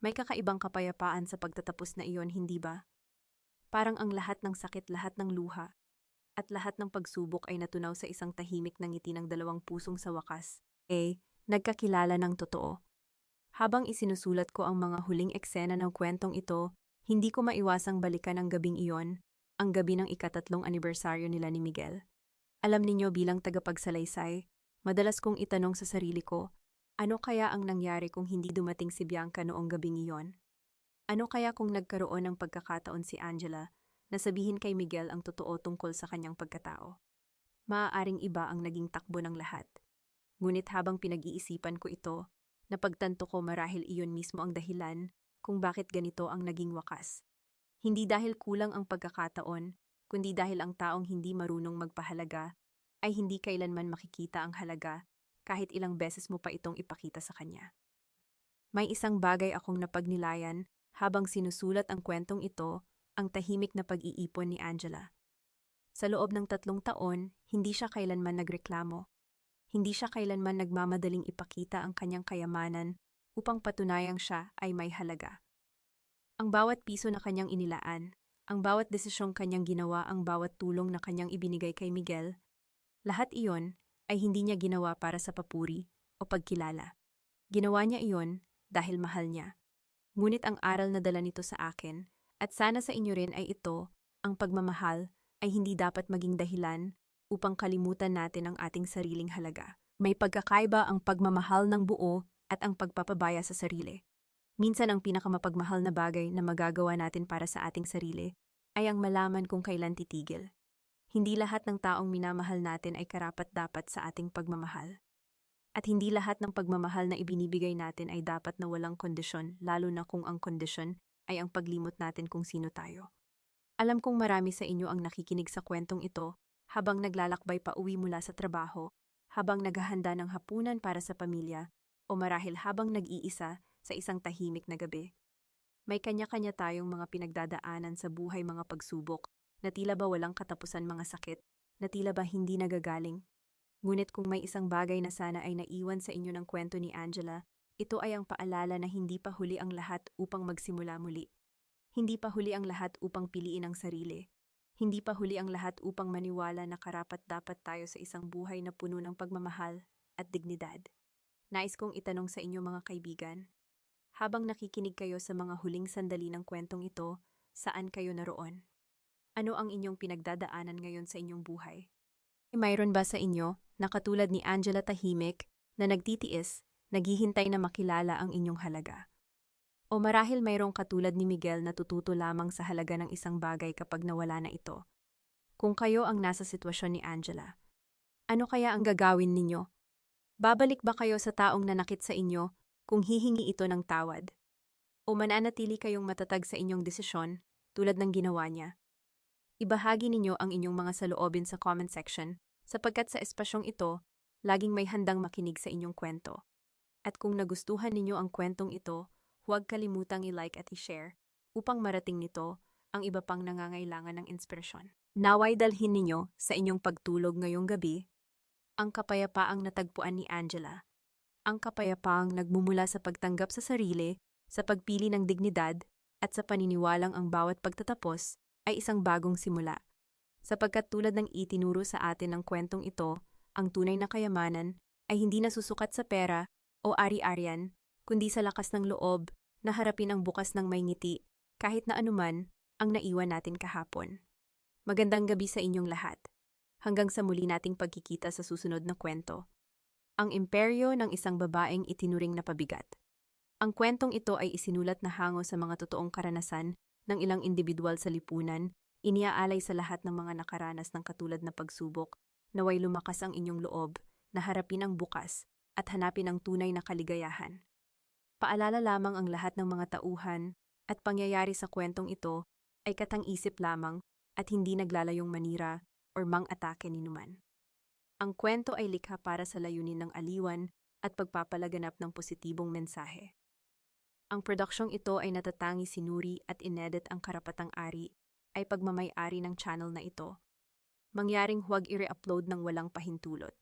Speaker 1: May kakaibang kapayapaan sa pagtatapos na iyon, hindi ba? Parang ang lahat ng sakit, lahat ng luha, at lahat ng pagsubok ay natunaw sa isang tahimik na ngiti ng dalawang pusong sa wakas, nagkakilala ng totoo. Habang isinusulat ko ang mga huling eksena ng kwentong ito, hindi ko maiwasang balikan ang gabing iyon, ang gabi ng ika-3 anibersaryo nila ni Miguel. Alam ninyo, bilang tagapagsalaysay, madalas kong itanong sa sarili ko, ano kaya ang nangyari kung hindi dumating si Bianca noong gabing iyon? Ano kaya kung nagkaroon ng pagkakataon si Angela na sabihin kay Miguel ang totoo tungkol sa kanyang pagkatao? Maaaring iba ang naging takbo ng lahat. Ngunit habang pinag-iisipan ko ito, napagtanto ko marahil iyon mismo ang dahilan kung bakit ganito ang naging wakas. Hindi dahil kulang ang pagkakataon, kundi dahil ang taong hindi marunong magpahalaga ay hindi kailanman makikita ang halaga kahit ilang beses mo pa itong ipakita sa kanya. May isang bagay akong napagnilayan habang sinusulat ang kwentong ito, ang tahimik na pag-iipon ni Angela. Sa loob ng 3 taon, hindi siya kailanman nagreklamo. Hindi siya kailanman nagmamadaling ipakita ang kanyang kayamanan upang patunayang siya ay may halaga. Ang bawat piso na kanyang inilaan, ang bawat desisyong kanyang ginawa, ang bawat tulong na kanyang ibinigay kay Miguel, lahat iyon ay hindi niya ginawa para sa papuri o pagkilala. Ginawa niya iyon dahil mahal niya. Ngunit ang aral na dala nito sa akin, at sana sa inyo rin, ay ito: ang pagmamahal ay hindi dapat maging dahilan upang kalimutan natin ang ating sariling halaga. May pagkakaiba ang pagmamahal ng buo at ang pagpapabaya sa sarili. Minsan ang pinakamapagmahal na bagay na magagawa natin para sa ating sarili ay ang malaman kung kailan titigil. Hindi lahat ng taong minamahal natin ay karapat-dapat sa ating pagmamahal. At hindi lahat ng pagmamahal na ibinibigay natin ay dapat na walang kondisyon, lalo na kung ang kondisyon ay ang paglimot natin kung sino tayo. Alam kong marami sa inyo ang nakikinig sa kwentong ito habang naglalakbay pa uwi mula sa trabaho, habang naghahanda ng hapunan para sa pamilya, o marahil habang nag-iisa sa isang tahimik na gabi. May kanya-kanya tayong mga pinagdadaanan sa buhay, mga pagsubok, na tila ba walang katapusan, mga sakit, na tila ba hindi nagagaling. Ngunit kung may isang bagay na sana ay naiwan sa inyo ng kwento ni Angela, ito ay ang paalala na hindi pa huli ang lahat upang magsimula muli. Hindi pa huli ang lahat upang piliin ang sarili. Hindi pa huli ang lahat upang maniwala na karapat-dapat tayo sa isang buhay na puno ng pagmamahal at dignidad. Nais kong itanong sa inyo, mga kaibigan, habang nakikinig kayo sa mga huling sandali ng kwentong ito, saan kayo naroon? Ano ang inyong pinagdadaanan ngayon sa inyong buhay? Mayroon ba sa inyo na katulad ni Angela, tahimik, na nagtitiis, naghihintay na makilala ang inyong halaga? O marahil mayroong katulad ni Miguel na tututo lamang sa halaga ng isang bagay kapag nawala na ito? Kung kayo ang nasa sitwasyon ni Angela, ano kaya ang gagawin ninyo? Babalik ba kayo sa taong nanakit sa inyo kung hihingi ito ng tawad? O mananatili kayong matatag sa inyong desisyon tulad ng ginawa niya? Ibahagi ninyo ang inyong mga saloobin sa comment section, sapagkat sa espasyong ito, laging may handang makinig sa inyong kwento. At kung nagustuhan ninyo ang kwentong ito, huwag kalimutang i-like at i-share upang marating nito ang iba pang nangangailangan ng inspirasyon. Naway dalhin ninyo sa inyong pagtulog ngayong gabi ang kapayapaang natagpuan ni Angela, ang kapayapaang nagmumula sa pagtanggap sa sarili, sa pagpili ng dignidad, at sa paniniwalang ang bawat pagtatapos ay isang bagong simula. Sapagkat tulad ng itinuro sa atin ng kwentong ito, ang tunay na kayamanan ay hindi nasusukat sa pera o ari-arian, kundi sa lakas ng loob na harapin ang bukas ng may ngiti kahit na anuman ang naiwan natin kahapon. Magandang gabi sa inyong lahat. Hanggang sa muli nating pagkikita sa susunod na kwento. Ang imperyo ng isang babaeng itinuring na pabigat. Ang kwentong ito ay isinulat na hango sa mga totoong karanasan ng ilang individual sa lipunan, iniaalay sa lahat ng mga nakaranas ng katulad na pagsubok, naway lumakas ang inyong loob na harapin ang bukas at hanapin ang tunay na kaligayahan. Paalala lamang ang lahat ng mga tauhan at pangyayari sa kwentong ito ay katang-isip lamang at hindi naglalayong manira o mang-atake ni numan. Ang kwento ay likha para sa layunin ng aliwan at pagpapalaganap ng positibong mensahe. Ang produksyong ito ay natatangi sinuri at inedit ang karapatang ari ay pagmamay-ari ng channel na ito. Mangyaring huwag i-re-upload ng walang pahintulot.